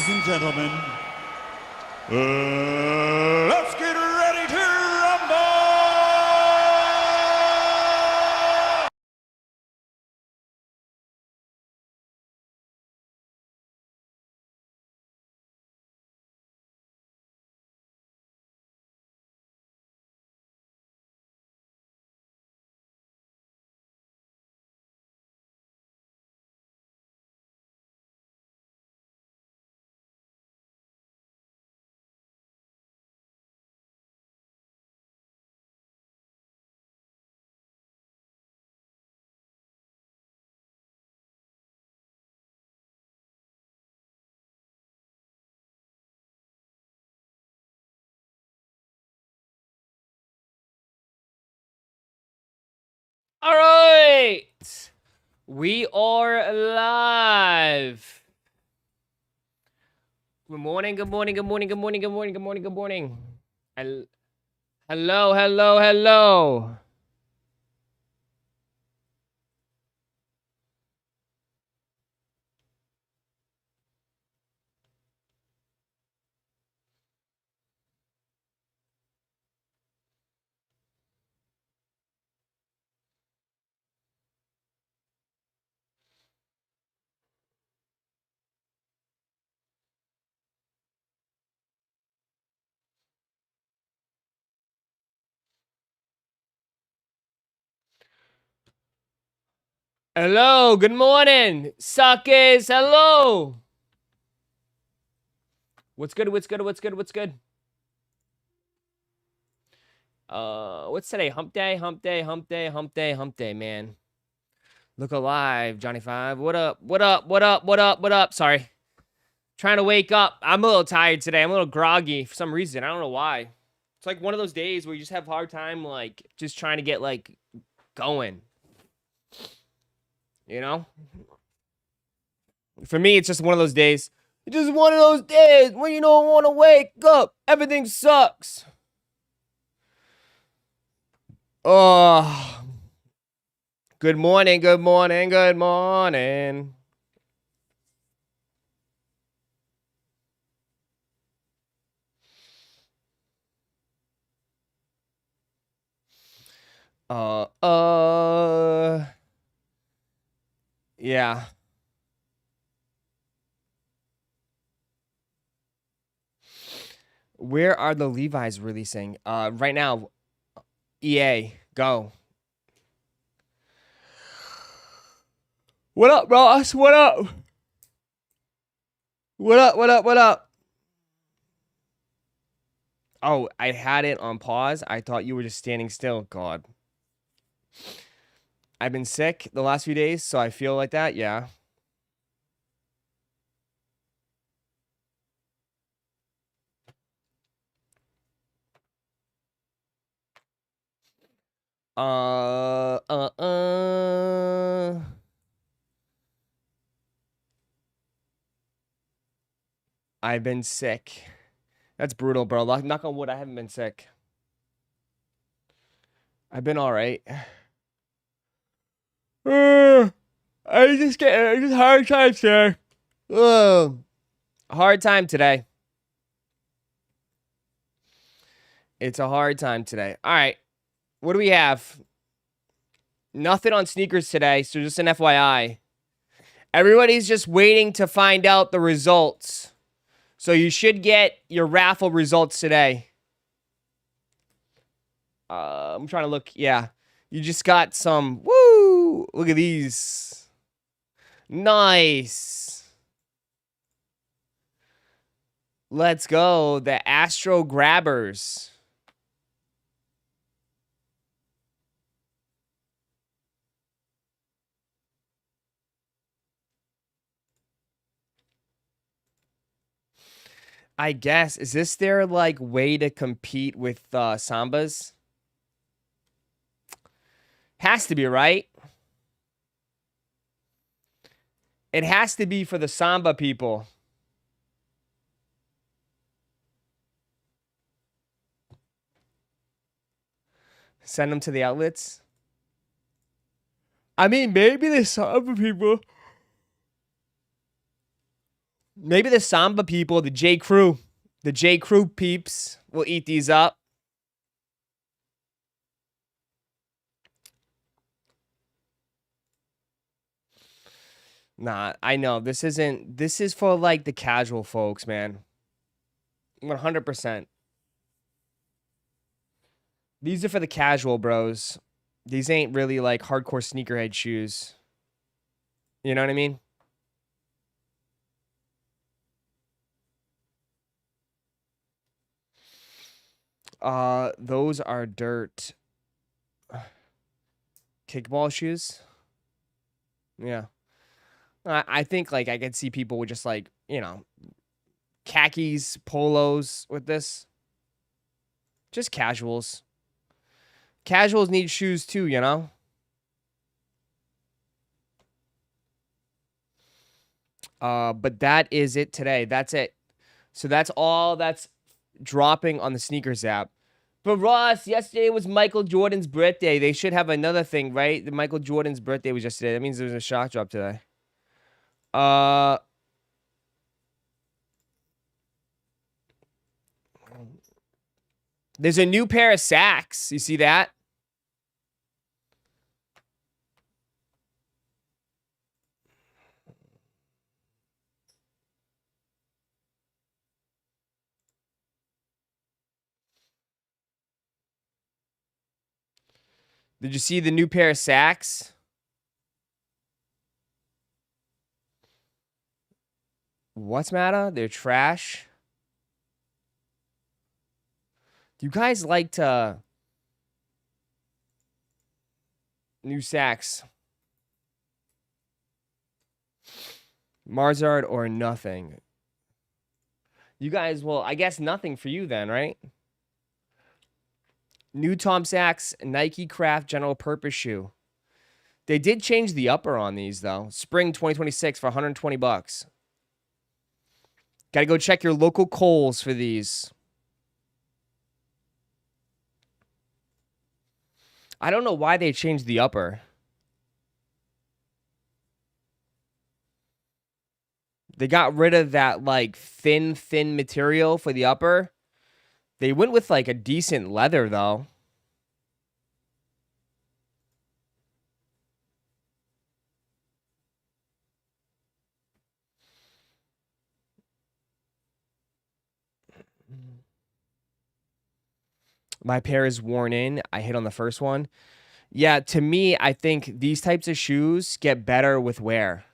Ladies and gentlemen, let's get ready to rumble! All right, we are live. Good morning, good morning, good morning, good morning, good morning, good morning, good morning. Hello, hello, hello. Hello, good morning. Suckers, hello. What's good, what's good, what's good, what's good? What's today? Hump day, hump day, hump day, hump day, hump day, man. Look alive, Johnny Five. What up, what up, what up, what up, what up? Sorry. Trying to wake up. I'm a little tired today. I'm a little groggy for some reason. I don't know why. It's like one of those days where you just have a hard time, like, just trying to get, like, going. You know? For me, it's just one of those days. It's just one of those days when you don't want to wake up. Everything sucks. Oh. Good morning, good morning, good morning. Yeah. Where are the Levi's releasing? Right now, EA, go. What up, Ross? What up? What up, what up, what up? Oh, I had it on pause. I thought you were just standing still. God. I've been sick the last few days, so I feel like that, yeah. I've been sick. That's brutal, bro. Knock on wood, I haven't been sick. I've been all right. I just hard time today. Hard time today. It's a hard time today. All right. What do we have? Nothing on sneakers today, so just an FYI. Everybody's just waiting to find out the results. So you should get your raffle results today. I'm trying to look. Yeah. You just got some. Woo! Look at these. Nice. Let's go. The Astrograbbers. I guess. Is this their, like, way to compete with Sambas? Has to be, right? It has to be for the Samba people. Send them to the outlets. I mean, maybe the Samba people Maybe the Samba people, the J. Crew peeps will eat these up. Nah, I know. This is for like the casual folks, man. 100%. These are for the casual bros. These ain't really like hardcore sneakerhead shoes. You know what I mean? Those are dirt kickball shoes. Yeah. I think like I could see people with just like, you know, khakis, polos with this. Just casuals. Casuals need shoes too, you know? But that is it today. That's it. So that's all that's dropping on the sneakers app. But Ross, yesterday was Michael Jordan's birthday. They should have another thing, right? The Michael Jordan's birthday was yesterday. That means there's a shock drop today. There's a new pair of Sachs. You see that? Did you see the new pair of Sachs? What's matter? They're trash. Do you guys like to new Sachs? Marzard or nothing? You guys, well, I guess nothing for you then, right? New Tom Sachs Nike Craft General Purpose Shoe. They did change the upper on these though. Spring 2026 for 120 bucks. Got to go check your local Kohl's for these. I don't know why they changed the upper. They got rid of that like thin material for the upper. They went with like a decent leather though. My pair is worn in. I hit on the first one. Yeah, to me, I think these types of shoes get better with wear.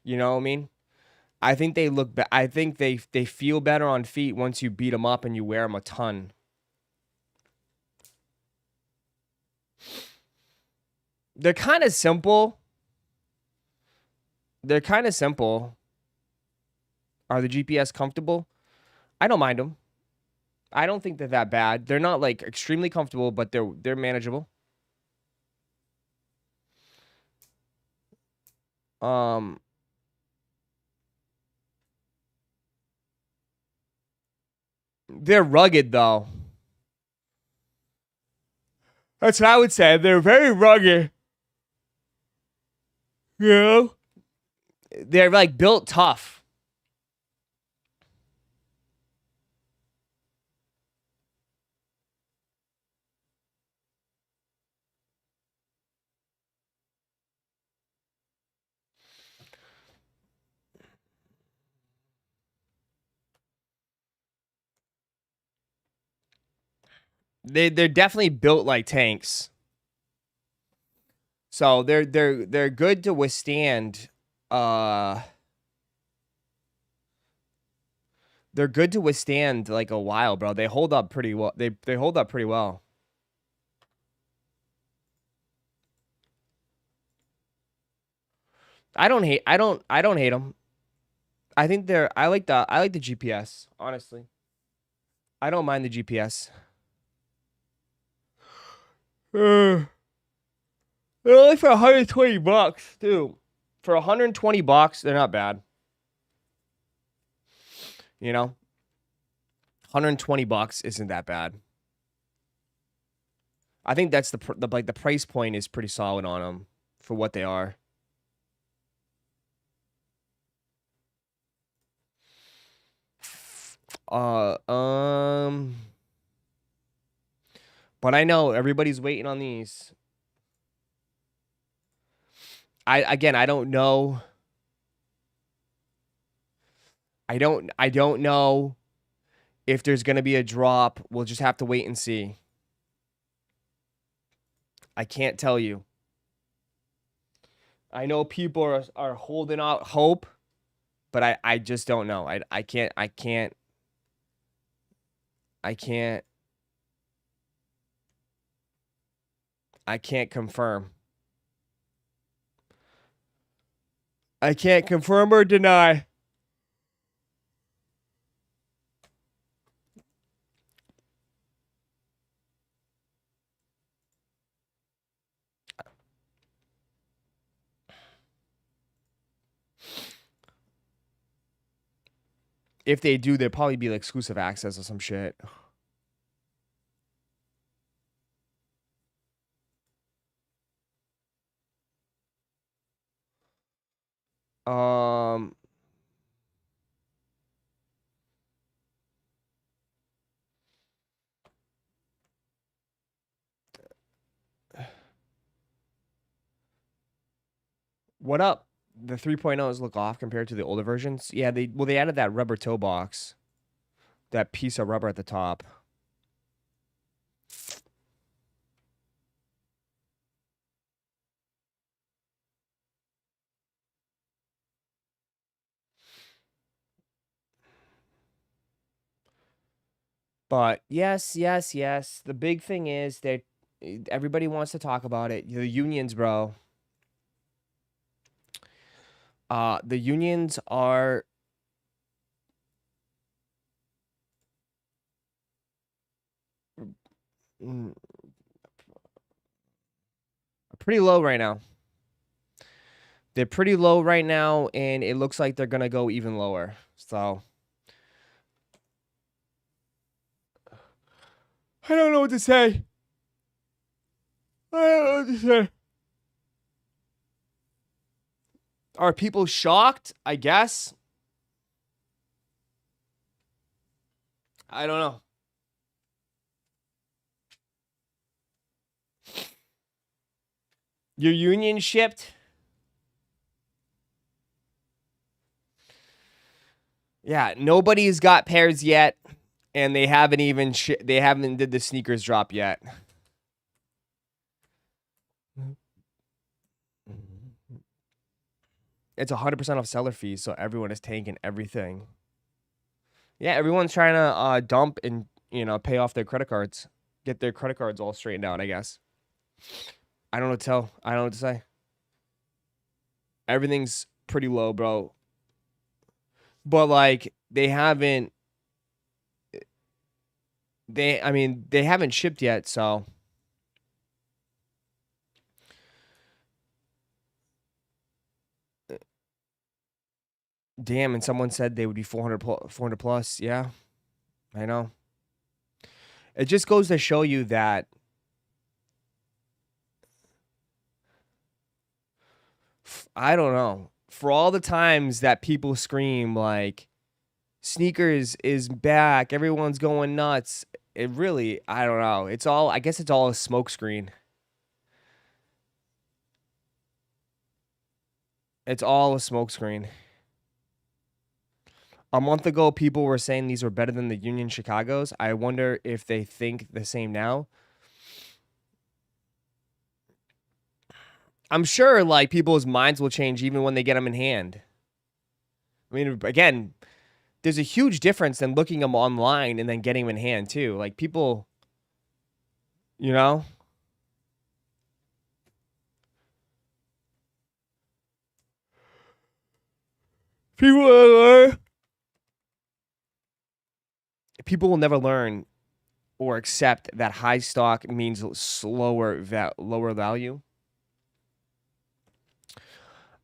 You know what I mean? I think they look I think they feel better on feet once you beat them up and you wear them a ton. They're kind of simple. They're kind of simple. Are the GPS comfortable? I don't mind them. I don't think they're that bad. They're not like extremely comfortable, but they're manageable. They're rugged though. That's what I would say. They're very rugged. You know? They're like built tough. They're definitely built like tanks. So they're good to withstand they're good to withstand like a while, bro. They hold up pretty well. They hold up pretty well. I don't hate them. I think I like the GPS, honestly. I don't mind the GPS. They're only for 120 bucks, too. For 120 bucks, they're not bad. You know? 120 bucks isn't that bad. I think that's the price point is pretty solid on them for what they are. But I know everybody's waiting on these. I don't know. I don't know if there's gonna be a drop. We'll just have to wait and see. I can't tell you. I know people are holding out hope, but I just don't know. I can't confirm. I can't confirm or deny. If they do, there'll probably be like exclusive access or some shit. What up? The 3.0s look off compared to the older versions. Yeah, they added that rubber toe box. That piece of rubber at the top. But yes. The big thing is that everybody wants to talk about it. The unions, bro. The unions are pretty low right now. They're pretty low right now, and it looks like they're gonna go even lower. So I don't know what to say. I don't know what to say. Are people shocked? I guess. I don't know. Your union shipped? Yeah, nobody's got pairs yet, and they haven't even they haven't did the sneakers drop yet. It's 100% off seller fees, so everyone is tanking everything. Yeah, everyone's trying to dump and pay off their credit cards, get their credit cards all straightened out. I guess. I don't know what to tell. I don't know what to say. Everything's pretty low, bro. But like they haven't shipped yet, so damn, and someone said they would be 400 plus. Yeah. I know. It just goes to show you that I don't know. For all the times that people scream like sneakers is back, everyone's going nuts. It really, I don't know. I guess it's all a smokescreen. It's all a smokescreen. A month ago, people were saying these were better than the Union Chicagos. I wonder if they think the same now. I'm sure like people's minds will change even when they get them in hand. I mean, again, there's a huge difference than looking them online and then getting them in hand too. Like people, people will never learn or accept that high stock means lower value.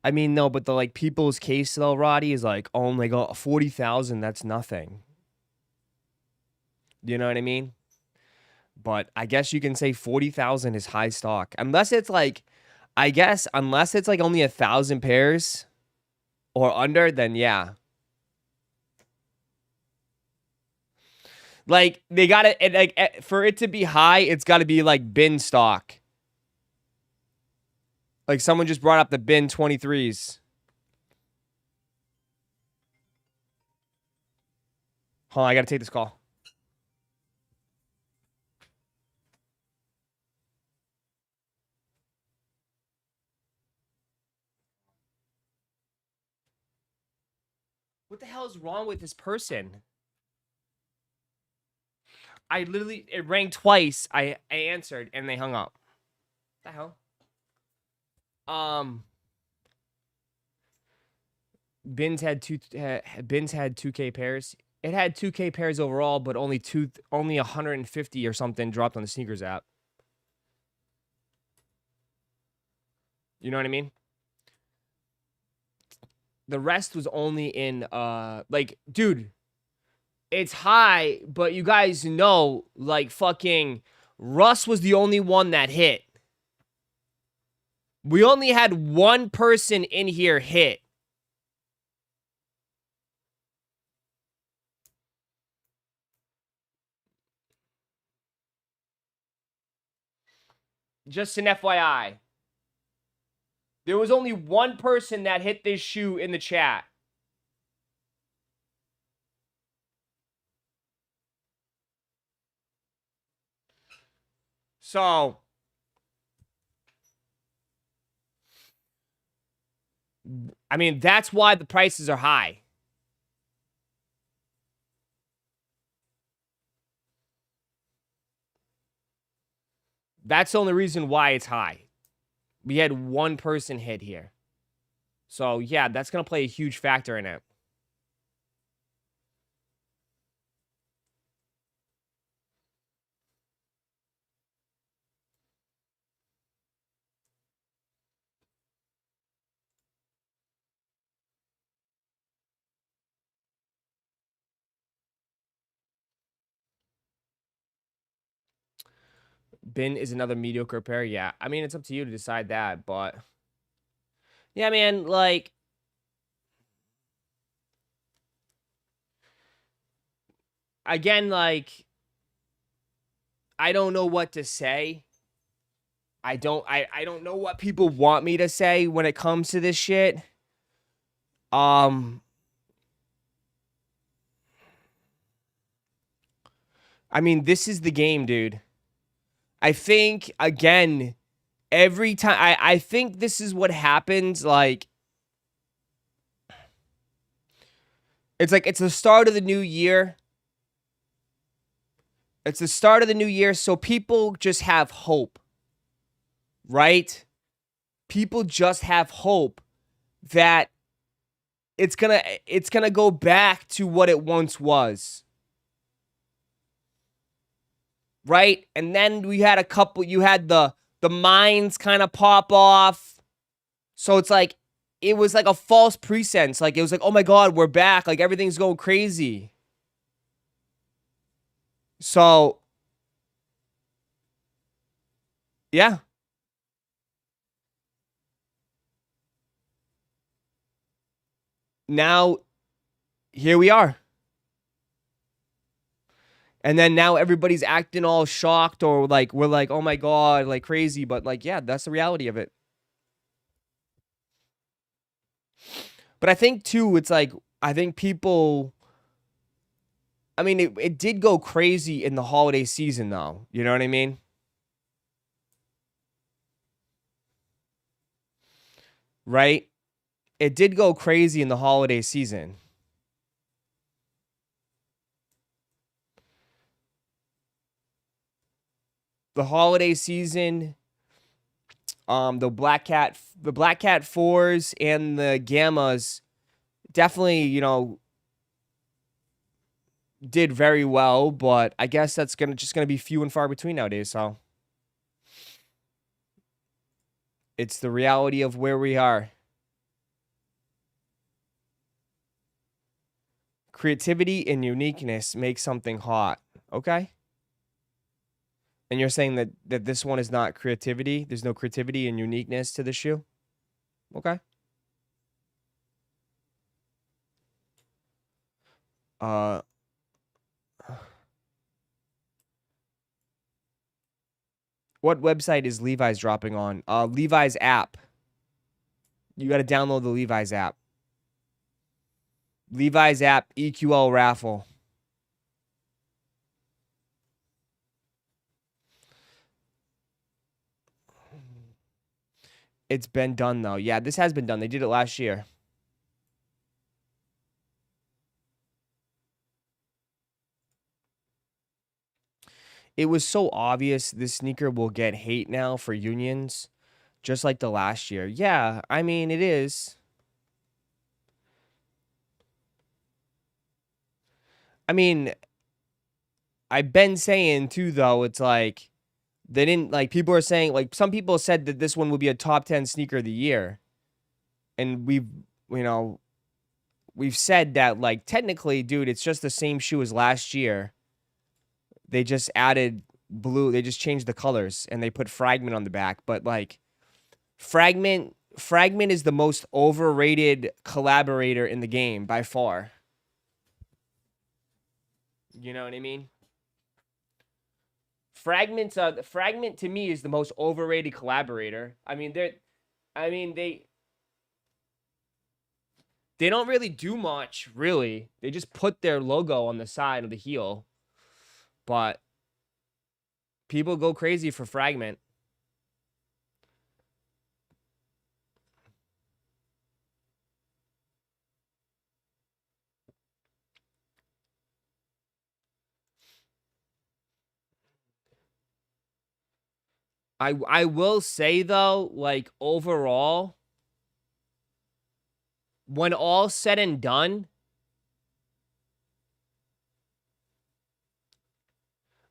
I mean, no, but the like people's case though, Roddy, is like, oh my god, 40,000, that's nothing. You know what I mean? But I guess you can say 40,000 is high stock. Unless it's like, I guess, unless it's like only 1,000 pairs or under, then yeah. Like, they got to, like, for it to be high, it's got to be, like, bin stock. Like, someone just brought up the bin 23s. Hold on, I got to take this call. What the hell is wrong with this person? I literally, it rang twice. I answered and they hung up. What the hell? Bins had 2K pairs. It had 2K pairs overall, but only 150 or something dropped on the sneakers app. You know what I mean? The rest was only in like, dude, it's high, but you guys know, like, fucking Russ was the only one that hit. We only had one person in here hit. Just an FYI. There was only one person that hit this shoe in the chat. So, I mean, that's why the prices are high. That's the only reason why it's high. We had one person hit here. So, yeah, that's going to play a huge factor in it. Bin is another mediocre pair. Yeah, I mean, it's up to you to decide that, but yeah, man, like, again, like, I don't know what to say. I don't know what people want me to say when it comes to this shit. I mean, this is the game, dude. I think, again, every time, I think this is what happens, like, it's like, it's the start of the new year. It's the start of the new year, so people just have hope, right? People just have hope that it's gonna go back to what it once was. Right? And then we had you had the mines kind of pop off. So it's like, it was like a false pretense. Like, it was like, oh my God, we're back. Like, everything's going crazy. So, yeah. Now, here we are. And then now everybody's acting all shocked, or like, we're like, oh my God, like crazy. But like, yeah, that's the reality of it. But I think too, it's like, I think people, I mean, it did go crazy in the holiday season though. You know what I mean? Right? It did go crazy in the holiday season. The holiday season, the Black Cat 4s and the Gammas definitely, you know, did very well, but I guess that's just gonna be few and far between nowadays, so it's the reality of where we are. Creativity and uniqueness make something hot. Okay? And you're saying that this one is not creativity? There's no creativity and uniqueness to the shoe? Okay. What website is Levi's dropping on? Levi's app. You got to download the Levi's app. Levi's app, EQL Raffle. It's been done, though. Yeah, this has been done. They did it last year. It was so obvious this sneaker will get hate now for unions, just like the last year. Yeah, I mean, it is. I mean, I've been saying, too, though, it's like, they didn't, like, people are saying, like, some people said that this one would be a top 10 sneaker of the year. And we've, you know, we've said that, like, technically, dude, it's just the same shoe as last year. They just added blue. They just changed the colors, and they put Fragment on the back. But, like, Fragment is the most overrated collaborator in the game by far. You know what I mean? Fragment to me is the most overrated collaborator. I mean, they don't really do much, really. They just put their logo on the side of the heel. But people go crazy for Fragment. I will say, though, like, overall, when all said and done,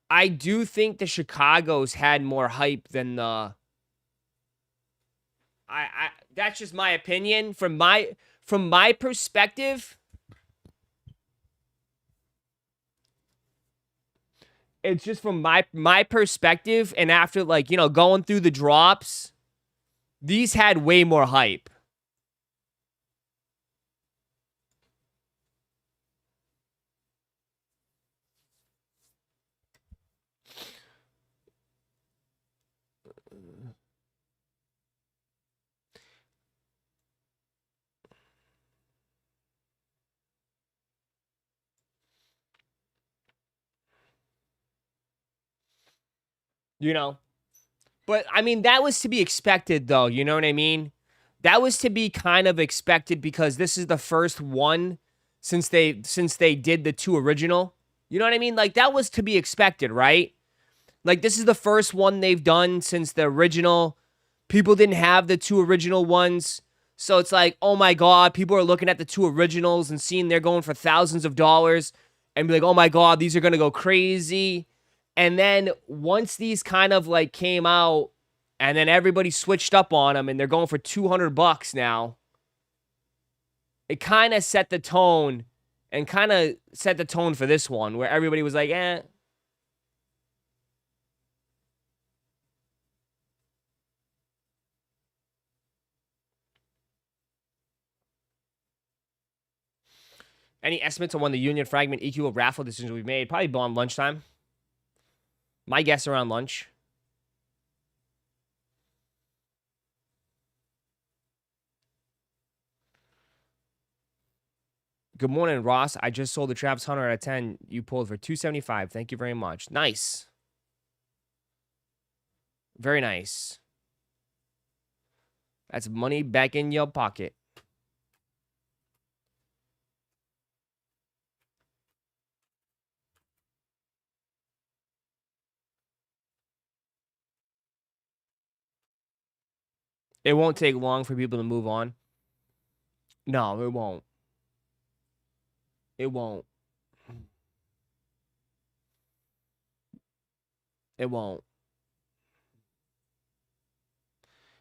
I do think the Chicago's had more hype than the... that's just my opinion. From my perspective, it's just from my perspective, and after, like, you know, going through the drops, these had way more hype. You know? But, I mean, that was to be expected, though. You know what I mean? That was to be kind of expected because this is the first one since they did the two original. You know what I mean? Like, that was to be expected, right? Like, this is the first one they've done since the original. People didn't have the two original ones. So it's like, oh my God, people are looking at the two originals and seeing they're going for thousands of dollars and be like, oh my God, these are going to go crazy. And then once these kind of like came out and then everybody switched up on them and they're going for $200 now, it kind of set the tone and kind of set the tone for this one where everybody was like, eh. Any estimates on when the Union Fragment EQ raffle decisions we've made? Probably on lunchtime. My guess around lunch. Good morning, Ross. I just sold the Travis Hunter at 10. You pulled for $275. Thank you very much. Nice. Very nice. That's money back in your pocket. It won't take long for people to move on. No, it won't. It won't. It won't.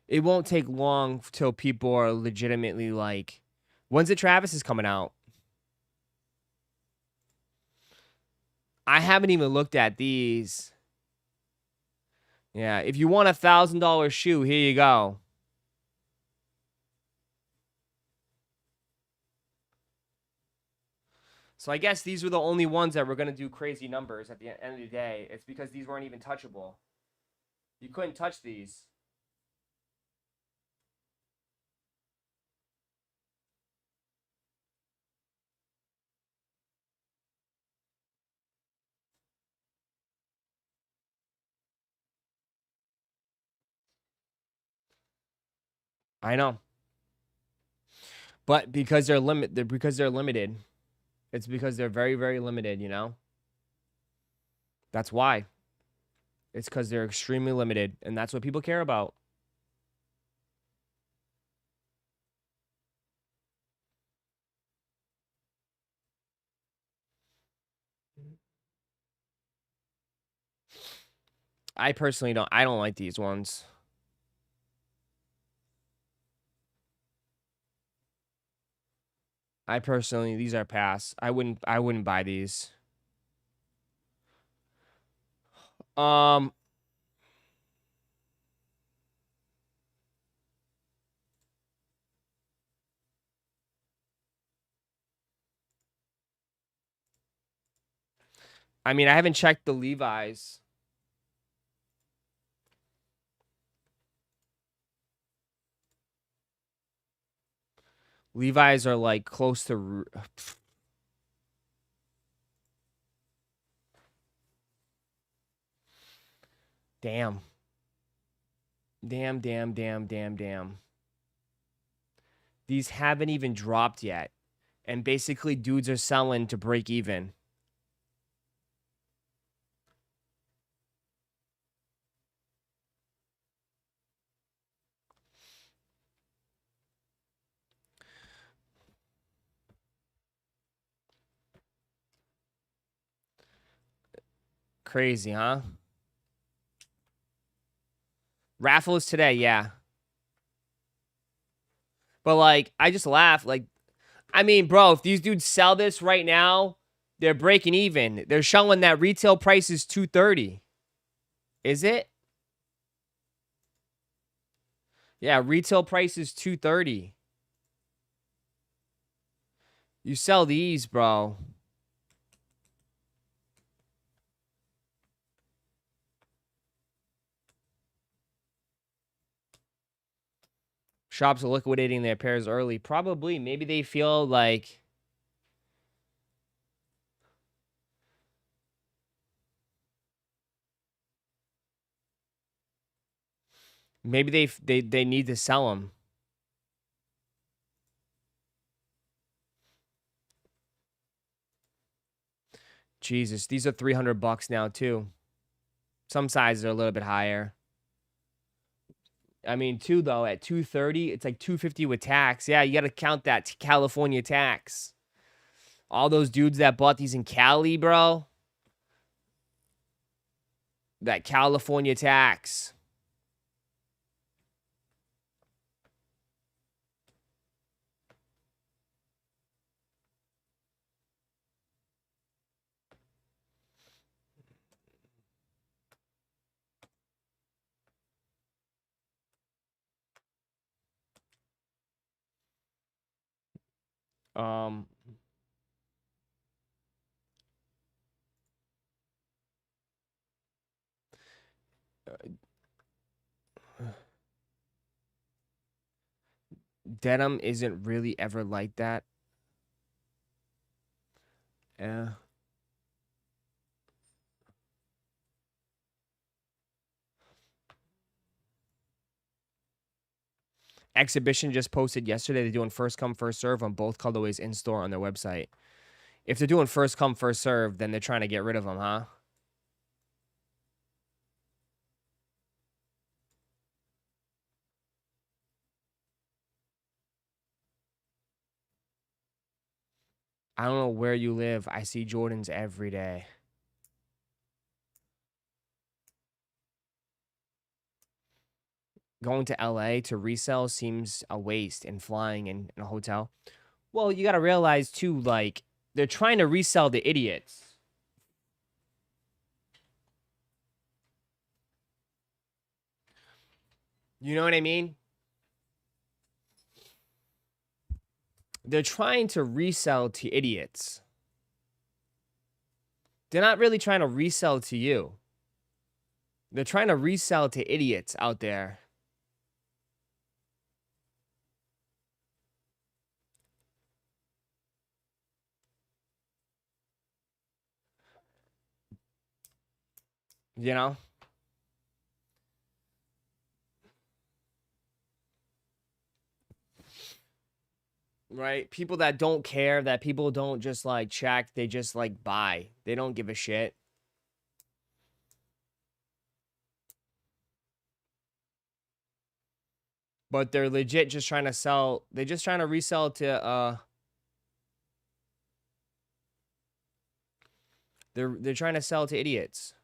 It won't take long till people are legitimately like, when's the Travis is coming out? I haven't even looked at these. Yeah, if you want $1,000 shoe, here you go. So I guess these were the only ones that were going to do crazy numbers at the end of the day. It's because these weren't even touchable. You couldn't touch these. I know. But because they're limited. It's because they're very, very limited, you know? That's why. It's because they're extremely limited, and that's what people care about. I personally don't like these ones. These are pass. I wouldn't buy these. Um I mean, I haven't checked the Levi's. Levi's are like close to damn. Damn. These haven't even dropped yet. And basically dudes are selling to break even. Crazy, huh? Raffle is today, yeah. But like, I just laugh. Like, I mean, bro, if these dudes sell this right now, they're breaking even. They're showing that retail price is $230. Is it? Yeah, retail price is $230. You sell these, bro. Shops are liquidating their pairs early. Probably. Maybe they feel like maybe they need to sell them. Jesus, these are $300 now too. Some sizes are a little bit higher. I mean, too though, at $230, it's like $250 with tax. Yeah, you got to count that California tax. All those dudes that bought these in Cali, bro. That California tax. Um Denim isn't really ever like that. Yeah. Exhibition just posted yesterday. They're doing first come, first serve on both colorways in store on their website. If they're doing first come, first serve, then they're trying to get rid of them, huh? I don't know where you live. I see Jordans every day. Going to LA to resell seems a waste, and flying in a hotel. Well, you got to realize too, like, they're trying to resell the idiots. You know what I mean? They're trying to resell to idiots. They're not really trying to resell to you. They're trying to resell to idiots out there. You know? Right? People that don't care, that people don't just like check, they just like buy. They don't give a shit. But they're legit just trying to sell. They're just trying to resell to they're trying to sell to idiots.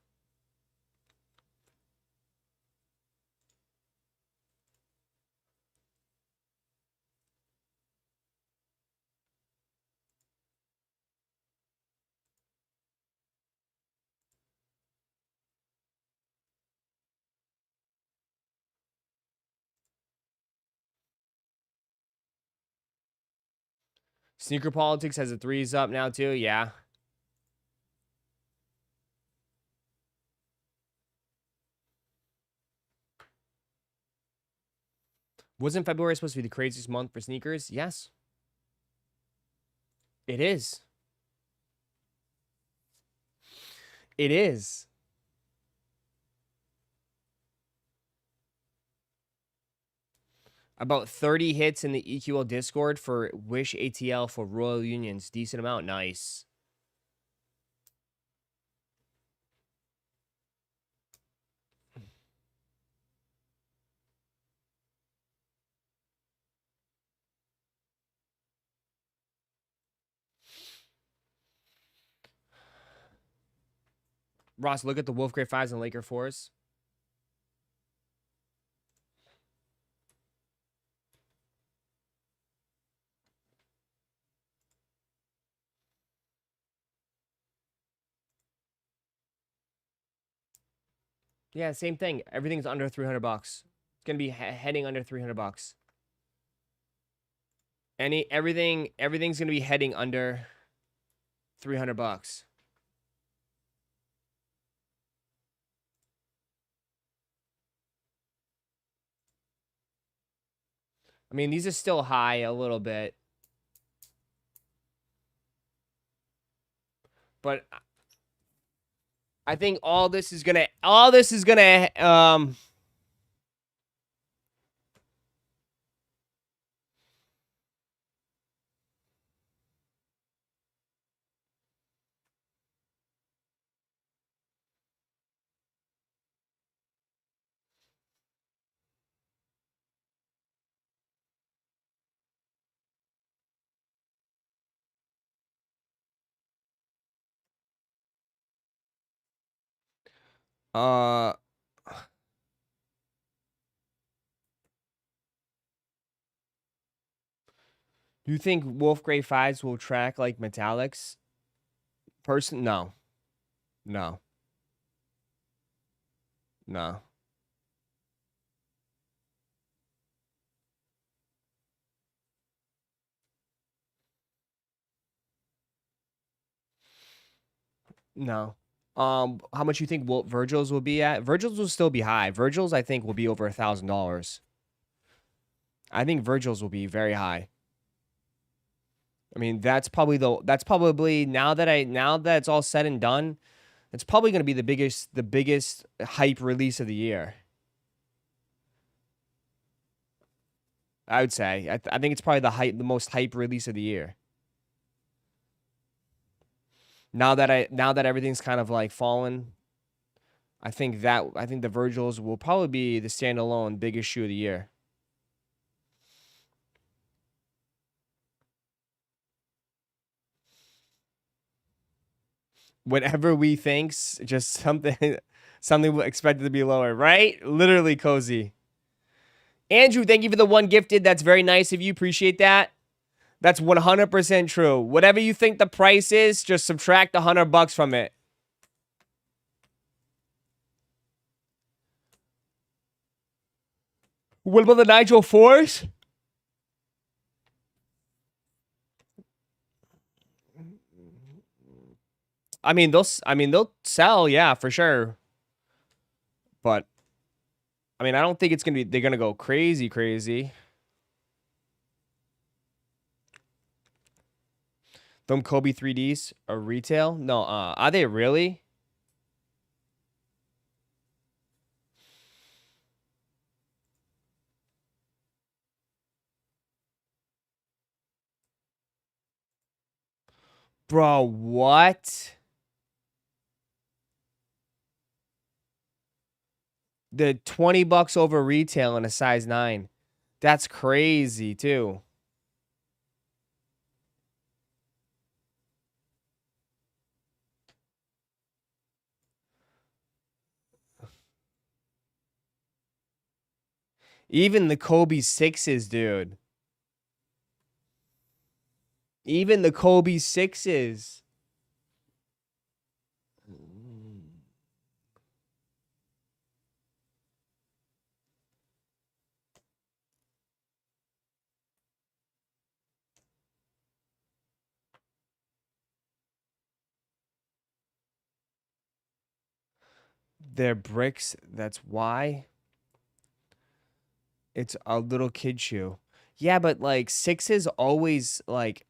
Sneaker Politics has a threes up now too. Yeah. Wasn't February supposed to be the craziest month for sneakers? Yes. It is. It is. About 30 hits in the EQL Discord for Wish ATL for Royal Unions. Decent amount. Nice. Ross, look at the Wolf Grey 5s and Laker 4s. Yeah, same thing. Everything's under 300 bucks. It's going to be heading under 300 bucks. Everything's going to be heading under 300 bucks. I mean, these are still high a little bit. But I think all this is gonna do you think Wolf Grey 5s will track like metallics? No. No. No. No. How much you think Virgil's will be at? Virgil's will still be high. Virgil's, I think, will be over $1,000. I think Virgil's will be very high. I mean, that's probably now that it's all said and done, it's probably going to be the biggest hype release of the year. I would say. I think it's probably the most hype release of the year. Now that everything's kind of like fallen, I think the Virgils will probably be the standalone biggest shoe of the year. Whatever we think's just something expected to be lower, right? Literally cozy. Andrew, thank you for the one gifted. That's very nice of you. Appreciate that. That's 100% true. Whatever you think the price is, just subtract $100 from it. What about the Nigel 4s? I mean, they'll sell, yeah, for sure. But I mean, I don't think it's gonna be. They're gonna go crazy. Them Kobe 3Ds are retail? No, are they really? Bro, what? The 20 bucks over retail in a size 9. That's crazy, too. Even the Kobe 6s, dude. Even the Kobe 6s. They're bricks. That's why. It's a little kid shoe. Yeah, but like 6s always like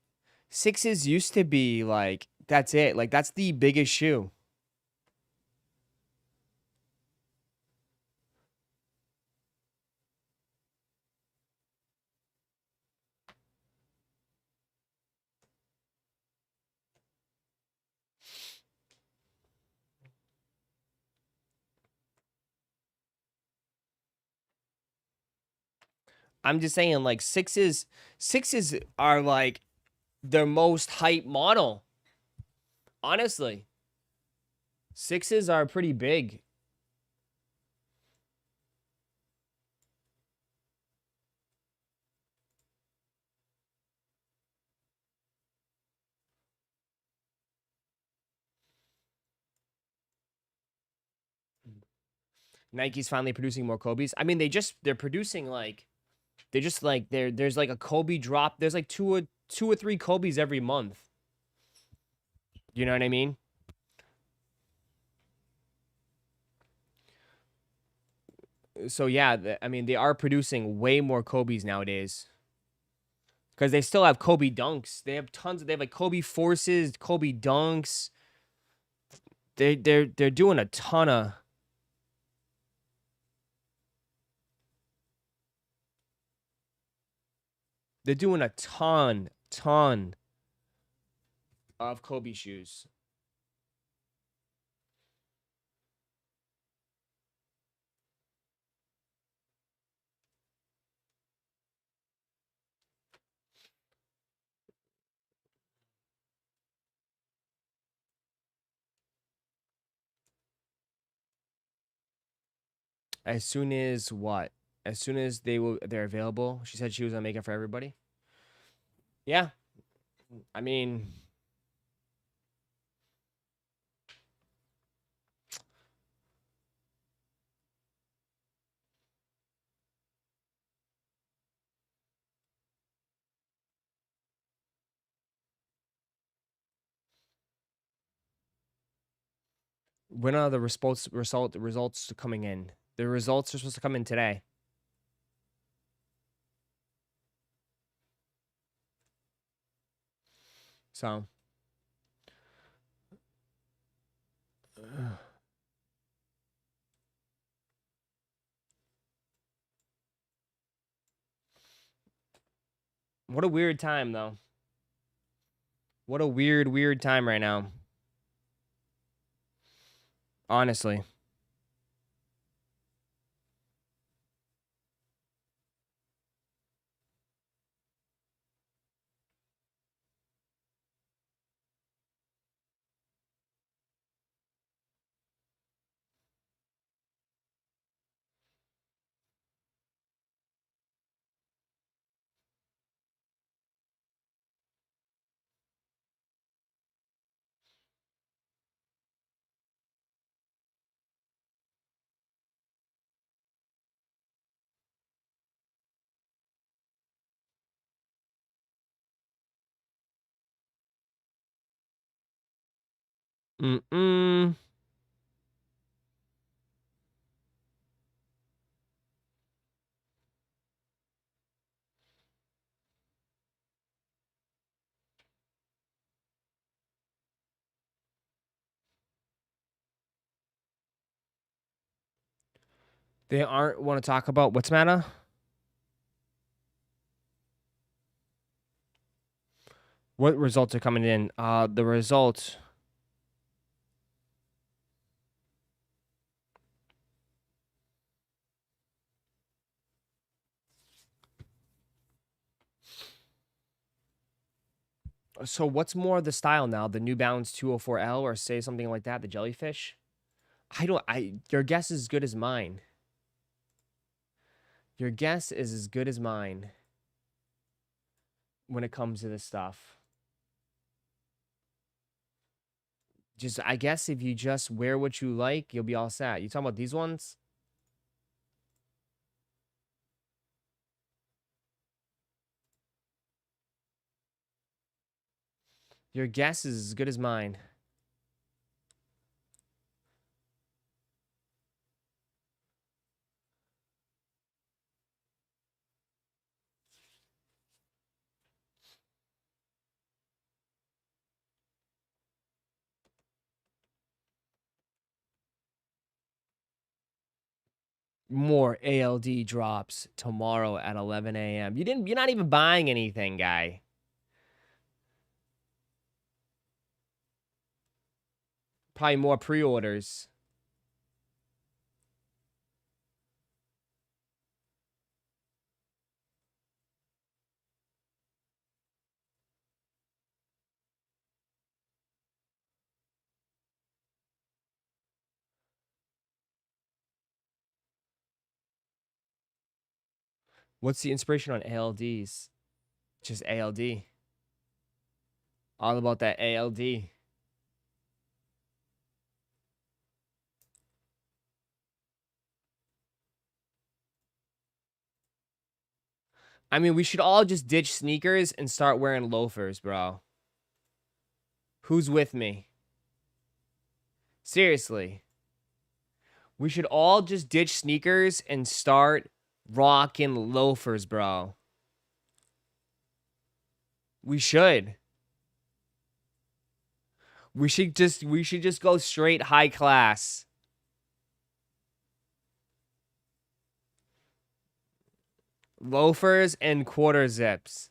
6s used to be like that's it. Like that's the biggest shoe. I'm just saying like 6s are like their most hype model. Honestly. 6s are pretty big. Nike's finally producing more Kobe's. I mean, they're producing like they just like there's like a Kobe drop. There's like two or three Kobe's every month. You know what I mean? So yeah, I mean they are producing way more Kobe's nowadays because they still have Kobe dunks. They have tons. They have like Kobe forces, Kobe dunks. They're doing a ton of. They're doing a ton of Kobe shoes. As soon as what? As soon as they're available. She said she was gonna make it for everybody. Yeah, I mean, when are the results coming in? The results are supposed to come in today. So, what a weird time though. What a weird time right now. Honestly. Mm-mm. They aren't want to talk about what's matter? What results are coming in? The results. So what's more of the style now? The New Balance 204L or say something like that, the jellyfish? Your guess is as good as mine. Your guess is as good as mine when it comes to this stuff. Just, I guess if you just wear what you like, you'll be all set. You talking about these ones? Your guess is as good as mine. More ALD drops tomorrow at 11 a.m. You're not even buying anything, guy. Probably more pre-orders. What's the inspiration on ALDs? Just ALD. All about that ALD. I mean, we should all just ditch sneakers and start wearing loafers, bro. Who's with me? Seriously. We should all just ditch sneakers and start rocking loafers, bro. We should. We should just go straight high class. Loafers and quarter zips.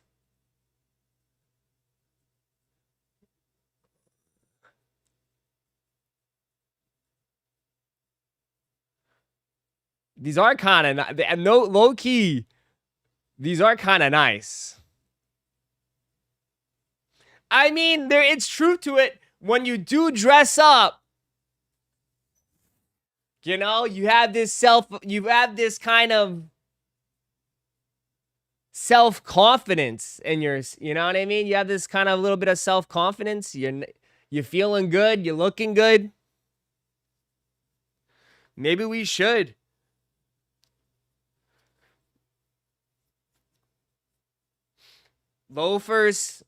These are kind of no low key. These are kind of nice. I mean, it's truth to it. When you do dress up, you know, you have this kind of self-confidence in yours. You know what I mean? You have this kind of little bit of self-confidence. You're feeling good. You're looking good. Maybe we should. Loafers,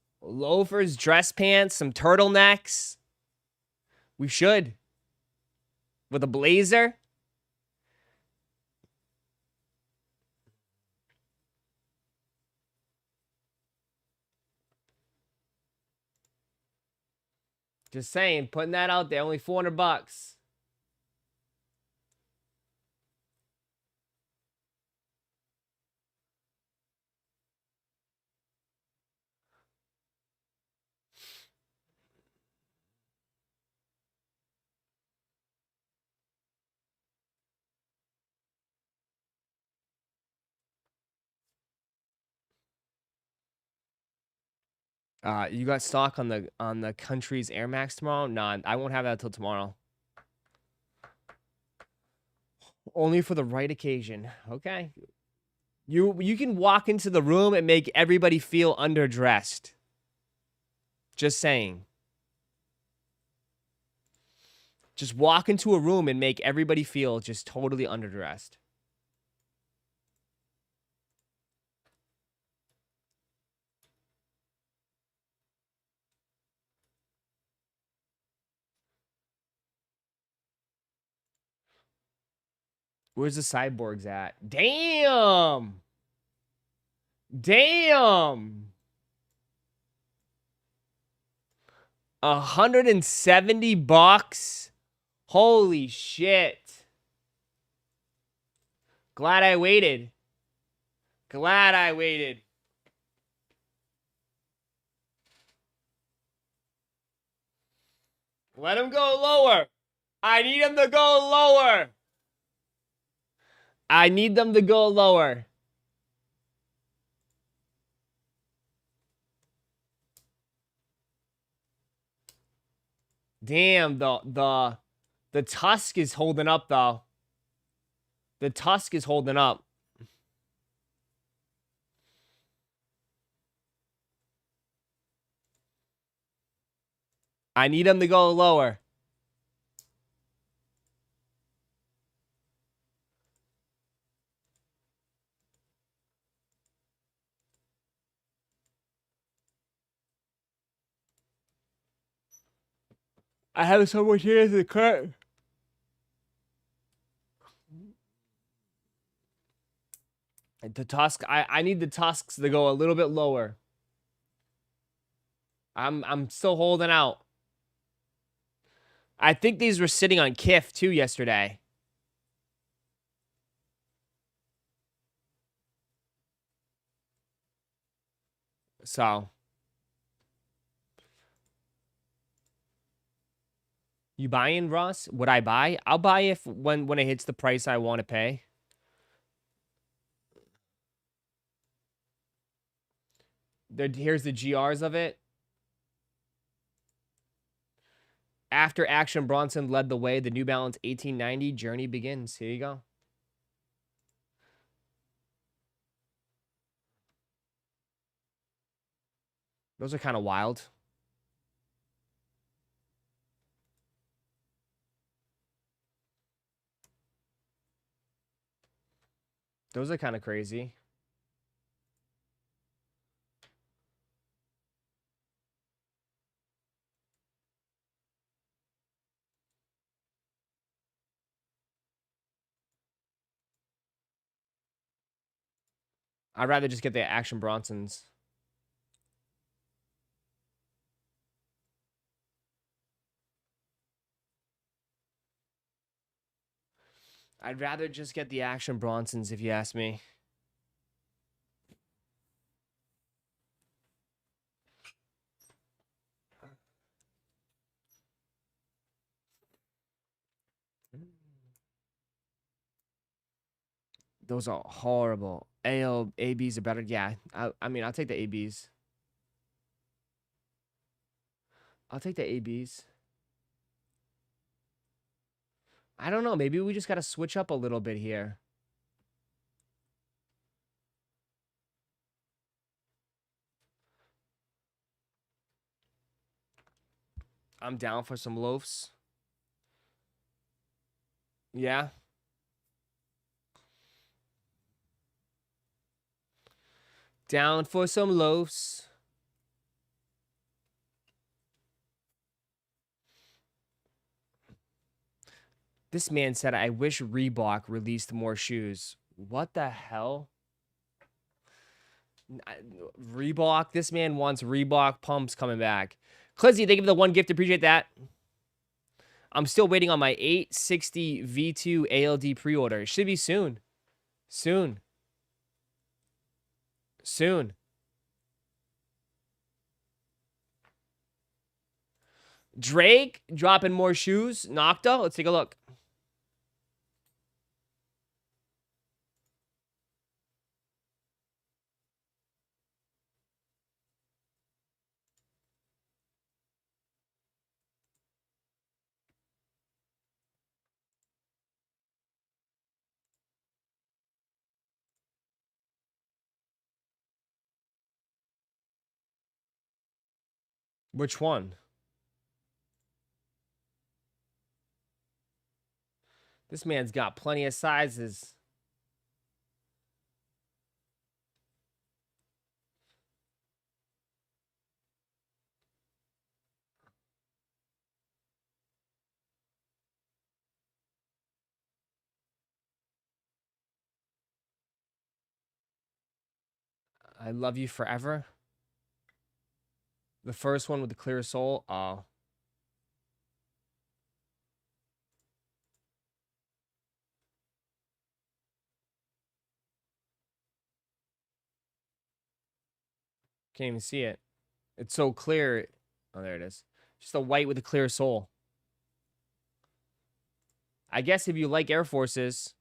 dress pants, some turtlenecks. We should. With a blazer. Just saying, putting that out there, only $400. You got stock on the country's Air Max tomorrow? Nah, I won't have that till tomorrow. Only for the right occasion. Okay. You can walk into the room and make everybody feel underdressed. Just saying. Just walk into a room and make everybody feel just totally underdressed. Where's the cyborgs at? Damn! Damn! $170? Holy shit. Glad I waited. Glad I waited. Let him go lower. I need him to go lower. I need them to go lower. Damn, the tusk is holding up though. The tusk is holding up. I need him to go lower. I have so much here to the cut. The tusk, I need the tusks to go a little bit lower. I'm still holding out. I think these were sitting on Kif too yesterday. So you buying, Ross? Would I buy? I'll buy if when it hits the price I want to pay. Here's the GRs of it. After Action Bronson led the way, the New Balance 1890 journey begins. Here you go. Those are kind of wild. Those are kind of crazy. I'd rather just get the Action Bronsons. I'd rather just get the Action Bronsons if you ask me. Those are horrible. ABs are better. Yeah, I mean, I'll take the ABs. I'll take the ABs. I don't know. Maybe we just got to switch up a little bit here. I'm down for some loafs. Yeah. Down for some loafs. This man said, I wish Reebok released more shoes. What the hell? Reebok? This man wants Reebok pumps coming back. Clizzy, thank you for the one gift. Appreciate that. I'm still waiting on my 860 V2 ALD pre-order. It should be soon. Soon. Soon. Drake dropping more shoes. Nocta. Let's take a look. Which one? This man's got plenty of sizes. I love you forever. The first one with the clear sole. Oh. Can't even see it. It's so clear. Oh, there it is. Just a white with a clear sole. I guess if you like Air Forces,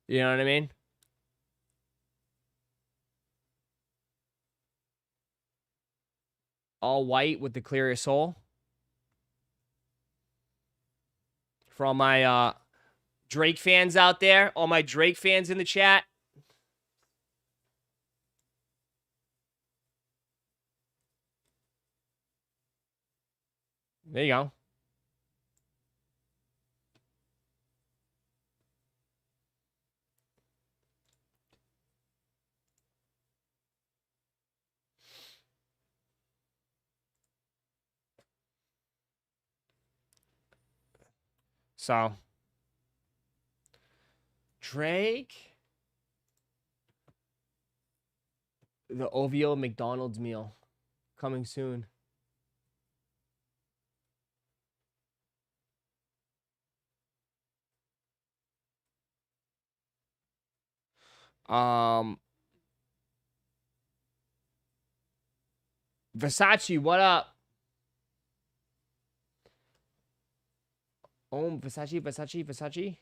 you know what I mean? All white with the clear sole. For all my Drake fans out there, all my Drake fans in the chat. There you go. So, Drake, the OVO McDonald's meal coming soon. Versace, what up? Oh, Versace.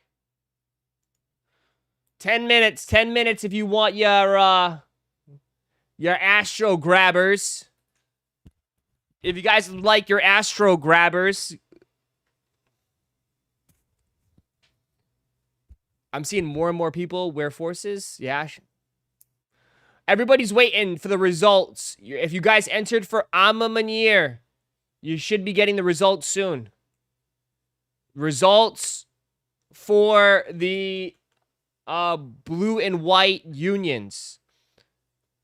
10 minutes, 10 minutes if you want your Astrograbbers. If you guys like your Astrograbbers. I'm seeing more and more people wear Forces. Yeah. Everybody's waiting for the results. If you guys entered for Ama Manier, you should be getting the results soon. Results for the blue and white unions.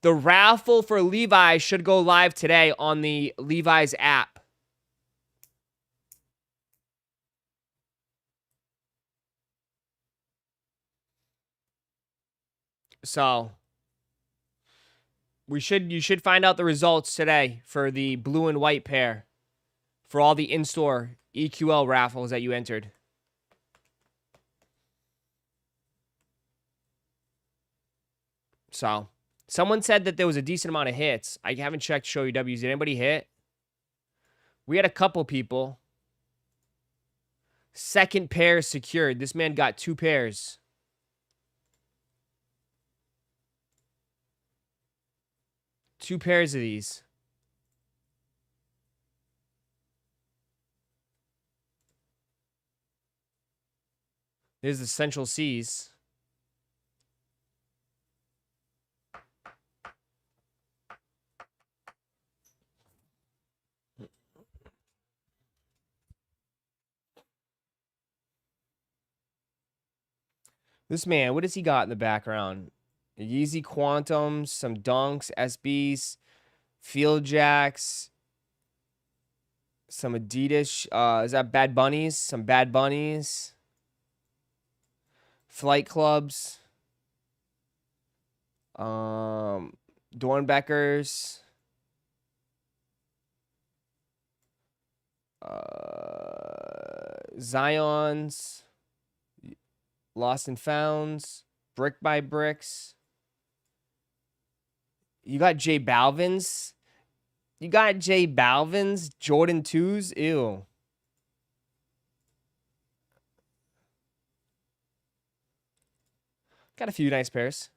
The raffle for Levi's should go live today on the Levi's app. So you should find out the results today for the blue and white pair for all the in-store EQL raffles that you entered. So, someone said that there was a decent amount of hits. I haven't checked Show You W's. Did anybody hit? We had a couple people. Second pair secured. This man got 2 pairs. Two pairs of these. There's the Central Seas. This man, what does he got in the background? Yeezy Quantums, some Dunks, SBs, Field Jacks, some Adidas. Is that Bad Bunnies? Some Bad Bunnies. Flight Clubs. Dornbeckers. Zions. Lost and Founds. Brick by Bricks. You got J Balvin's. You got J Balvin's Jordan 2s. Ew. Got a few nice pairs.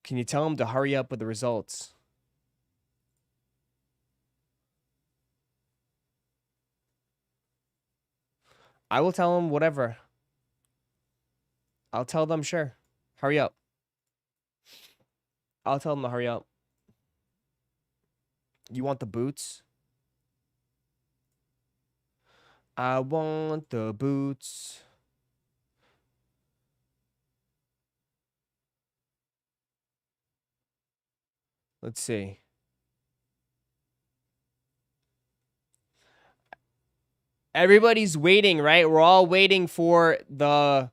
Can you tell him to hurry up with the results? I will tell him whatever. I'll tell them, sure. Hurry up. I'll tell them to hurry up. You want the boots? I want the boots. Let's see. Everybody's waiting, right? We're all waiting for the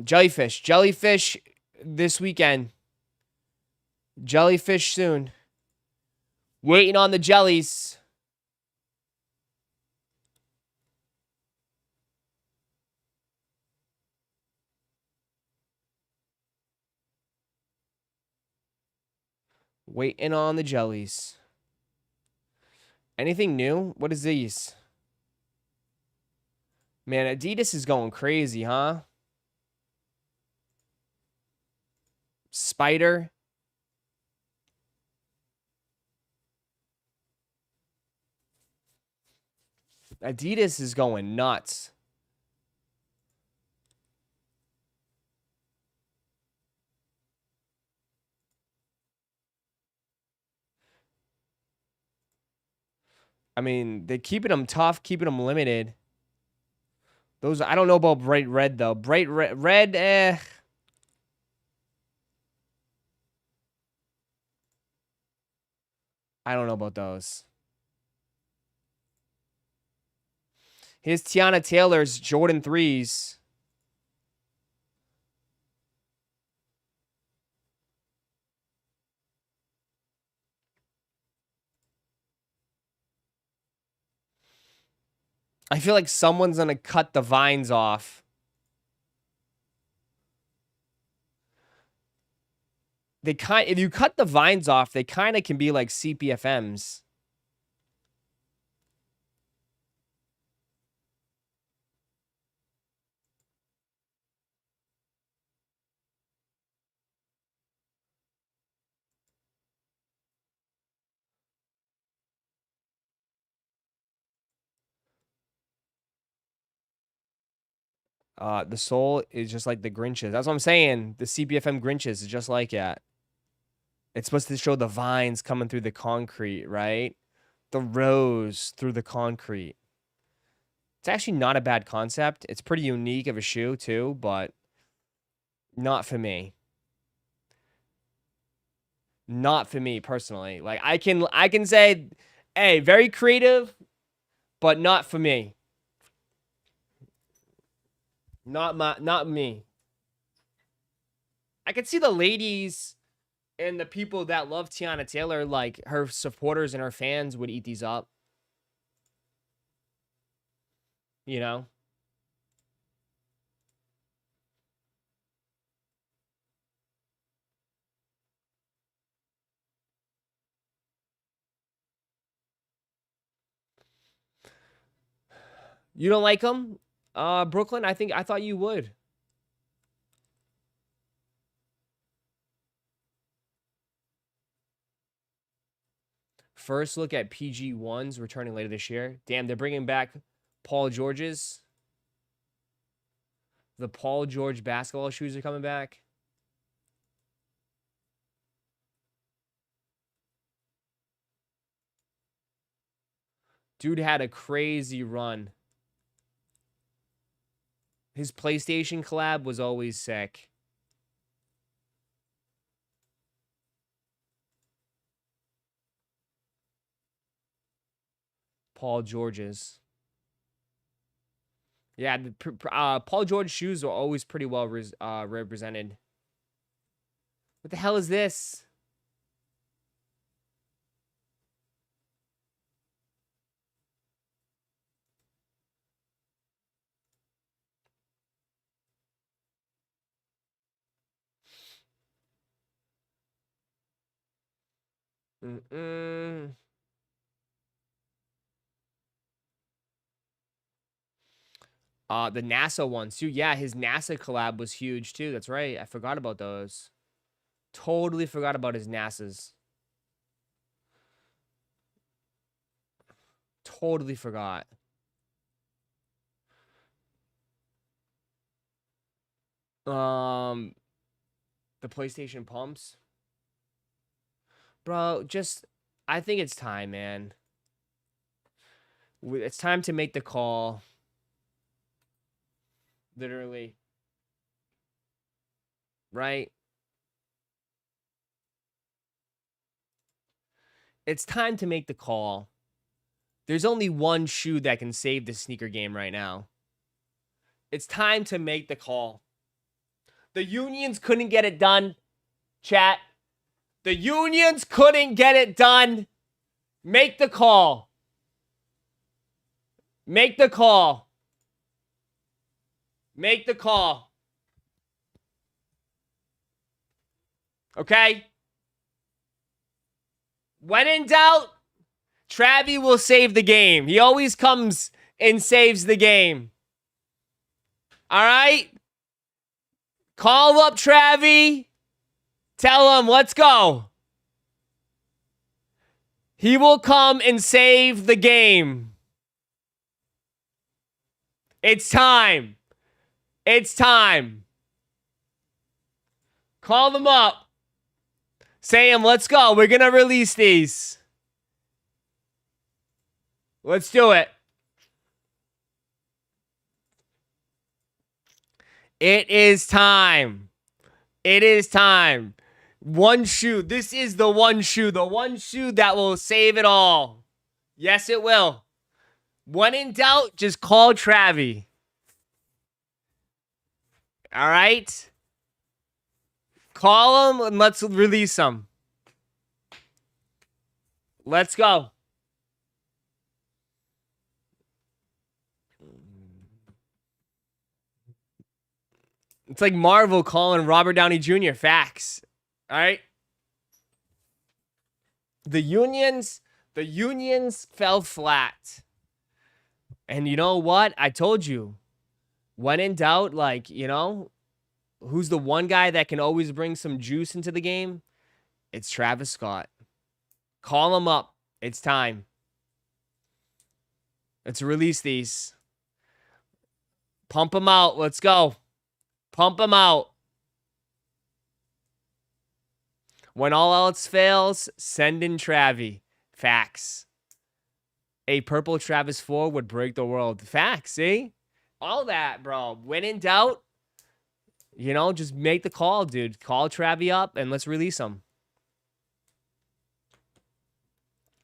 jellyfish this weekend. Jellyfish soon. Waiting on the jellies. Waiting on the jellies. Anything new? What is these? Man, Adidas is going crazy, huh? Spider. Adidas is going nuts. I mean, they're keeping them tough, keeping them limited. Those, I don't know about bright red, though. Bright red, I don't know about those. Here's Tiana Taylor's Jordan 3s. I feel like someone's going to cut the vines off. If you cut the vines off, they kind of can be like CPFMs. The sole is just like the Grinches. That's what I'm saying. The CPFM Grinches is just like that. It's supposed to show the vines coming through the concrete, right? The rose through the concrete. It's actually not a bad concept. It's pretty unique of a shoe too, but not for me. Not for me personally. Like I can say, hey, very creative, but not for me. Not me. I could see the ladies and the people that love Tiana Taylor, like her supporters and her fans, would eat these up. You know? You don't like them? Brooklyn, I thought you would. First look at PG1s returning later this year. Damn, they're bringing back Paul George's. The Paul George basketball shoes are coming back. Dude had a crazy run. His PlayStation collab was always sick. Paul George's. Yeah, Paul George shoes are always pretty well represented. What the hell is this? The NASA ones too. Yeah, his NASA collab was huge too. That's right. I forgot about those. Totally forgot about his NASA's. Totally forgot. The PlayStation pumps. Bro, just I think it's time, man. It's time to make the call. Literally. Right? It's time to make the call. There's only one shoe that can save the sneaker game right now. It's time to make the call. The unions couldn't get it done, chat. The unions couldn't get it done. Make the call. Make the call. Make the call. Okay? When in doubt, Travie will save the game. He always comes and saves the game. All right? Call up Travie. Tell him, let's go. He will come and save the game. It's time. It's time. Call them up. Say him, let's go. We're going to release these. Let's do it. It is time. It is time. One shoe. This is the one shoe. The one shoe that will save it all. Yes, it will. When in doubt, just call Travie. All right? Call him and let's release him. Let's go. It's like Marvel calling Robert Downey Jr. Facts. All right? The unions fell flat. And you know what? I told you. When in doubt, like, you know, who's the one guy that can always bring some juice into the game? It's Travis Scott. Call him up. It's time. Let's release these. Pump them out. Let's go. Pump them out. When all else fails, send in Travie. Facts. A purple Travis 4 would break the world. Facts, see? All that, bro. When in doubt, you know, just make the call, dude. Call Travie up and let's release him.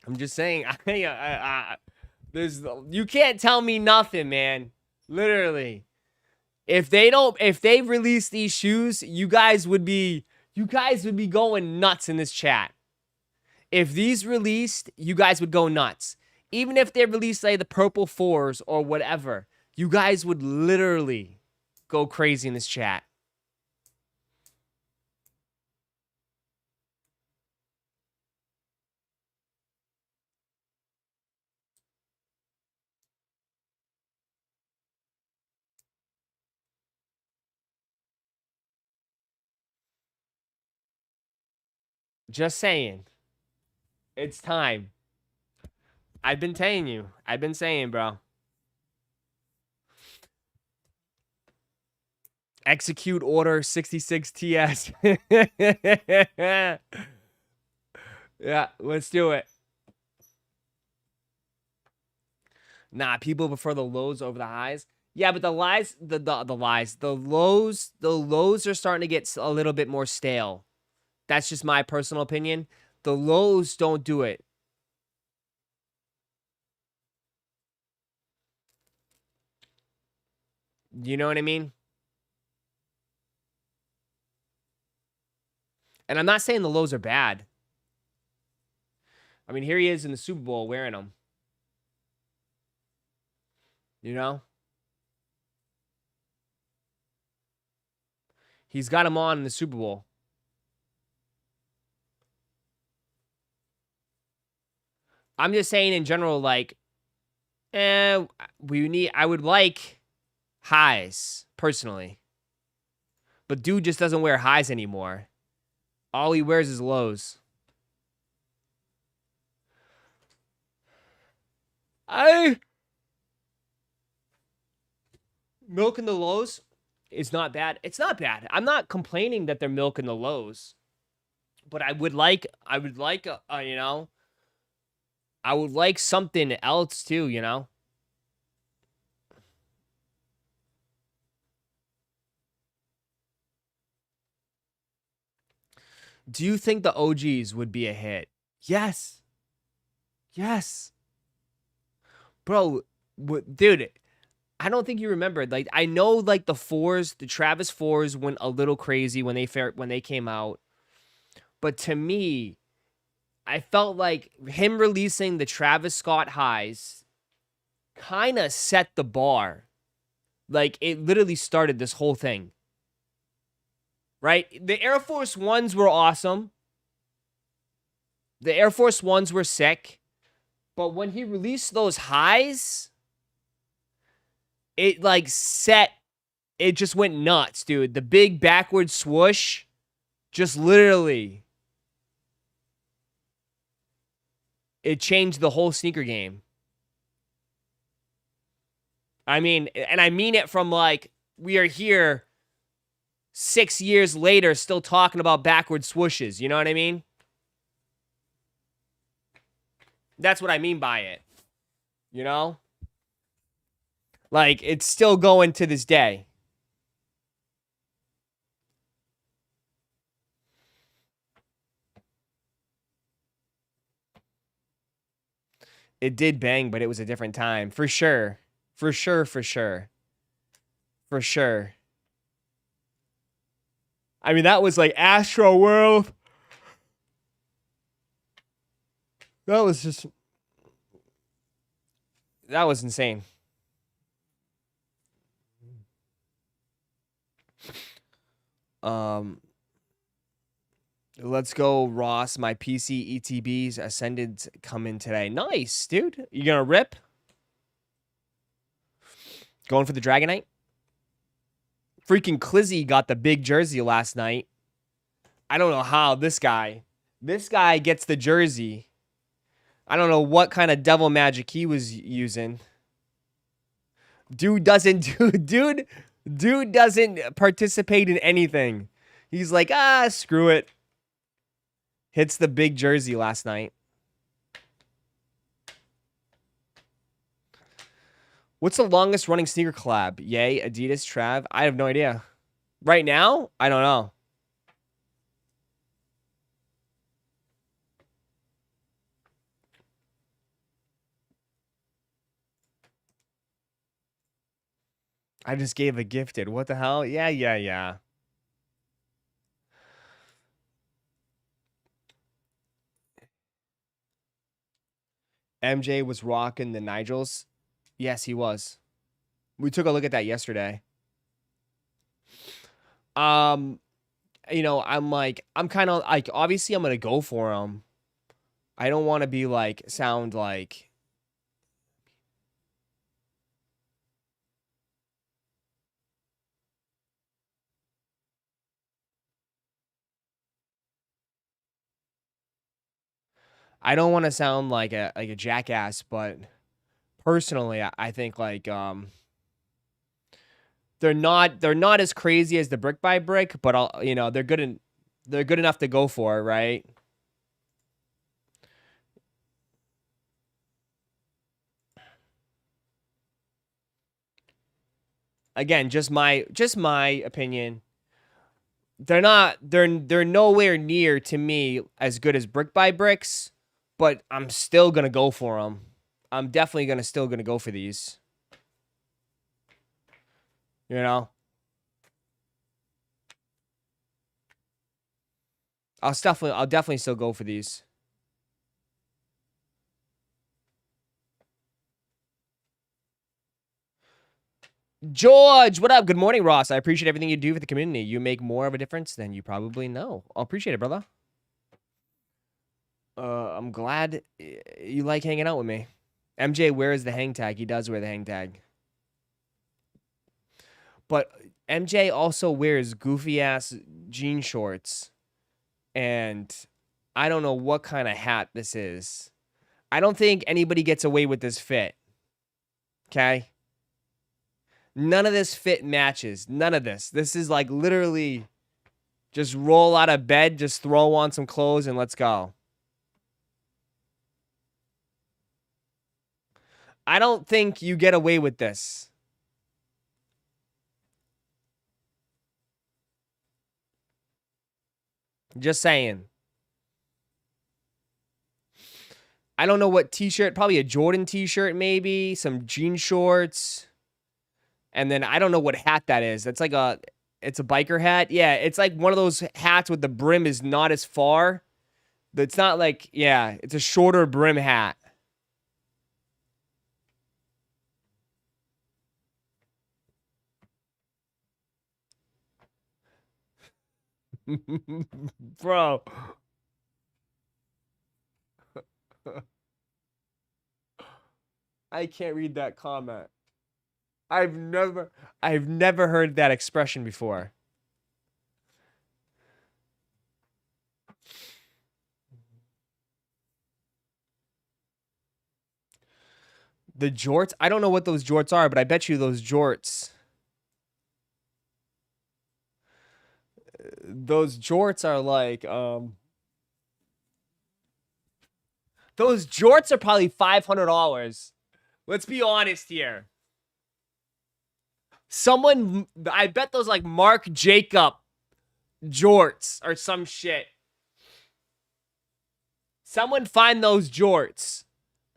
I'm just saying, you can't tell me nothing, man. Literally. If they release these shoes, you guys would be going nuts in this chat. If these released, you guys would go nuts. Even if they released like the purple 4s or whatever, you guys would literally go crazy in this chat. Just saying. It's time. I've been telling you. I've been saying, bro. Execute order 66 TS. Yeah, let's do it. Nah, people prefer the lows over the highs. Yeah, but the lows are starting to get a little bit more stale. That's just my personal opinion. The lows don't do it. You know what I mean? And I'm not saying the lows are bad. I mean, here he is in the Super Bowl wearing them. You know? He's got them on in the Super Bowl. I'm just saying in general, like, I would like highs, personally. But dude just doesn't wear highs anymore. All he wears is lows. Milking the lows is not bad. It's not bad. I'm not complaining that they're milking the lows. But I would like, you know, I would like something else too, you know? Do you think the OGs would be a hit? Yes. Yes. Bro, dude, I don't think you remember. Like, I know, the Travis 4s went a little crazy when they came out. But to me, I felt like him releasing the Travis Scott highs kind of set the bar. Like, it literally started this whole thing. Right? The Air Force Ones were awesome. The Air Force Ones were sick. But when he released those highs, it like it just went nuts, dude. The big backward swoosh just literally, it changed the whole sneaker game. I mean, and I mean it from like, we are here 6 years later still talking about backward swooshes. You know what I mean? That's what I mean by it. You know? Like, it's still going to this day. It did bang, but it was a different time. For sure. For sure, for sure. For sure. I mean, that was like Astro World. That was just... That was insane. Let's go, Ross. My PC ETBs Ascended come in today. Nice, dude. You gonna rip? Going for the Dragonite? Freaking Clizzy got the big jersey last night. I don't know how this guy gets the jersey. I don't know what kind of devil magic he was using. Dude doesn't participate in anything. He's like, screw it. Hits the big jersey last night. What's the longest running sneaker collab? Yay, Adidas, Trav. I have no idea. Right now? I don't know. I just gave a gifted. What the hell? Yeah. MJ was rocking the Nigels. Yes, he was. We took a look at that yesterday. You know, I'm kind of like, obviously I'm going to go for him. I don't want to be like, sound like, I don't want to sound like a jackass, but personally, I think like they're not as crazy as the brick by brick, but they're good enough to go for, right? Again, just my opinion. They're nowhere near to me as good as brick by bricks, but I'm still gonna go for them. I'm definitely still gonna go for these. You know? I'll definitely still go for these. George, what up? Good morning, Ross. I appreciate everything you do for the community. You make more of a difference than you probably know. I'll appreciate it, brother. I'm glad you like hanging out with me. MJ wears the hang tag. He does wear the hang tag. But MJ also wears goofy-ass jean shorts. And I don't know what kind of hat this is. I don't think anybody gets away with this fit. Okay? None of this fit matches. None of this. This is like literally just roll out of bed, just throw on some clothes, and let's go. I don't think you get away with this. Just saying. I don't know what t-shirt, probably a Jordan t-shirt maybe, some jean shorts. And then I don't know what hat that is. That's like It's a biker hat. Yeah, it's like one of those hats with the brim is not as far. It's not like, yeah, it's a shorter brim hat. Bro. I can't read that comment. I've never heard that expression before. The jorts? I don't know what those jorts are, but I bet you those jorts. Those jorts are like, those jorts are probably $500. Let's be honest here. Someone, I bet those like Marc Jacob jorts or some shit. Someone find those jorts.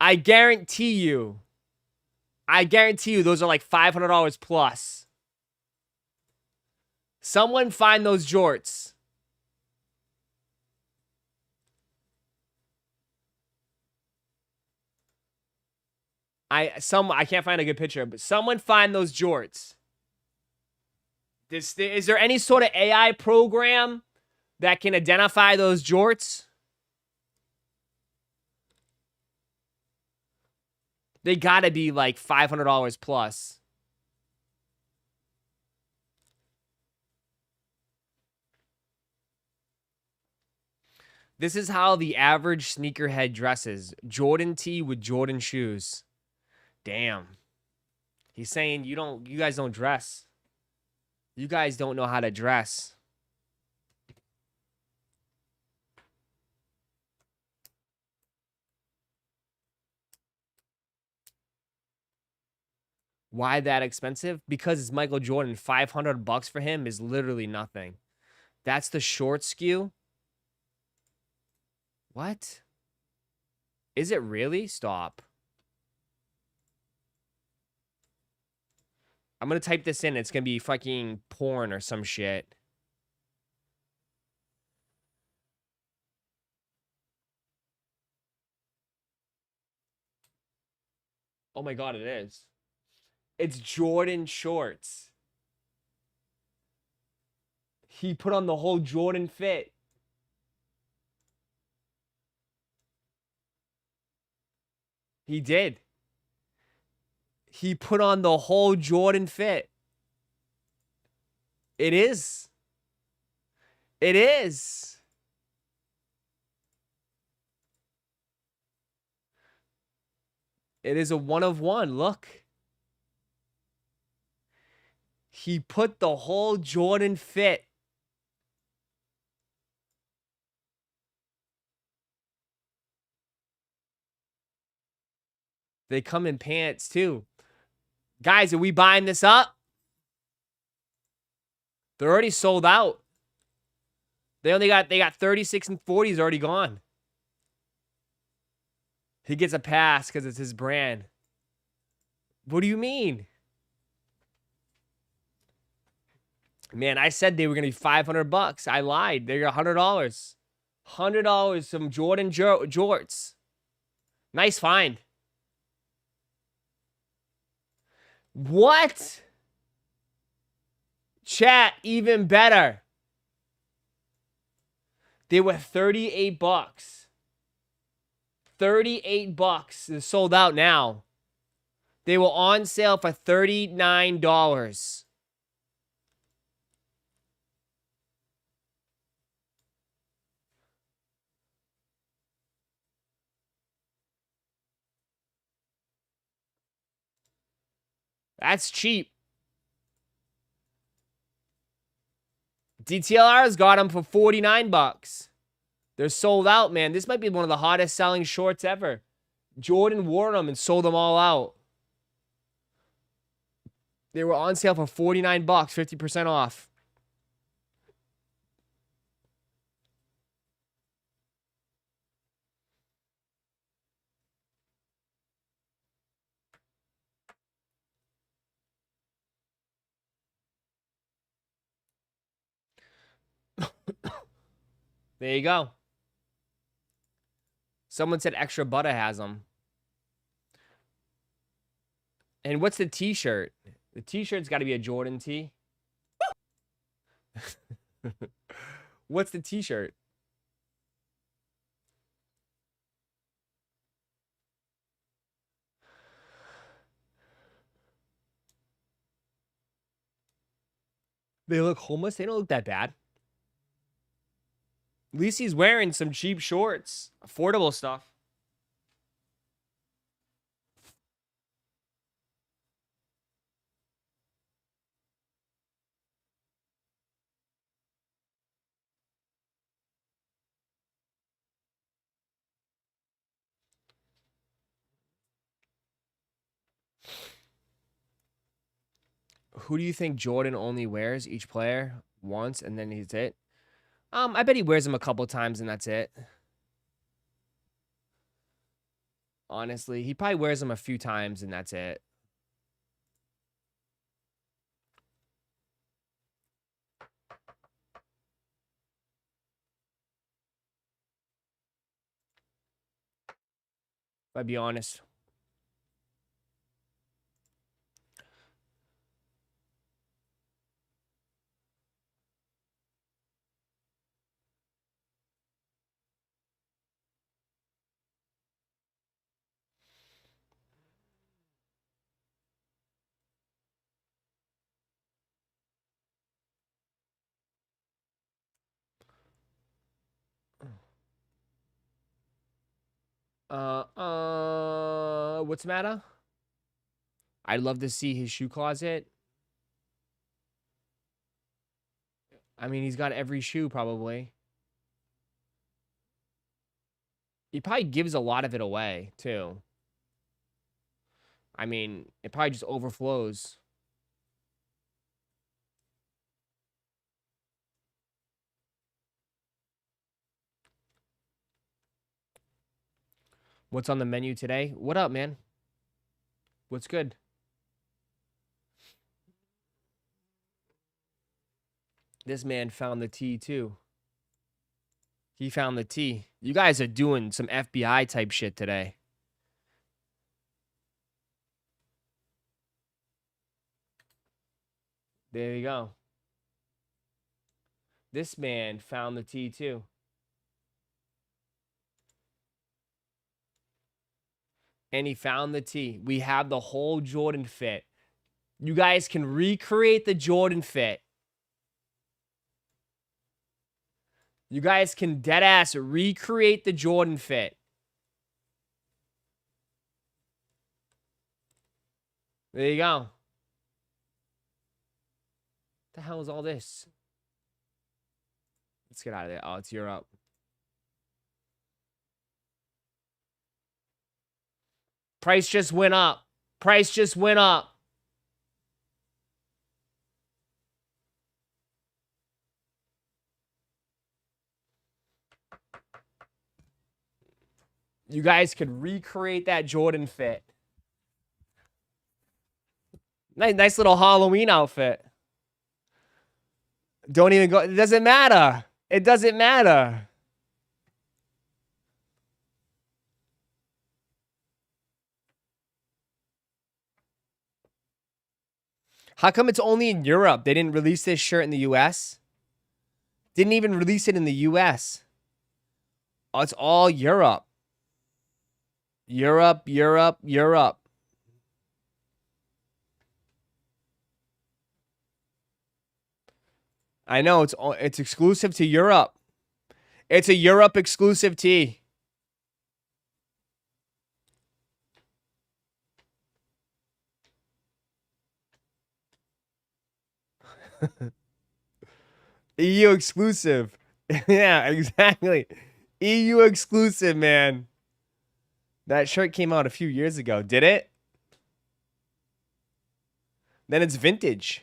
I guarantee you those are like $500 plus. Someone find those jorts. I can't find a good picture, but someone find those jorts. Is there any sort of AI program that can identify those jorts? They gotta be like $500 plus. This is how the average sneakerhead dresses. Jordan tee with Jordan shoes. Damn. He's saying you guys don't dress. You guys don't know how to dress. Why that expensive? Because it's Michael Jordan. $500 for him is literally nothing. That's the short skew. What? Is it really? Stop. I'm gonna type this in. It's gonna be fucking porn or some shit. Oh my god, it is. It's Jordan shorts. He put on the whole Jordan fit. He did. He put on the whole Jordan fit. It is. It is. It is a one of one. Look. He put the whole Jordan fit. They come in pants too. Guys, are we buying this up? They're already sold out. They got 36 and 40s already gone. He gets a pass because it's his brand. What do you mean? Man, I said they were gonna be $500. I lied. They're $100. $100 some Jordan jorts. Nice find. What? Chat, even better. They were $38. $38. They're sold out now. They were on sale for $39. That's cheap. DTLR's got them for $49. They're sold out, man. This might be one of the hottest selling shorts ever. Jordan wore them and sold them all out. They were on sale for $49, 50% off. There you go. Someone said Extra Butter has them. And what's the t-shirt? The t-shirt's got to be a Jordan tee. What's the t-shirt? They look homeless. They don't look that bad. At least he's wearing some cheap shorts. Affordable stuff. Who do you think Jordan only wears each player once and then he's it? I bet he wears them a couple times and that's it. Honestly, he probably wears them a few times and that's it. If I be honest. What's the matter? I'd love to see his shoe closet. I mean, he's got every shoe probably. He probably gives a lot of it away, too. I mean, it probably just overflows. What's on the menu today? What up, man? What's good? This man found the tea, too. He found the tea. You guys are doing some FBI type shit today. There you go. This man found the tea, too. And he found the tee. We have the whole Jordan fit. You guys can recreate the Jordan fit. You guys can deadass recreate the Jordan fit. There you go. What the hell is all this? Let's get out of there. Oh, it's Europe. Price just went up. Price just went up. You guys could recreate that Jordan fit. Nice little Halloween outfit. Don't even go. It doesn't matter. It doesn't matter. How come it's only in Europe? They didn't release this shirt in the US? Didn't even release it in the US. Oh, it's all Europe. Europe, Europe, Europe. I know it's exclusive to Europe. It's a Europe exclusive tee. EU exclusive. Yeah, exactly. EU exclusive, man. That shirt came out a few years ago. Did it? Then it's vintage.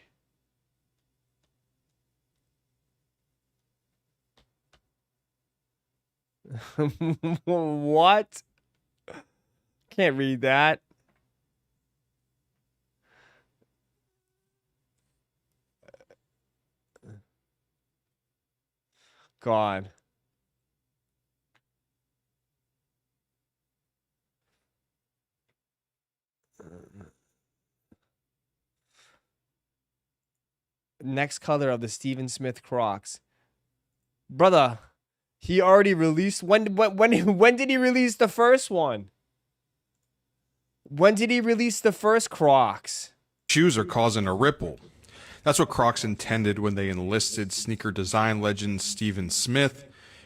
What? Can't read that. God. Next color of the Steven Smith Crocs. Brother, he already released. When did he release the first one? When did he release the first Crocs? Shoes are causing a ripple. That's what Crocs intended when they enlisted sneaker design legend Steven Smith,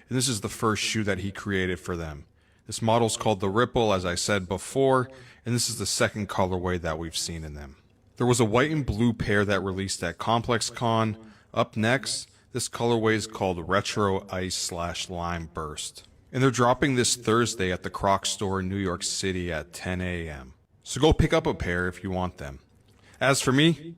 and this is the first shoe that he created for them. This model's called the Ripple, as I said before, and this is the second colorway that we've seen in them. There was a white and blue pair that released at ComplexCon. Up next, this colorway is called Retro Ice / Lime Burst. And they're dropping this Thursday at the Crocs store in New York City at 10 a.m. So go pick up a pair if you want them. As for me,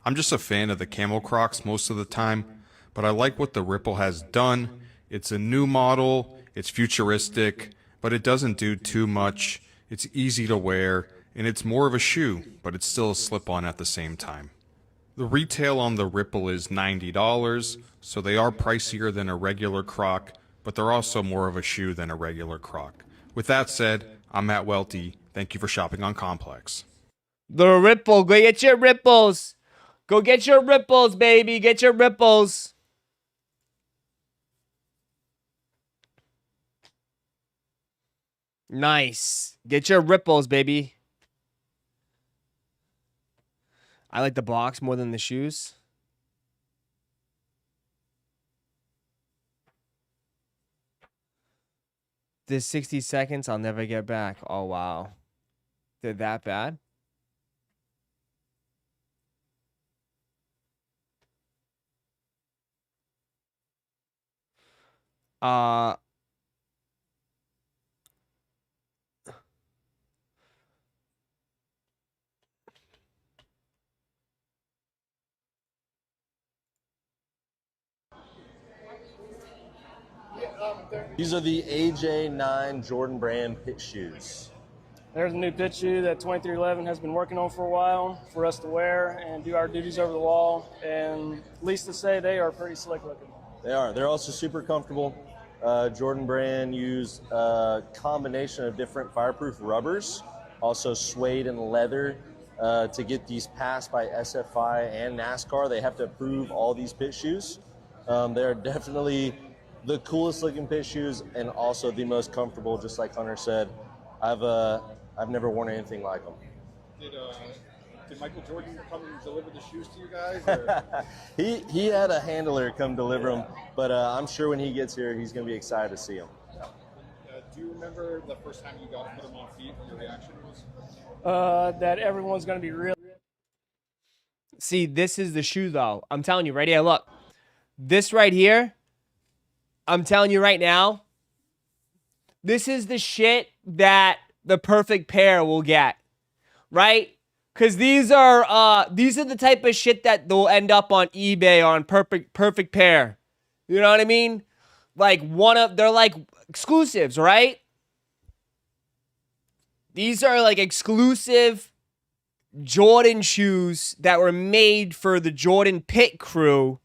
I'm just a fan of the Camel Crocs most of the time, but I like what the Ripple has done. It's a new model, it's futuristic, but it doesn't do too much. It's easy to wear, and it's more of a shoe, but it's still a slip-on at the same time. The retail on the Ripple is $90, so they are pricier than a regular Croc, but they're also more of a shoe than a regular Croc. With that said, I'm Matt Welty. Thank you for shopping on Complex. The Ripple. Go get your Ripples. Go get your Ripples, baby. Get your Ripples. Nice. Get your Ripples, baby. I like the box more than the shoes. This 60 seconds I'll never get back. Oh, wow. They're that bad? These are the AJ9 Jordan brand pit shoes. There's a new pit shoe that 2311 has been working on for a while for us to wear and do our duties over the wall. And at least to say they are pretty slick looking. They are. They're also super comfortable. Jordan brand use a combination of different fireproof rubbers, also suede and leather to get these passed by SFI and NASCAR. They have to approve all these pit shoes. They're definitely the coolest looking pit shoes and also the most comfortable, just like Hunter said. I've never worn anything like them. Did Michael Jordan come and deliver the shoes to you guys? Or? he had a handler come deliver them, but I'm sure when he gets here, he's going to be excited to see them. Do you remember the first time you got to put them on feet, what your reaction was? That everyone's going to be real. See, this is the shoe, though. I'm telling you right here, look. This right here, I'm telling you right now, this is the shit that the perfect pair will get, right? Because these are the type of shit that they'll end up on eBay on perfect pair. You know what I mean? Like they're like exclusives, right? These are like exclusive Jordan shoes that were made for the Jordan pit crew.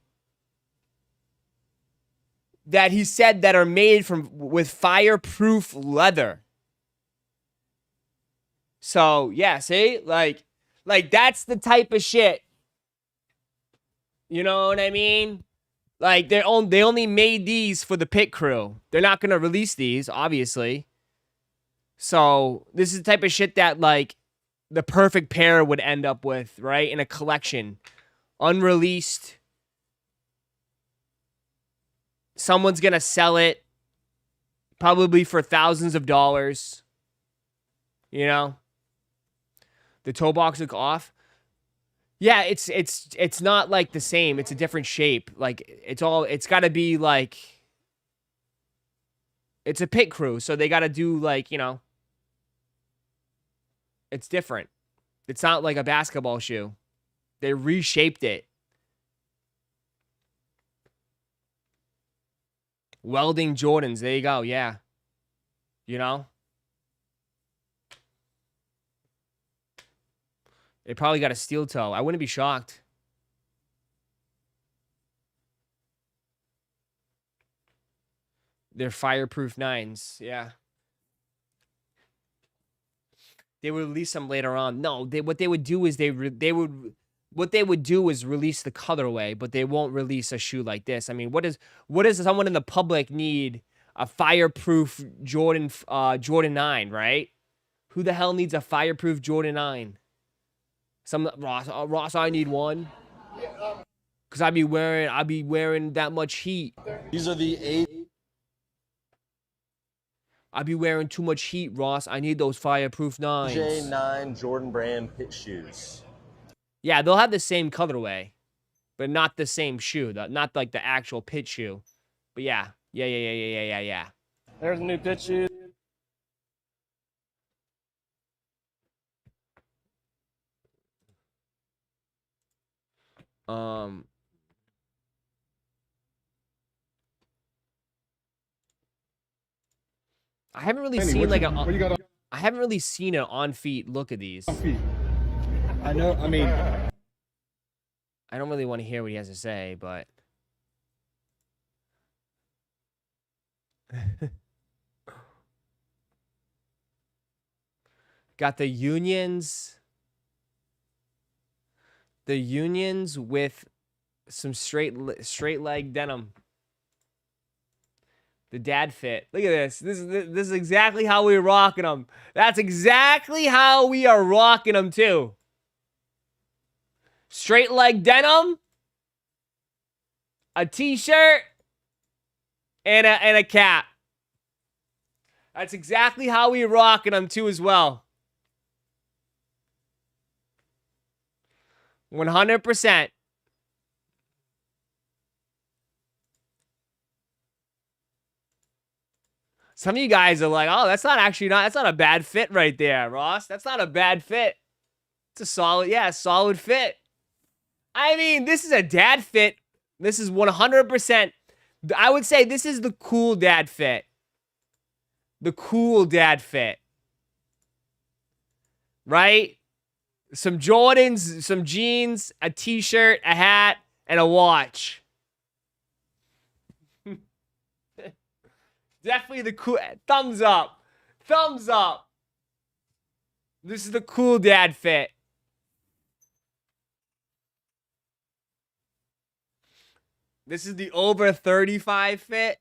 That he said that are made with fireproof leather. So yeah, see, like that's the type of shit. You know what I mean? Like they only made these for the pit crew. They're not gonna release these, obviously. So this is the type of shit that like the perfect pair would end up with, right? In a collection, unreleased. Someone's going to sell it probably for thousands of dollars. You know? The toe box look off. Yeah, it's not like the same. It's a different shape. Like it's got to be like it's a pit crew, so they got to do like, you know, it's different. It's not like a basketball shoe. They reshaped it. Welding Jordans. There you go. Yeah. You know? They probably got a steel toe. I wouldn't be shocked. They're fireproof 9s. Yeah. They would release them later on. No, what they would do is they would what they would do is release the colorway, but they won't release a shoe like this. I mean, what does someone in the public need a fireproof Jordan 9, right? Who the hell needs a fireproof Jordan 9? Ross, I need one. Cause I'd be wearing that much heat. These are the 8. I'd be wearing too much heat, Ross. I need those fireproof 9s. J9 Jordan brand pit shoes. Yeah, they'll have the same colorway, but not the same shoe. Not like the actual pit shoe. But yeah. There's a new pit shoe. I haven't really seen like I haven't really seen an on feet look at these. I know. I mean, I don't really want to hear what he has to say, but got the unions with some straight leg denim. The dad fit. Look at this. This is exactly how we're rocking them. That's exactly how we are rocking them too. Straight leg denim, a t-shirt, and a cap. That's exactly how we rocking them too as well. 100%. Some of you guys are like, oh, that's not a bad fit right there, Ross. That's not a bad fit. It's a solid fit. I mean, this is a dad fit. This is 100%. I would say this is the cool dad fit. The cool dad fit. Right? Some Jordans, some jeans, a t-shirt, a hat, and a watch. Definitely the cool. Thumbs up. Thumbs up. This is the cool dad fit. This is the over 35 fit.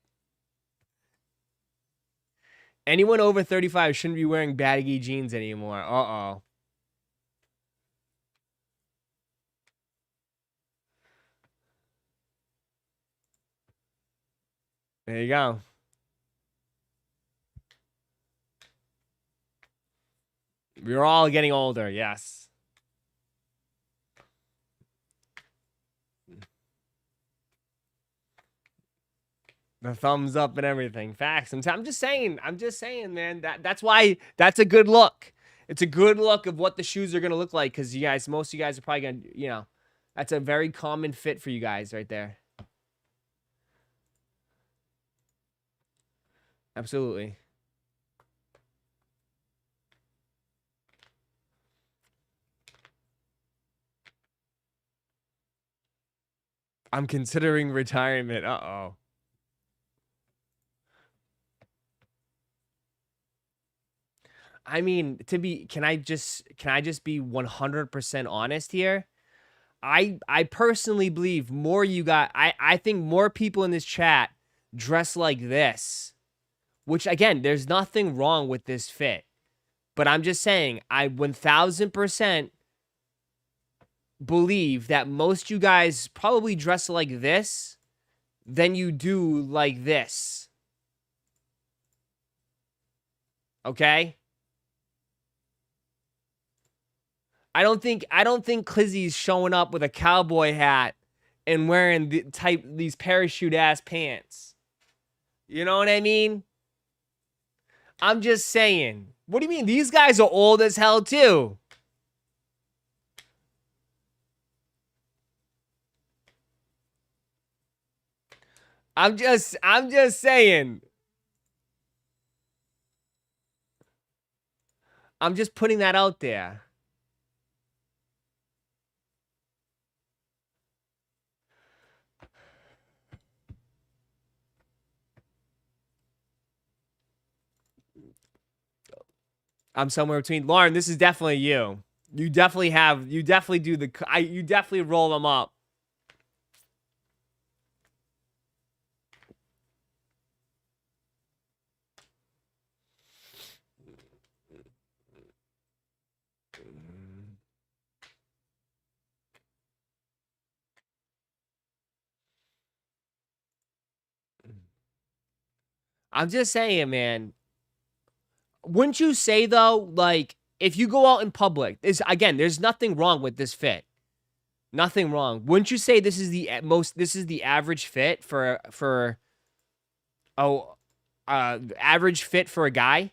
Anyone over 35 shouldn't be wearing baggy jeans anymore. Uh-oh. There you go. We're all getting older, yes. The thumbs up and everything. Facts. I'm just saying, man. That's why that's a good look. It's a good look of what the shoes are gonna look like, because most of you guys are probably gonna, that's a very common fit for you guys right there. Absolutely. I'm considering retirement. Uh-oh. I mean, can I just be 100% honest here? I personally believe I think more people in this chat dress like this, which again, there's nothing wrong with this fit, but I'm just saying, I 1000% believe that most you guys probably dress like this than you do like this. Okay? I don't think Clizzy's showing up with a cowboy hat and wearing these parachute ass pants. You know what I mean? I'm just saying. What do you mean? These guys are old as hell too. I'm just saying. I'm just putting that out there. I'm somewhere between. Lauren, this is definitely you. You definitely have. You definitely do the. You definitely roll them up. I'm just saying, man. Wouldn't you say though, like, if you go out in public, there's nothing wrong with this fit. Nothing wrong. Wouldn't you say this is the average fit for average fit for a guy,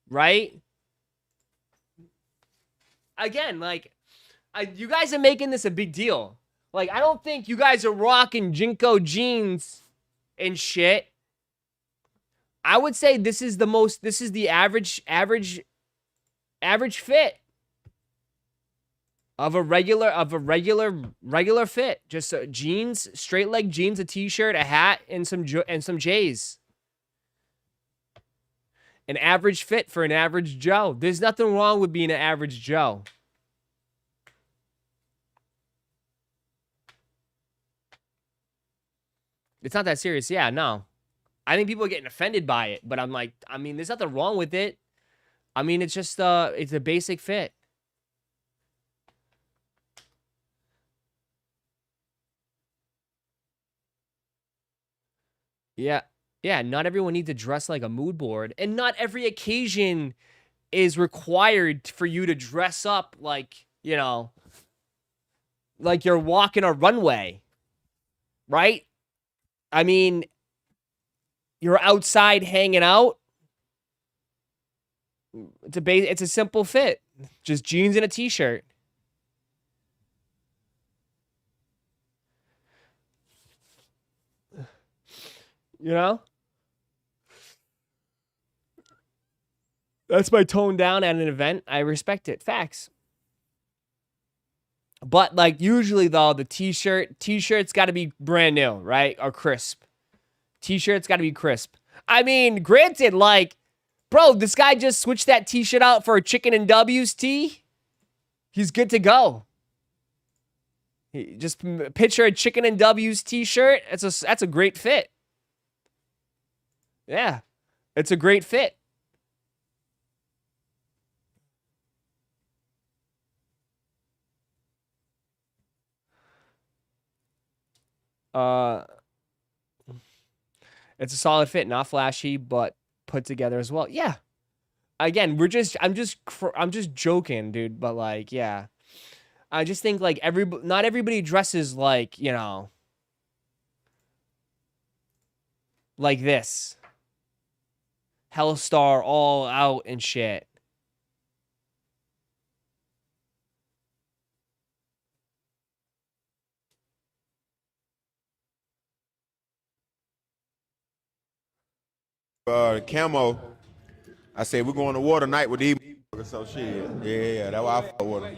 right? Again, like, you guys are making this a big deal. Like, I don't think you guys are rocking Jinko jeans and shit. I would say this is the average fit of a regular fit. Just jeans, straight leg jeans, a t-shirt, a hat, and some J's. An average fit for an average Joe. There's nothing wrong with being an average Joe. It's not that serious. Yeah, no. I think people are getting offended by it, but I'm like, I mean, there's nothing wrong with it. I mean, it's just it's a basic fit. Yeah. Yeah, not everyone needs to dress like a mood board, and not every occasion is required for you to dress up like, you know, like you're walking a runway. Right? I mean, you're outside hanging out. It's a simple fit. Just jeans and a t-shirt. You know? That's my tone down at an event. I respect it. Facts. But like usually though, the t-shirt's got to be brand new, right? Or crisp. T-shirt's got to be crisp. I mean, granted, like, bro, this guy just switched that t-shirt out for a Chicken and W's tee. He's good to go. Just picture a Chicken and W's t-shirt. That's a great fit. Yeah, it's a great fit. It's a solid fit, not flashy, but put together as well. Yeah. Again, I'm just joking, dude. But like, yeah, I just think like not everybody dresses like, you know, like this. Hellstar all out and shit. Camo. I said we're going to water night with these. So shit, yeah, that's why I fuck with them.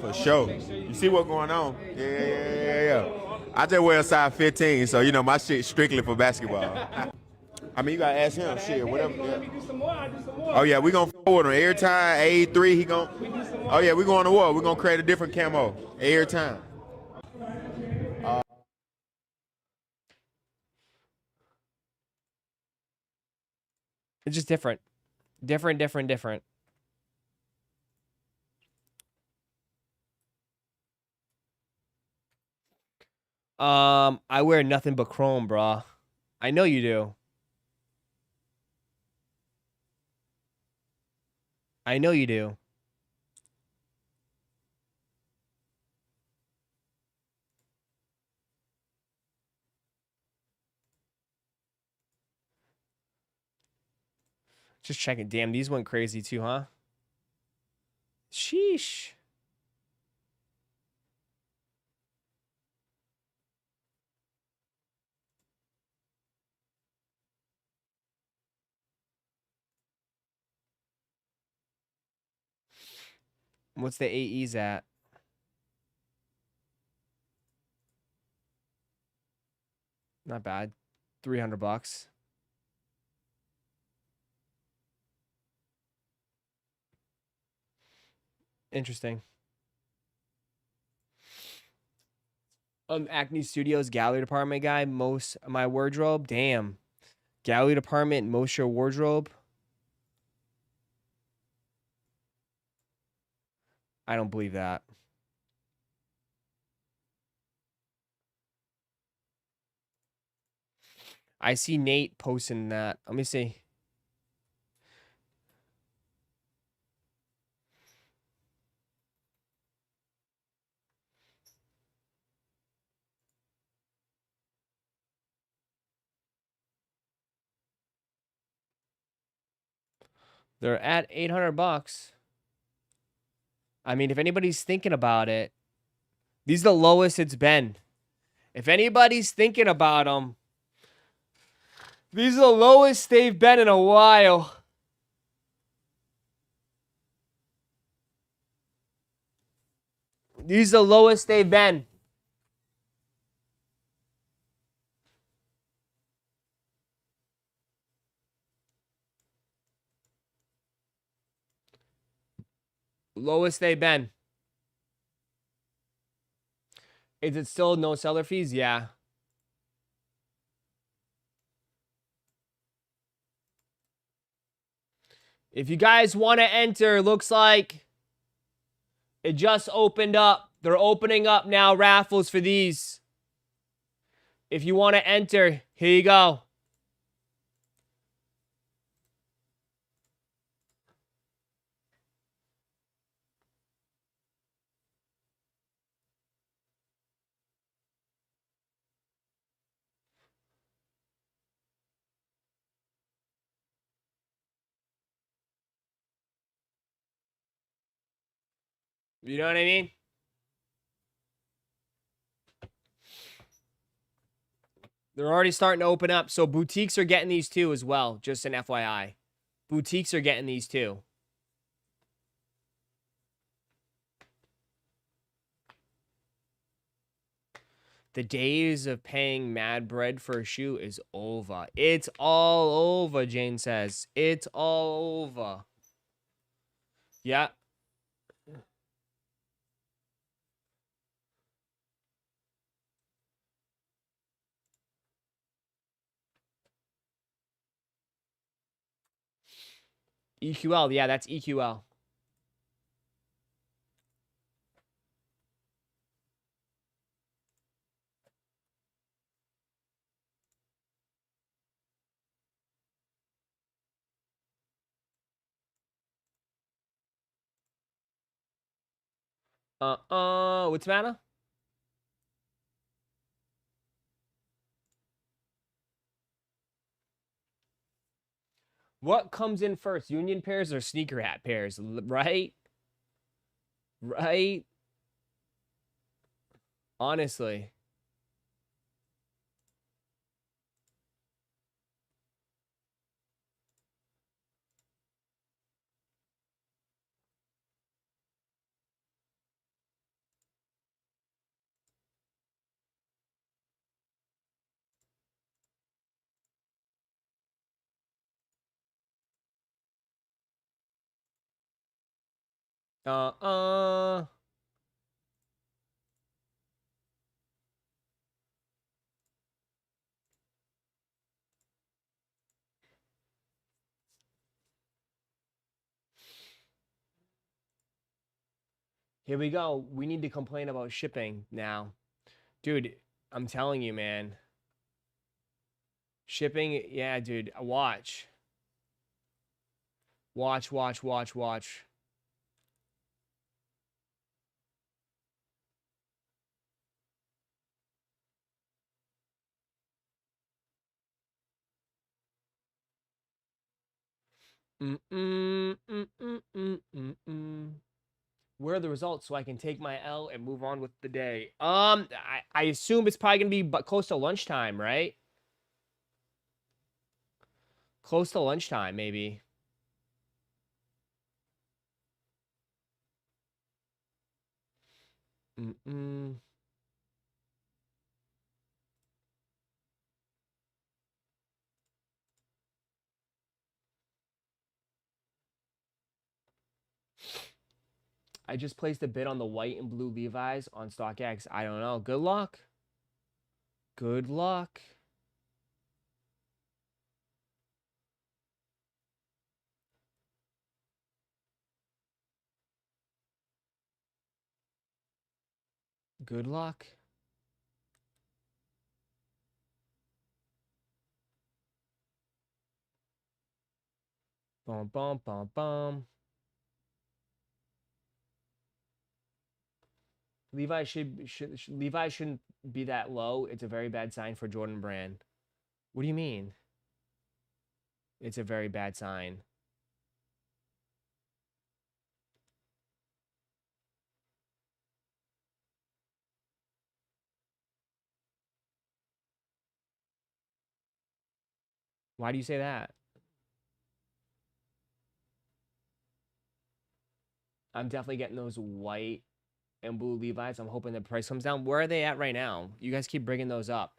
For sure. You see what's going on? Yeah. I just wear a size 15, so you know my shit strictly for basketball. I mean, you gotta ask him, shit, whatever. Yeah. Oh yeah, we gonna forward him every time. A3, he gon'. Oh yeah, we going to war. We gonna create a different camo every time. It's just different. Different. I wear nothing but chrome, brah. I know you do. I know you do. Just checking. Damn, these went crazy too, huh? Sheesh. What's the AEs at? Not bad. $300. Interesting. Acne Studios gallery department guy. Most my wardrobe. Damn. Gallery department. Most your wardrobe. I don't believe that. I see Nate posting that. Let me see. They're at 800 bucks. I mean, if anybody's thinking about it, these are the lowest it's been. If anybody's thinking about them, these are the lowest they've been in a while. These are the lowest they've been. Lowest they've been. Is it still no seller fees? Yeah. If you guys want to enter, looks like it just opened up. They're opening up now raffles for these. If you want to enter, here you go. You know what I mean? They're already starting to open up. So boutiques are getting these too as well. Just an FYI. Boutiques are getting these too. The days of paying mad bread for a shoe is over. It's all over, Jane says. It's all over. Yeah. EQL. Yeah, that's EQL. What's the matter? What comes in first, union pairs or sneaker hat pairs? Right? Right? Honestly. Uh-uh. Here we go. We need to complain about shipping now. Dude, I'm telling you, man. Shipping, yeah, dude. Watch. Watch, watch, watch, watch. Where are the results so I can take my L and move on with the day? I assume it's probably gonna be close to lunchtime, right? Close to lunchtime, maybe. I just placed a bid on the white and blue Levi's on StockX. I don't know. Good luck. Good luck. Good luck. Bum, bum, bum, bum. Levi Levi shouldn't be that low. It's a very bad sign for Jordan Brand. What do you mean? It's a very bad sign. Why do you say that? I'm definitely getting those white and blue Levi's. I'm hoping the price comes down. Where are they at right now? You guys keep bringing those up.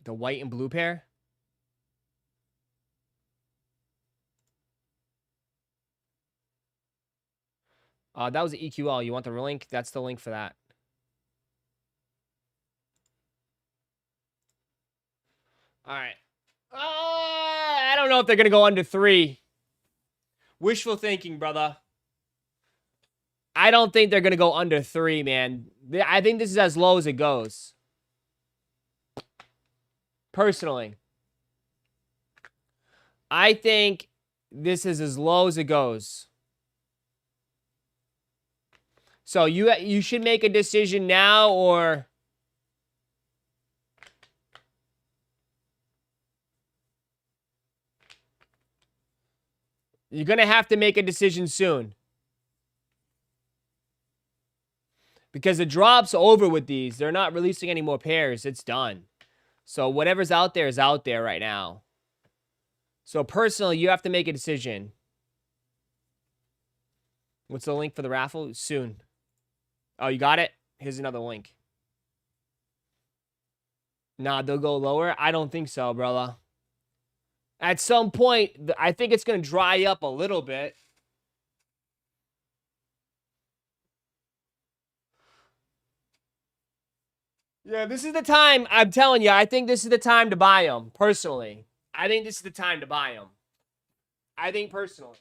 The white and blue pair? That was the EQL. You want the link? That's the link for that. All right. I don't know if they're going to go under 3. Wishful thinking, brother. I don't think they're going to go under 3, man. I think this is as low as it goes. Personally. I think this is as low as it goes. So you should make a decision now, or you're going to have to make a decision soon. Because the drop's over with these. They're not releasing any more pairs. It's done. So whatever's out there is out there right now. So personally, you have to make a decision. What's the link for the raffle? Soon. Oh, you got it? Here's another link. Nah, they'll go lower? I don't think so, brother. At some point, I think it's going to dry up a little bit. Yeah, this is the time. I'm telling you, I think this is the time to buy them, personally. I think this is the time to buy them. I think personally.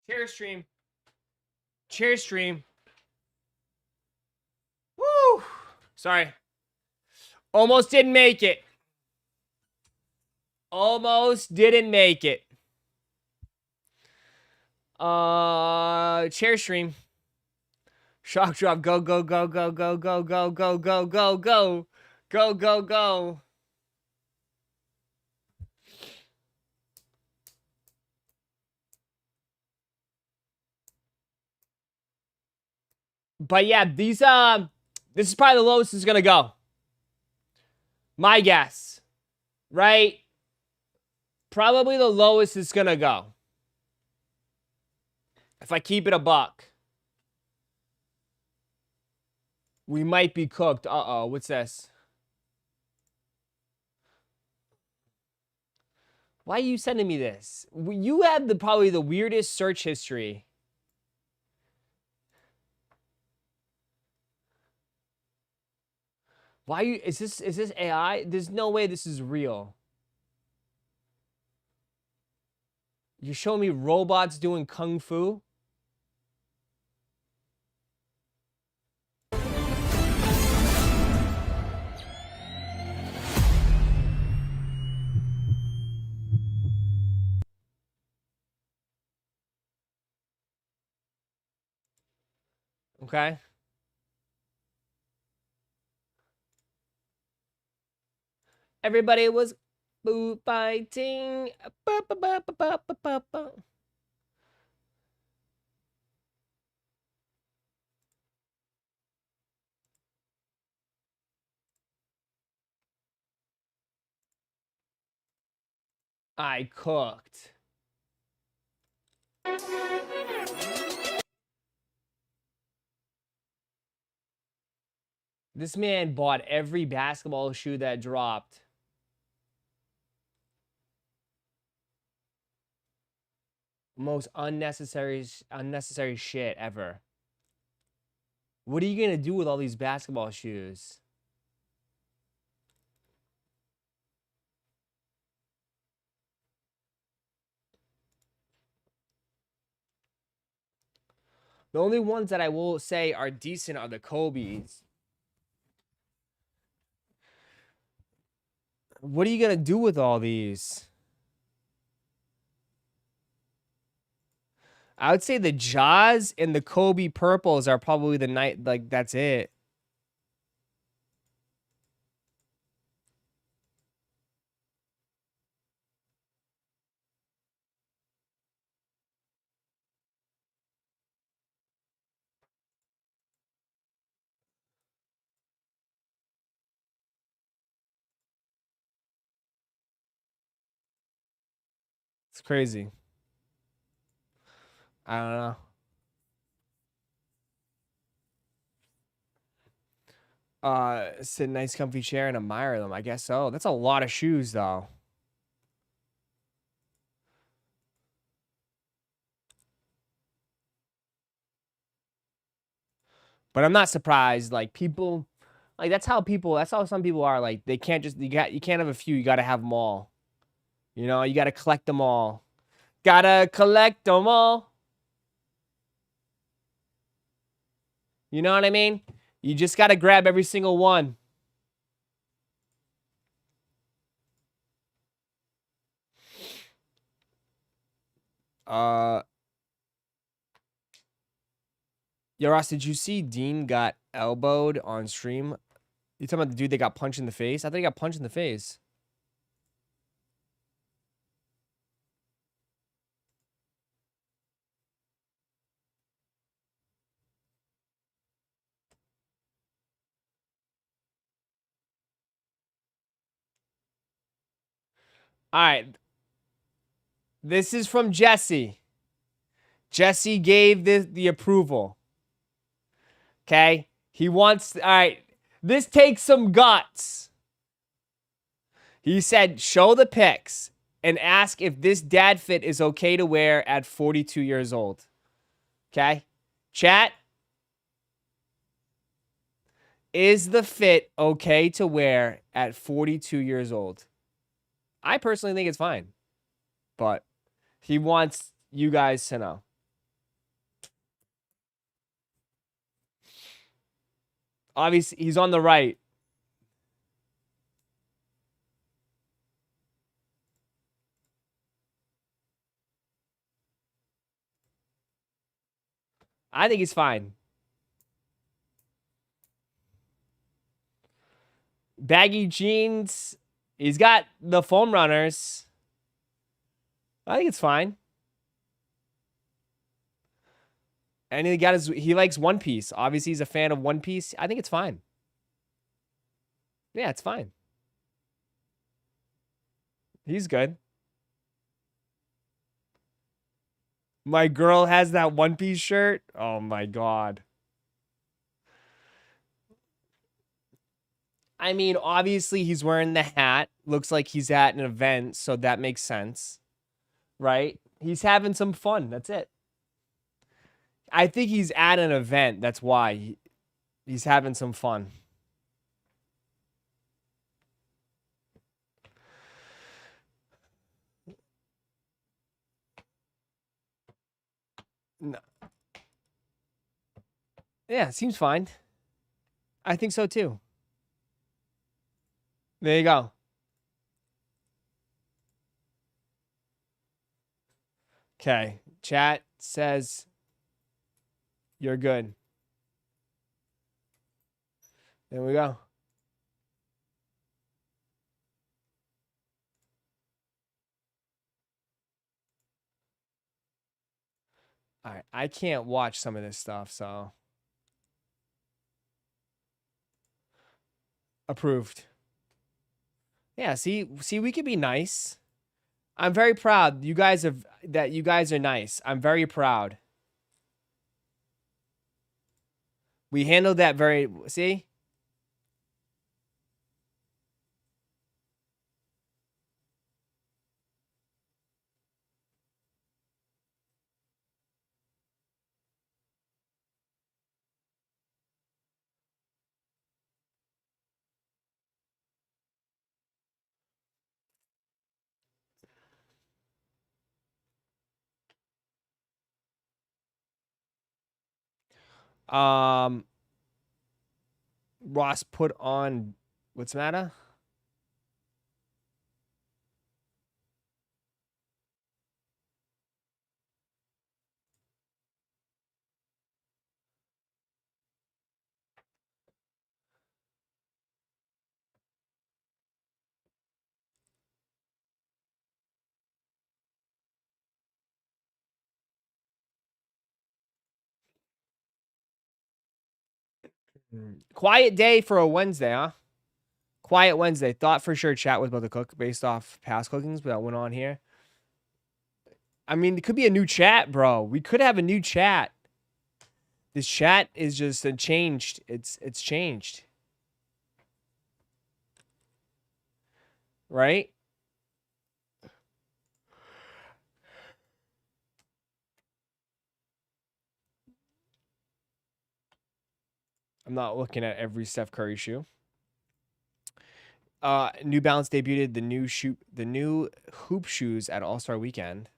Chair stream. Chair stream. Woo! Sorry. Almost didn't make it. Almost didn't make it. Chair stream. Shock drop. Go, go, go, go, go, go, go, go, go, go, go. Go, go, go. But yeah, these this is probably the lowest it's gonna go. My guess. Right? Probably the lowest it's gonna go. If I keep it a buck. We might be cooked. Uh-oh, what's this? Why are you sending me this? You have probably the weirdest search history. Why you is this AI? There's no way this is real. You're showing me robots doing kung fu? Okay. Everybody was boo fighting. Ba, ba, ba, ba, ba, ba, ba, ba. I cooked. This man bought every basketball shoe that dropped. Most unnecessary shit ever. What are you gonna do with all these basketball shoes? The only ones that I will say are decent are the Kobe's. What are you gonna do with all these? I would say the Jaws and the Kobe purples are probably the night, like, that's it. It's crazy. I don't know. Sit in a nice comfy chair and admire them. I guess so. That's a lot of shoes, though. But I'm not surprised. Like, people, like, that's how some people are. Like, they can't just, you can't have a few. You got to have them all. You know, you got to collect them all. Gotta collect them all. You know what I mean? You just got to grab every single one. Yo, Ross, did you see Dean got elbowed on stream? You talking about the dude that got punched in the face? I thought he got punched in the face. All right. This is from Jesse. Jesse gave the approval. Okay? He wants, all right, this takes some guts. He said, show the pics and ask if this dad fit is okay to wear at 42 years old. Okay? Chat. Is the fit okay to wear at 42 years old? I personally think it's fine. But he wants you guys to know. Obviously, he's on the right. I think he's fine. Baggy jeans. He's got the foam runners. I think it's fine. And he likes One Piece. Obviously, he's a fan of One Piece. I think it's fine. Yeah, it's fine. He's good. My girl has that One Piece shirt. Oh my God. I mean, obviously he's wearing the hat. Looks like he's at an event, so that makes sense. Right? He's having some fun. That's it. I think he's at an event. That's why he's having some fun. No. Yeah, seems fine. I think so too. There you go. Okay. Chat says you're good. There we go. All right. I can't watch some of this stuff, so. Approved. Yeah, see, we could be nice. I'm very proud. That you guys are nice. I'm very proud. We handled that see? Ross put on, what's the matter? Quiet day for a Wednesday, huh? Quiet Wednesday. Thought for sure chat was about to cook based off past cookings that went on here. I mean, it could be a new chat, bro. We could have a new chat. This chat is just changed. It's changed. Right? I'm not looking at every Steph Curry shoe. New Balance debuted the new hoop shoes at All-Star Weekend.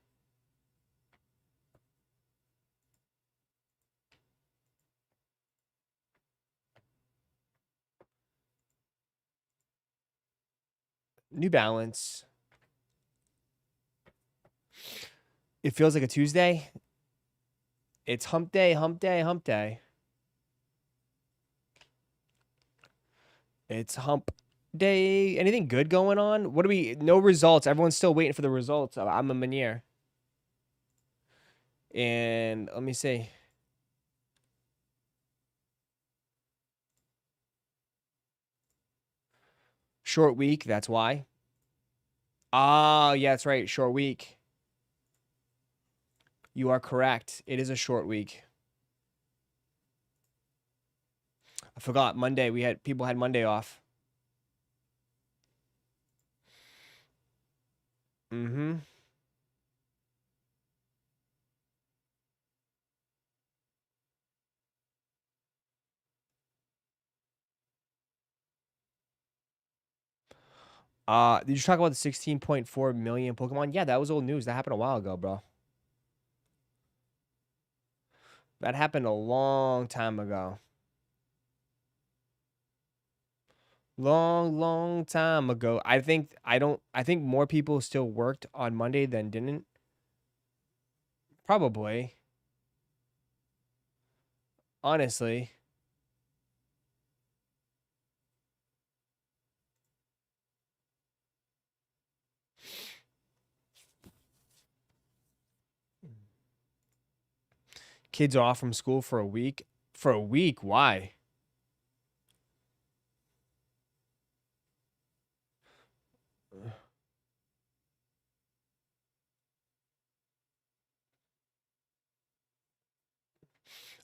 New Balance. It feels like a Tuesday. It's hump day, hump day, hump day. It's hump day. Anything good going on? What do we? No results. Everyone's still waiting for the results. I'm a Manier. And let me see. Short week. That's why. Oh, yeah, that's right. Short week. You are correct. It is a short week. I forgot Monday. People had Monday off. Mm-hmm. Did you talk about the 16.4 million Pokemon? Yeah, that was old news. That happened a while ago, bro. That happened a long time ago. Long time ago. I think more people still worked on Monday than didn't. Probably. Honestly. Kids are off from school for a week. For a week? Why?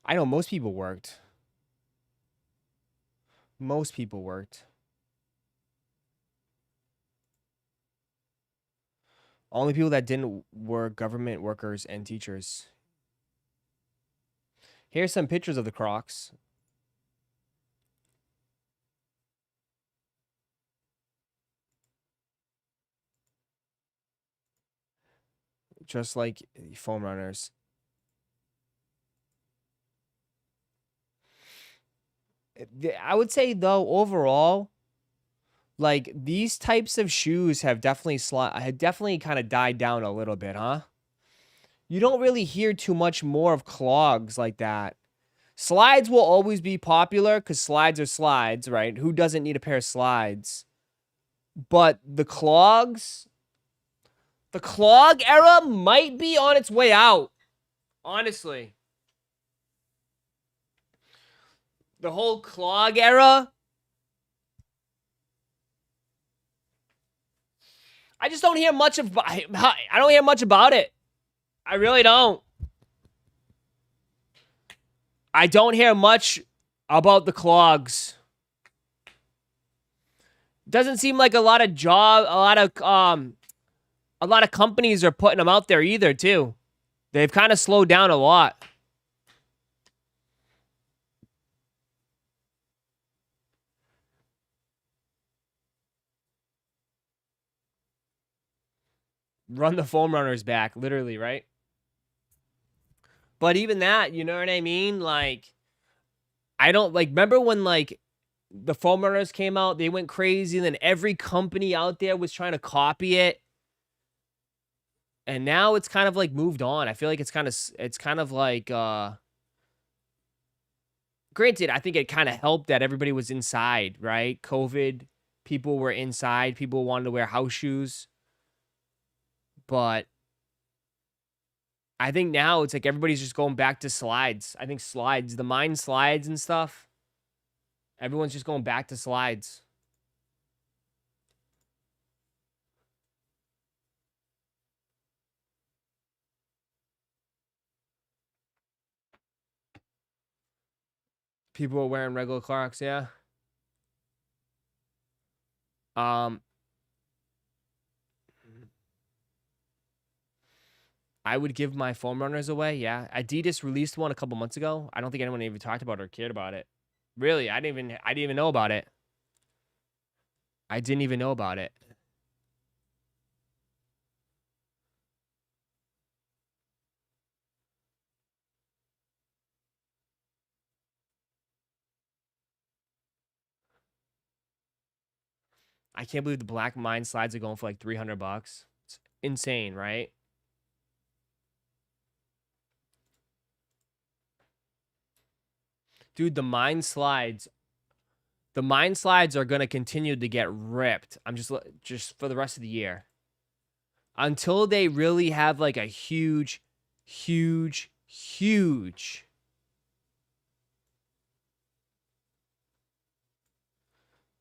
I know most people worked. Most people worked. Only people that didn't were government workers and teachers. Here's some pictures of the Crocs. Just like foam runners. I would say though, overall, like these types of shoes have definitely kind of died down a little bit, huh? You don't really hear too much more of clogs like that. Slides will always be popular because slides are slides, right? Who doesn't need a pair of slides? But the clog era might be on its way out. Honestly. The whole clog era. I just don't hear much of. I don't hear much about it. I really don't. I don't hear much about the clogs. Doesn't seem like a lot of companies are putting them out there either, too. They've kind of slowed down a lot. Run the foam runners back, literally, right? But even that, you know what I mean? Like, I don't, like, remember when, like, the foam runners came out, they went crazy, and then every company out there was trying to copy it. And now it's kind of, like, moved on. I feel like it's kind of like, granted, I think it kind of helped that everybody was inside, right? COVID, people were inside, people wanted to wear house shoes. But I think now it's like everybody's just going back to slides. I think slides, the mine slides and stuff. Everyone's just going back to slides. People are wearing regular Crocs, yeah. I would give my foam runners away, yeah. Adidas released one a couple months ago. I don't think anyone even talked about it or cared about it. Really, I didn't even know about it. I didn't even know about it. I can't believe the black mine slides are going for like $300. It's insane, right? Dude, the mine slides are going to continue to get ripped. I'm just for the rest of the year. Until they really have like a huge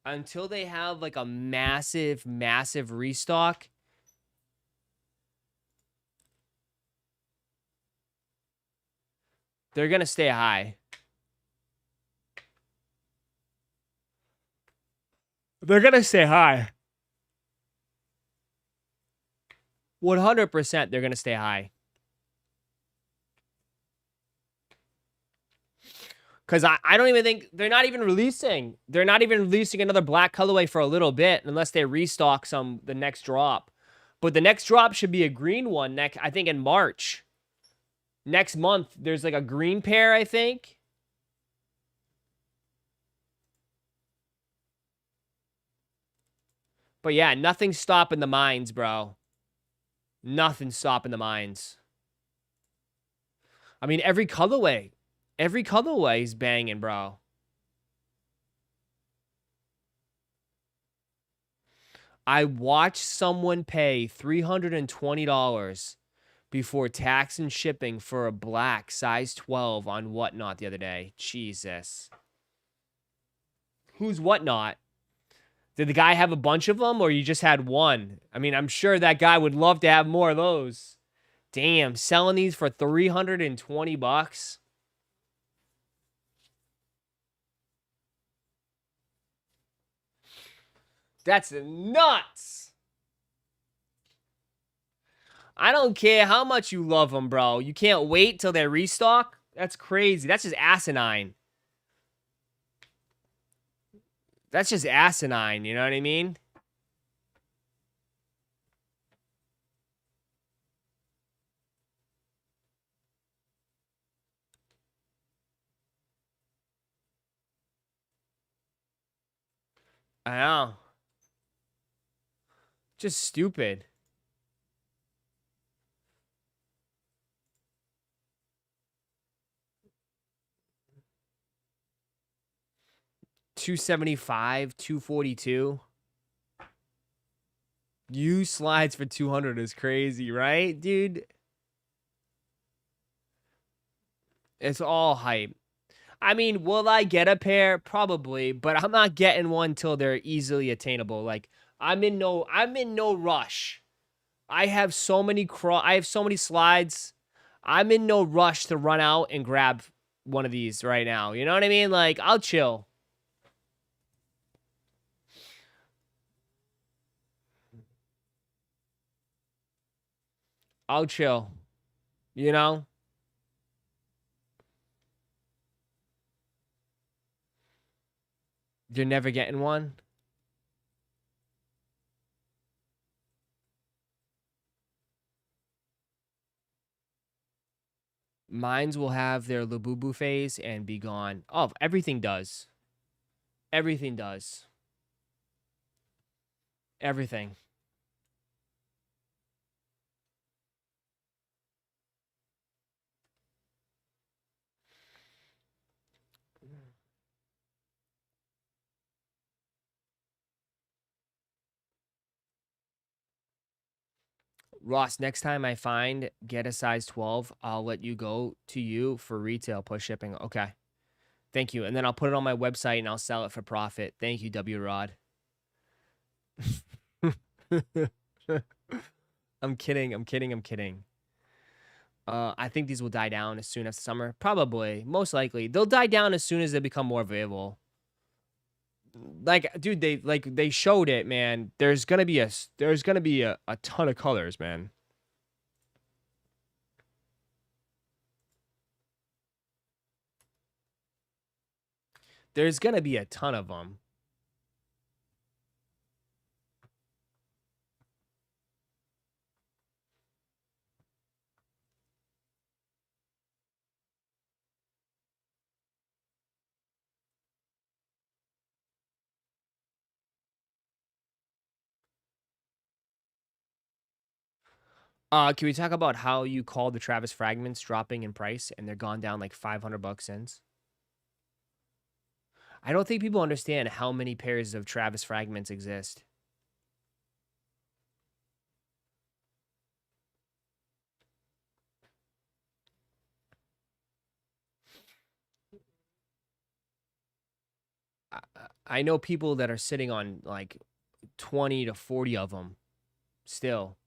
until they have like a massive restock. They're going to stay high. They're going to stay high. 100% they're going to stay high. Because I don't even think... They're not even releasing another black colorway for a little bit unless they restock the next drop. But the next drop should be a green one, I think in March. Next month, there's like a green pair, I think. But yeah, nothing's stopping the mines, bro. Nothing's stopping the mines. I mean, every colorway is banging, bro. I watched someone pay $320 before tax and shipping for a black size 12 on Whatnot the other day. Jesus. Who's Whatnot? Did the guy have a bunch of them, or you just had one? I mean, I'm sure that guy would love to have more of those. Damn, selling these for $320? That's nuts. I don't care how much you love them, bro. You can't wait till they restock? That's crazy. That's just asinine. That's just asinine, you know what I mean? I know. Just stupid. $275, $242. You slides for 200 is crazy, right, dude? It's all hype. I mean, will I get a pair? Probably, but I'm not getting one till they're easily attainable. Like, I'm in no rush. I have so many slides. I'm in no rush to run out and grab one of these right now. You know what I mean? Like, I'll chill. I'll chill. You know? You're never getting one? Mines will have their Labubu phase and be gone. Oh, everything does. Everything does. Everything. Ross, next time I find get a size 12, I'll let you go to you for retail plus shipping. Okay. Thank you. And then I'll put it on my website and I'll sell it for profit. Thank you, W Rod. I'm kidding. I think these will die down as soon as summer. Probably. Most likely. They'll die down as soon as they become more available. Like, dude, they showed it, man. There's gonna be a ton of colors, man. There's gonna be a ton of them. Can we talk about how you called the Travis fragments dropping in price and they're gone down like $500 since? I don't think people understand how many pairs of Travis fragments exist. I know people that are sitting on like 20 to 40 of them still.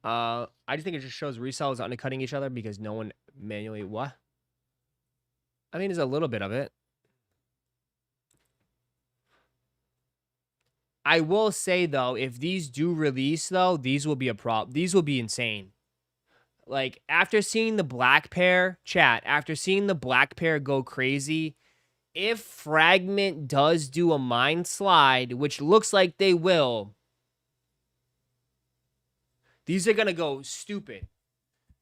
I just think it just shows resellers undercutting each other because no one manually what? I mean, there's a little bit of it. I will say though, if these do release though, these will be a problem. These will be insane. Like, after seeing the black pair, chat, after seeing the black pair go crazy, if Fragment does do a mine slide, which looks like they will, these are going to go stupid.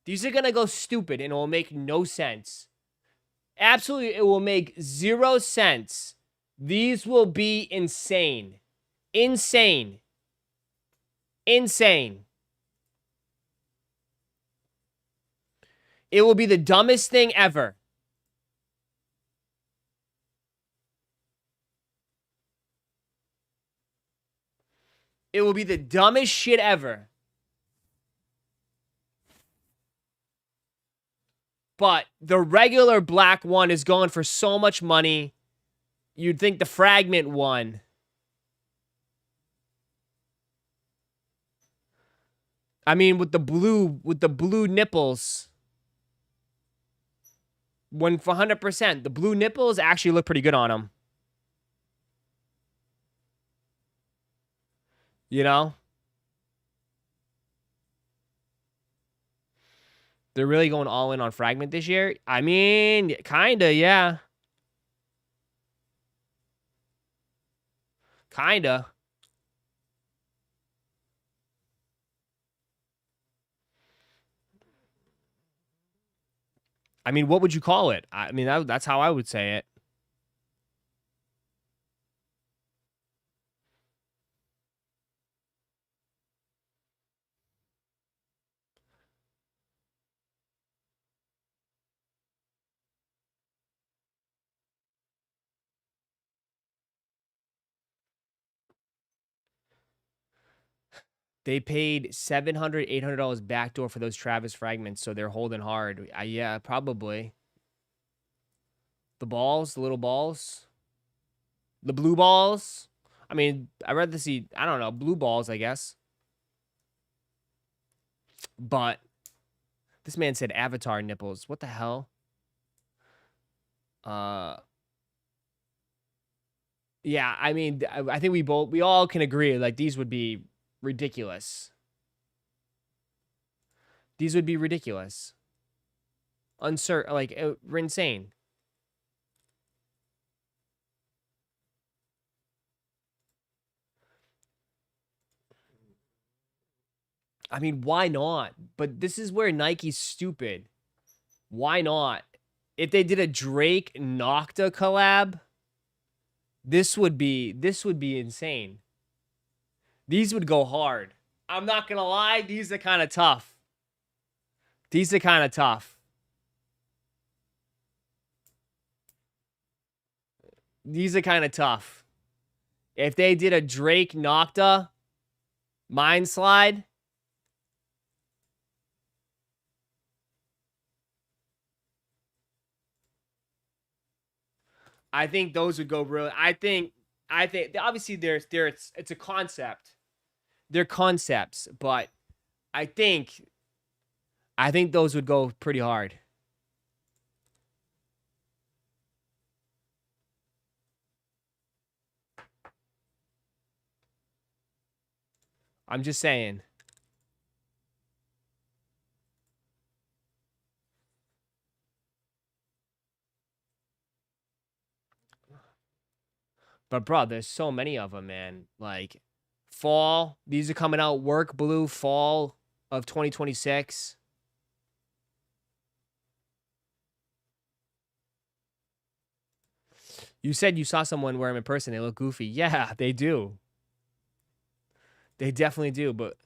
These are going to go stupid, and it will make no sense. Absolutely, it will make 0 sense. These will be insane. Insane. Insane. It will be the dumbest thing ever. It will be the dumbest shit ever. But the regular black one is going for so much money. You'd think the Fragment one. I mean, with the blue nipples. 100%. The blue nipples actually look pretty good on them. You know? They're really going all in on Fragment this year? I mean, kinda, yeah. Kinda. I mean, what would you call it? I mean, that's how I would say it. They paid $700, $800 backdoor for those Travis Fragments, so they're holding hard. Yeah, probably. The balls, the little balls. The blue balls. I mean, I'd rather see, I don't know, blue balls, I guess. But this man said avatar nipples. What the hell? Yeah, I mean, I think we all can agree, like, these would be ridiculous. These would be ridiculous. Uncertain, like, insane. I mean, why not? But this is where Nike's stupid. Why not? If they did a Drake Nocta collab, this would be insane. These would go hard. I'm not gonna lie, these are kind of tough. These are kind of tough. These are kind of tough. If they did a Drake Nocta mine slide, I think those would go really. I think obviously it's a concept. They're concepts, but I think those would go pretty hard. I'm just saying. But bro, there's so many of them, man. Like fall, these are coming out. Work blue fall of 2026. You said you saw someone wear them in person. They look goofy. Yeah, they do. They definitely do, but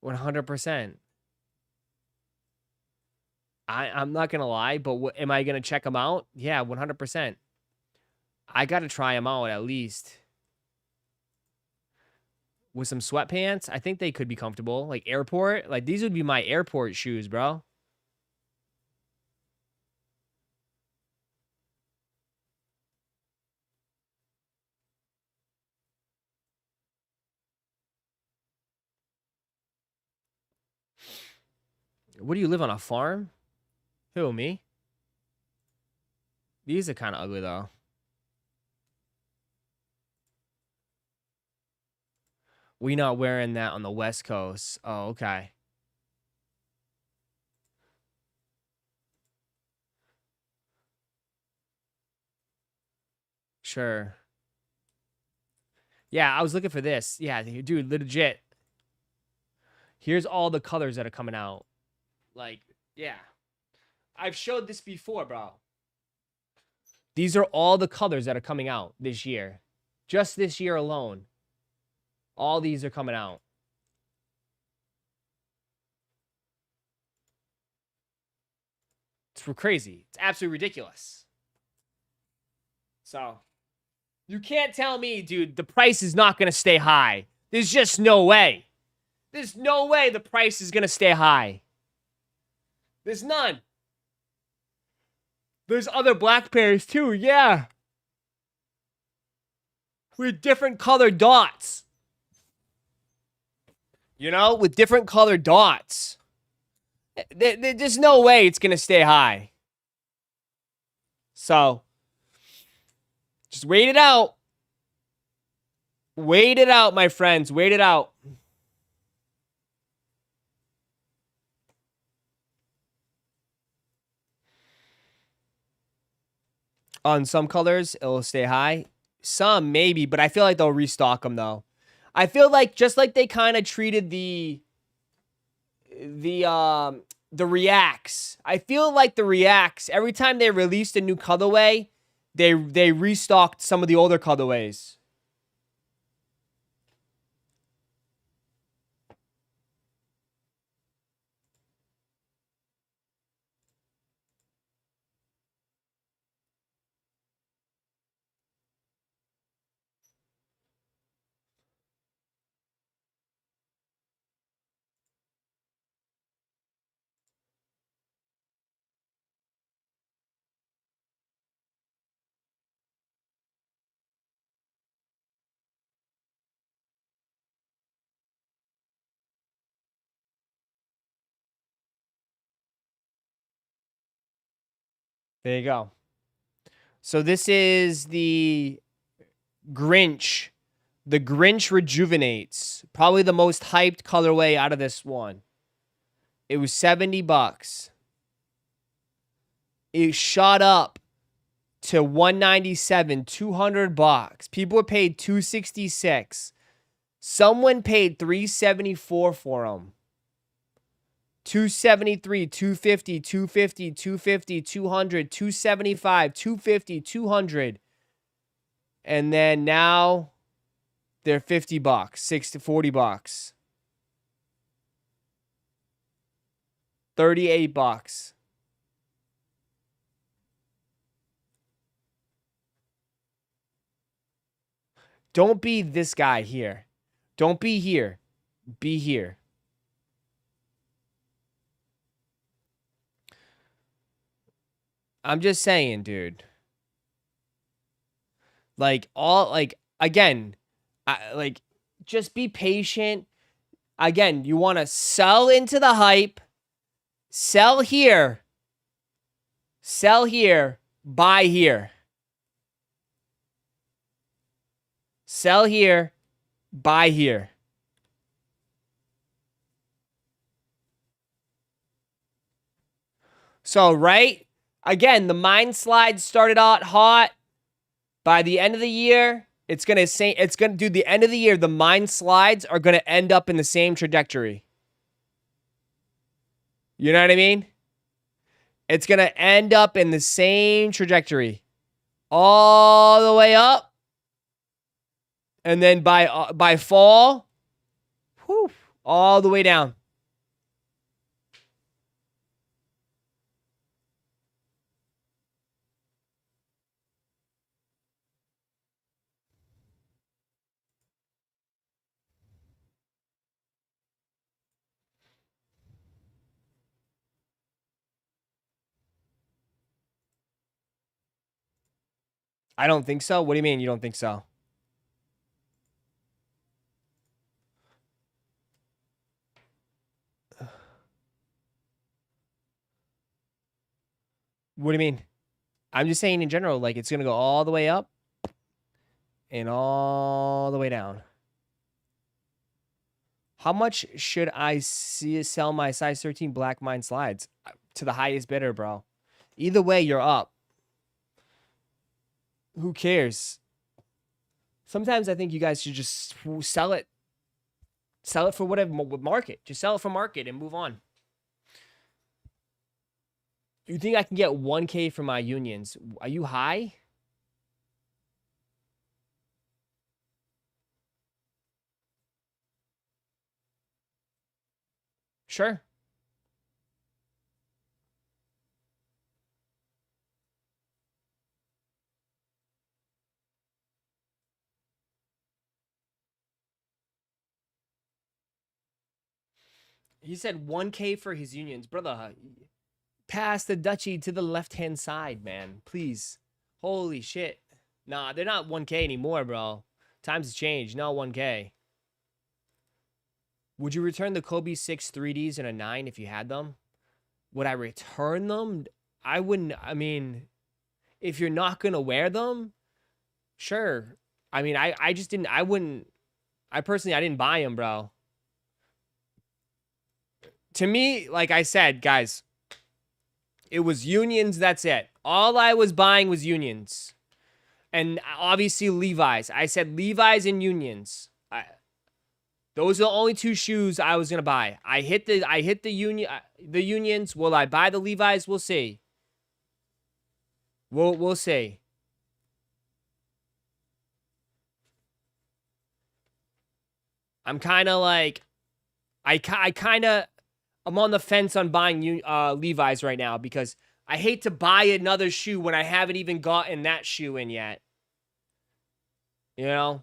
100%. I'm not going to lie, but am I going to check them out? Yeah, 100%. I got to try them out at least. With some sweatpants, I think they could be comfortable. Like airport, like these would be my airport shoes, bro. What do you live on, a farm? Who, me? These are kind of ugly, though. We not wearing that on the West Coast. Oh, okay. Sure. Yeah, I was looking for this. Yeah, dude, legit. Here's all the colors that are coming out. Like, yeah. I've showed this before, bro. These are all the colors that are coming out this year. Just this year alone. All these are coming out. It's crazy. It's absolutely ridiculous. So, you can't tell me, dude, the price is not going to stay high. There's just no way. There's no way the price is going to stay high. There's none. There's other black pairs too, yeah. With different colored dots. You know, with different colored dots. There's no way it's going to stay high. So, just wait it out. Wait it out, my friends. Wait it out. On some colors, it'll stay high. Some, maybe, but I feel like they'll restock them, though. I feel like just like they kind of treated the Reacts. I feel like the Reacts, every time they released a new colorway, they restocked some of the older colorways. There you go. So this is the Grinch. The Grinch Rejuvenates. Probably the most hyped colorway out of this one. It was $70. It shot up to $197, $200. People were paid $266. Someone paid $374 for them. $273, $250, $250, $250, $200, $275, $250, $200. And then now they're $50, $60, $40. $38. Don't be this guy here. Don't be here. Be here. I'm just saying, dude. Like, again, just be patient. Again, you want to sell into the hype. Sell here. Sell here. Buy here. Sell here. Buy here. So, right? Again, the Mind Slide started out hot. By the end of the year, the end of the year, the Mind Slides are going to end up in the same trajectory. You know what I mean? It's going to end up in the same trajectory. All the way up. And then by fall, whew, all the way down. I don't think so. What do you mean you don't think so? What do you mean? I'm just saying in general, like it's going to go all the way up and all the way down. How much should I sell my size 13 Black Mine slides? To the highest bidder, bro. Either way, you're up. Who cares? Sometimes I think you guys should just sell it. Sell it for whatever market. Just sell it for market and move on. You think I can get 1K for my unions? Are you high? Sure. He said 1K for his unions. Brother, pass the Dutchie to the left-hand side, man. Please. Holy shit. Nah, they're not 1K anymore, bro. Times have changed. No 1K. Would you return the Kobe 6 3Ds and a 9 if you had them? Would I return them? I wouldn't. I mean, if you're not going to wear them, sure. I mean, I just didn't. I wouldn't. I didn't buy them, bro. To me, like I said, guys, it was unions. That's it. All I was buying was unions. And obviously Levi's. I said Levi's and unions. Those are the only two shoes I was gonna buy. I hit the unions. Will I buy the Levi's? We'll see. We'll see. I'm kind of like, I'm on the fence on buying Levi's right now because I hate to buy another shoe when I haven't even gotten that shoe in yet. You know?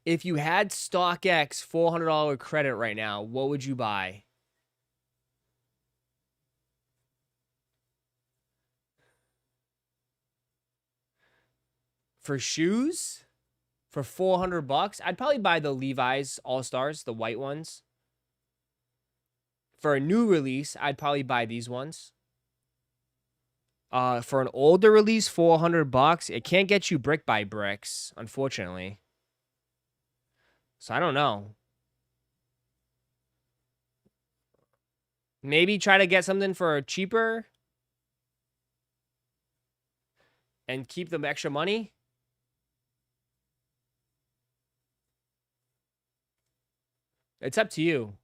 If you had StockX $400 credit right now, what would you buy? For shoes? For $400? I'd probably buy the Levi's All-Stars, the white ones. For a new release, I'd probably buy these ones. For an older release, $400. It can't get you brick by bricks, unfortunately. So I don't know. Maybe try to get something for cheaper and keep the extra money. It's up to you.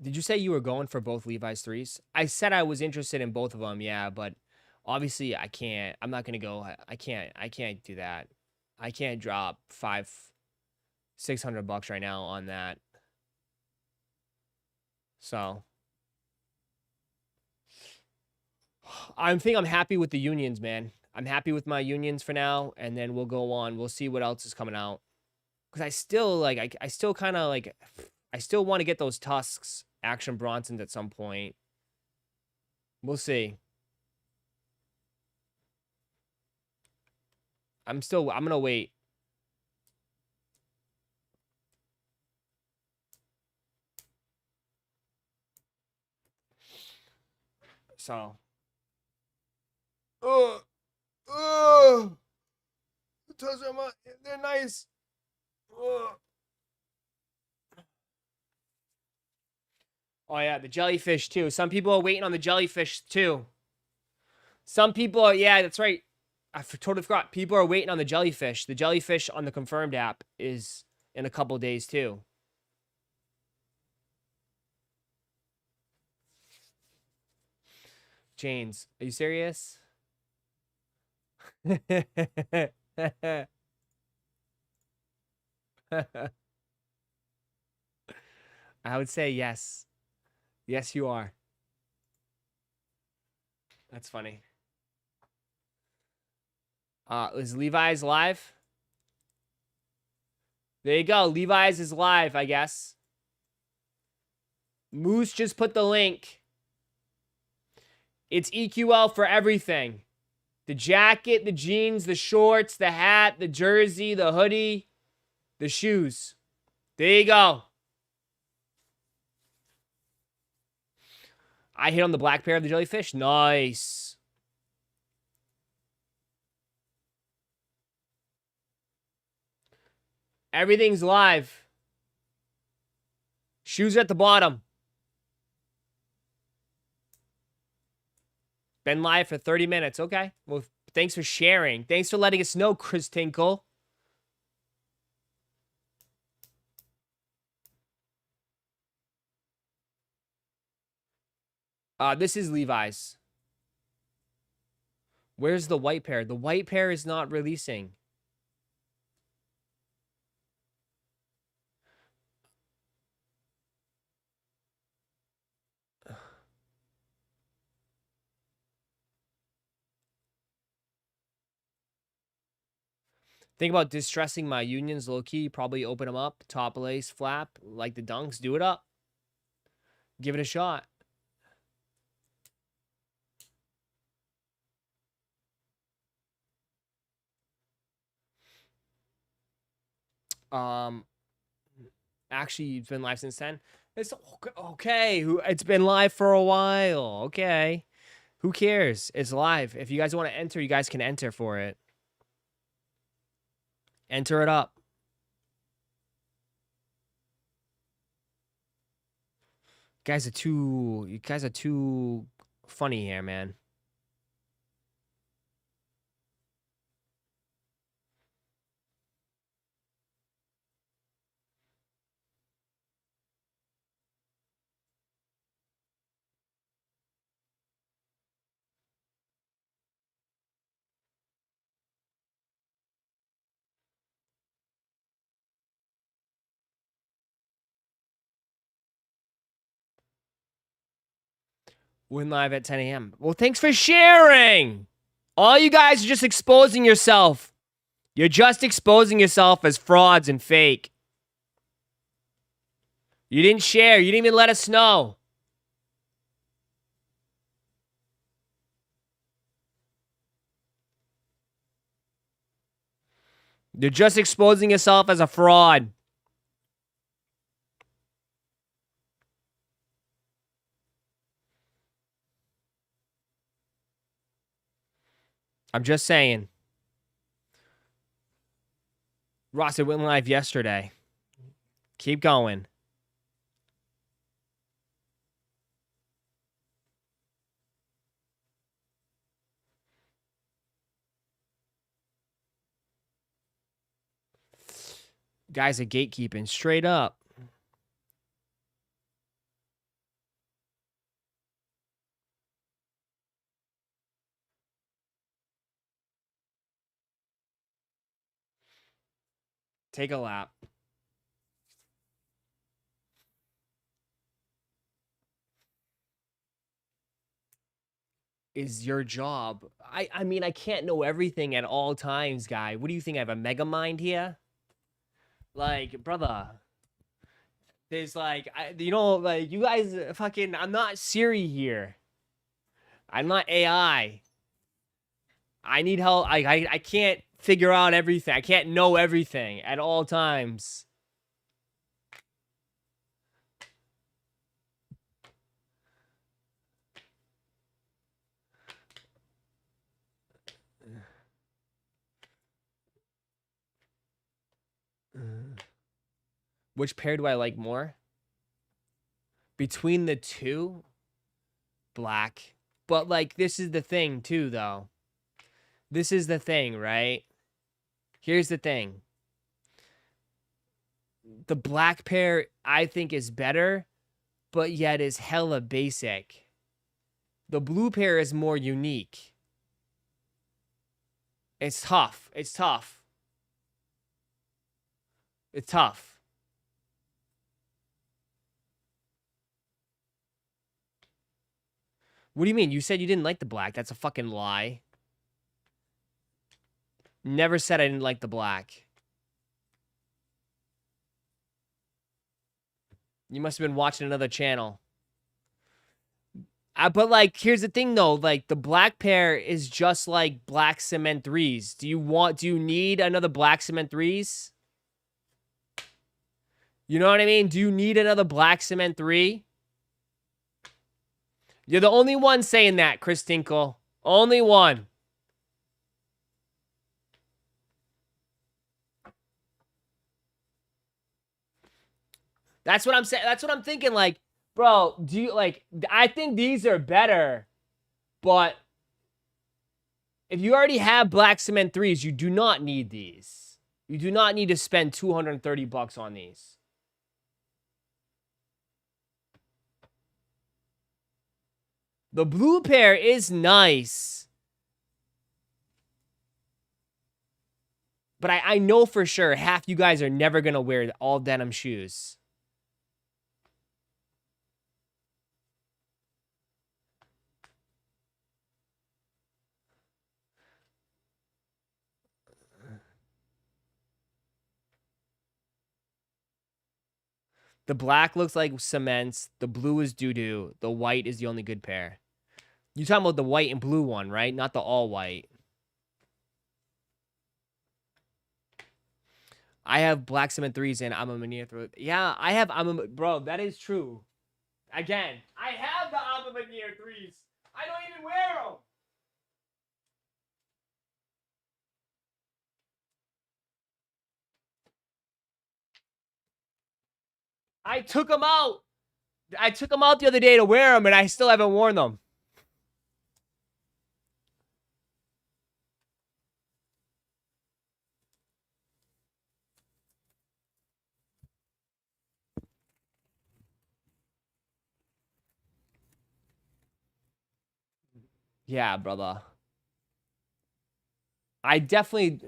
Did you say you were going for both Levi's 3s? I said I was interested in both of them, yeah, but obviously I can't. I'm not going to go. I can't do that. I can't drop $600 right now on that. So I think I'm happy with the unions, man. I'm happy with my unions for now, and then we'll go on. We'll see what else is coming out. Because I still, like, I still kind of, like, I still want to get those Tusks Action Bronsons at some point. We'll see. I'm going to wait. So. They're nice. Oh yeah, the jellyfish too. Some people are waiting on the jellyfish too. Some people are, yeah, that's right. I totally forgot. People are waiting on the jellyfish. The jellyfish on the Confirmed app is in a couple days too. James, are you serious? I would say yes. Yes, you are. That's funny. Is Levi's live? There you go. Levi's is live, I guess. Moose just put the link. It's EQL for everything. The jacket, the jeans, the shorts, the hat, the jersey, the hoodie, the shoes. There you go. I hit on the black pair of the jellyfish. Nice. Everything's live. Shoes at the bottom. Been live for 30 minutes. Okay. Well, thanks for sharing. Thanks for letting us know, Chris Tinkle. This is Levi's. Where's the white pair? The white pair is not releasing. Think about distressing my unions low-key. Probably open them up. Top lace flap. Like the dunks. Do it up. Give it a shot. Actually, it's been live since 10. It's okay. It's been live for a while. Okay. Who cares? It's live. If you guys want to enter, you guys can enter for it. Enter it up. You guys are too funny here, man. Went live at 10 a.m. Well, thanks for sharing. All you guys are just exposing yourself. You're just exposing yourself as frauds and fake. You didn't share. You didn't even let us know. You're just exposing yourself as a fraud. I'm just saying. Ross, it went live yesterday. Keep going. Guys are gatekeeping straight up. Take a lap. Is your job. I mean, I can't know everything at all times, guy. What do you think? I have a mega mind here? Like, brother. There's like, like, you guys fucking, I'm not Siri here. I'm not AI. I need help. I can't figure out everything. I can't know everything at all times. Which pair do I like more? Between the two? Black. But, like, this is the thing, too, though. This is the thing, right? Here's the thing. The black pair, I think, is better, but yet is hella basic. The blue pair is more unique. It's tough. It's tough. It's tough. What do you mean? You said you didn't like the black. That's a fucking lie. Never said I didn't like the black. You must have been watching another channel. But, like, here's the thing, though. Like, the black pair is just like black cement 3s. Do you need another black cement 3s? You know what I mean? Do you need another black cement 3? You're the only one saying that, Chris Tinkle. Only one. That's what I'm saying. That's what I'm thinking. Like, bro, do you like? I think these are better, but if you already have black cement 3s, you do not need these. You do not need to spend $230 on these. The blue pair is nice. But I know for sure half you guys are never going to wear all denim shoes. The black looks like cements. The blue is doo-doo. The white is the only good pair. You're talking about the white and blue one, right? Not the all white. I have black cement 3s and I'm a Manir through. Yeah, I have. Bro, that is true. Again, I have the I'm a Manir 3s. I don't even wear them. I took them out. I took them out the other day to wear them, and I still haven't worn them. Yeah, brother. I definitely...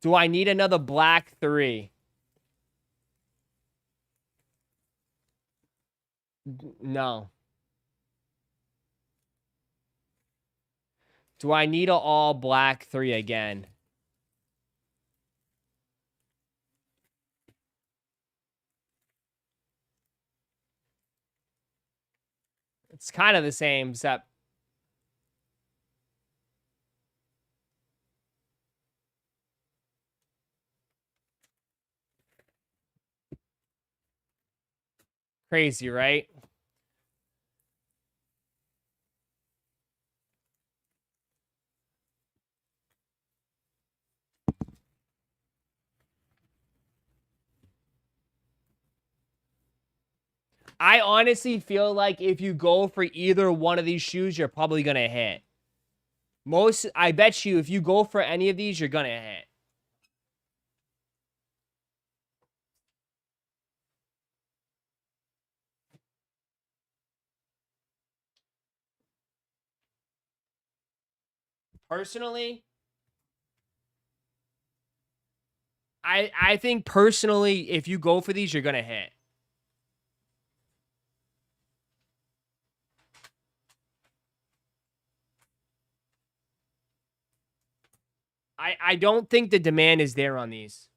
Do I need another black 3? No. Do I need an all black 3 again? It's kind of the same, except... Crazy, right? I honestly feel like if you go for either one of these shoes, you're probably going to hit. I bet you if you go for any of these, you're going to hit. Personally, I think personally, if you go for these, you're going to hit. I don't think the demand is there on these.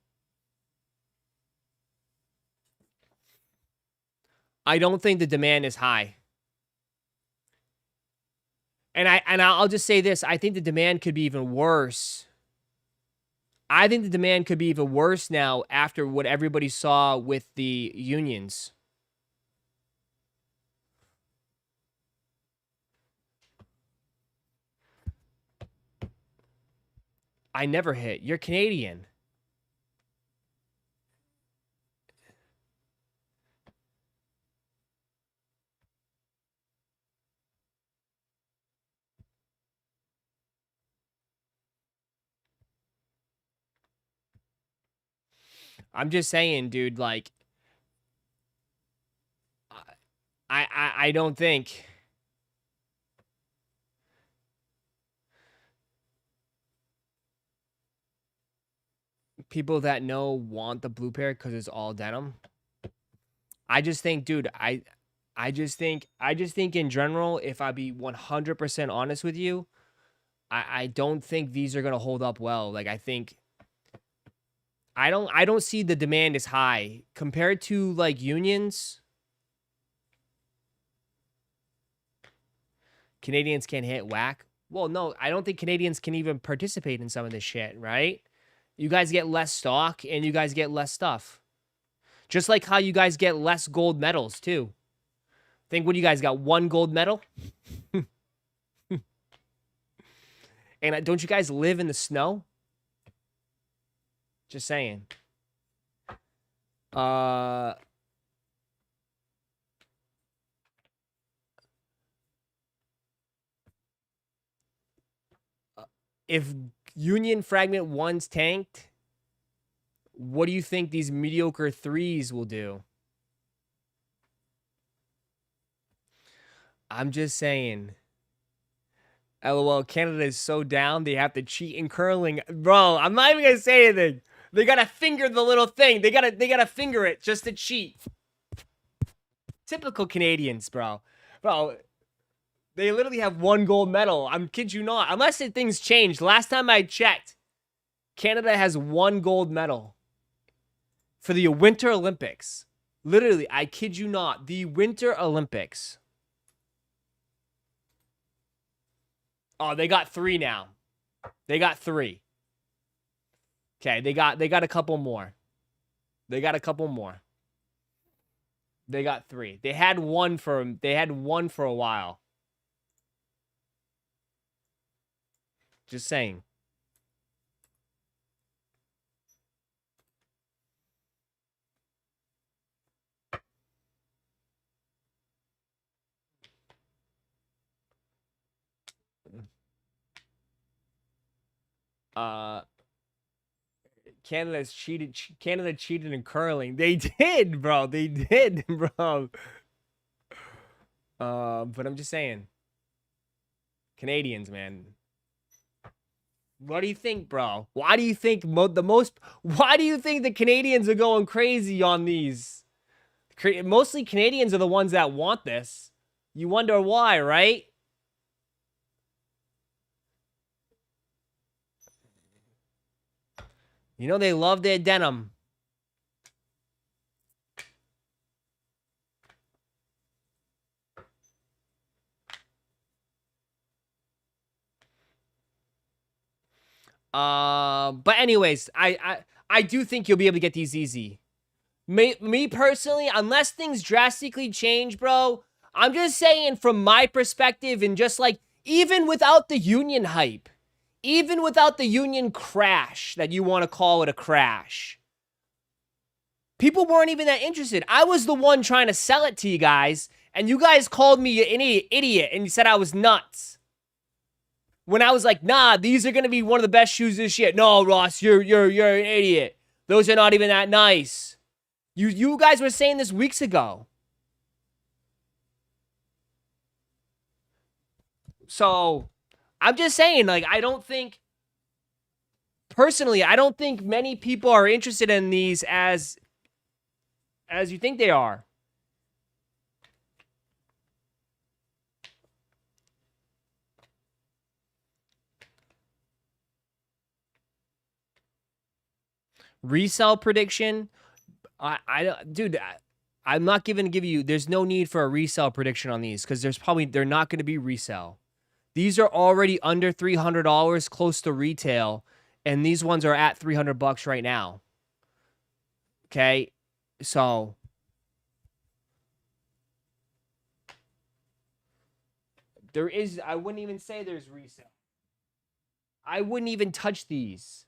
I don't think the demand is high. And I'll just say this, I think the demand could be even worse. I think the demand could be even worse now after what everybody saw with the unions. I never hit. You're Canadian. I'm just saying, dude, like, I don't think. People that know want the blue pair because it's all denim. I just think, dude, I just think in general, if I be 100% honest with you, I don't think these are gonna hold up well. Like, I think I don't see the demand as high compared to like unions. Canadians can't hit whack. Well, no, I don't think Canadians can even participate in some of this shit, right? You guys get less stock and you guys get less stuff. Just like how you guys get less gold medals too. Think, what do you guys got? 1 gold medal? And don't you guys live in the snow? Just saying. If Union Fragment 1's tanked, what do you think these mediocre 3s will do? I'm just saying. LOL, Canada is so down, they have to cheat in curling. Bro, I'm not even going to say anything. They got to finger the little thing. They got to finger it just to cheat. Typical Canadians, bro. Bro, they literally have 1 gold medal. I'm kid you not. Unless things changed. Last time I checked, Canada has 1 gold medal for the Winter Olympics. Literally, I kid you not, the Winter Olympics. Oh, they got 3 now. They got 3. Okay, they got a couple more. They got a couple more. They got 3. They had one for a while. Just saying. Canada cheated in curling. They did, bro. They did, bro. But I'm just saying. Canadians, man. What do you think, bro? Why do you think why do you think the Canadians are going crazy on these? Mostly Canadians are the ones that want this. You wonder why, right? You know they love their denim. But anyways, I do think you'll be able to get these easy. Me personally, unless things drastically change, bro, I'm just saying from my perspective, and just like, even without the union hype, even without the union crash, that you want to call it a crash, people weren't even that interested. I was the one trying to sell it to you guys, and you guys called me an idiot, and you said I was nuts. When I was like, nah, these are going to be one of the best shoes this year. No, Ross, you're an idiot. Those are not even that nice. You guys were saying this weeks ago. So, I'm just saying, like, personally, I don't think many people are interested in these as you think they are. Resell prediction, I'm not going to give you. There's no need for a resell prediction on these because they're not going to be resell. These are already under $300, close to retail, and these ones are at $300 right now. Okay, so I wouldn't even say there's resell. I wouldn't even touch these.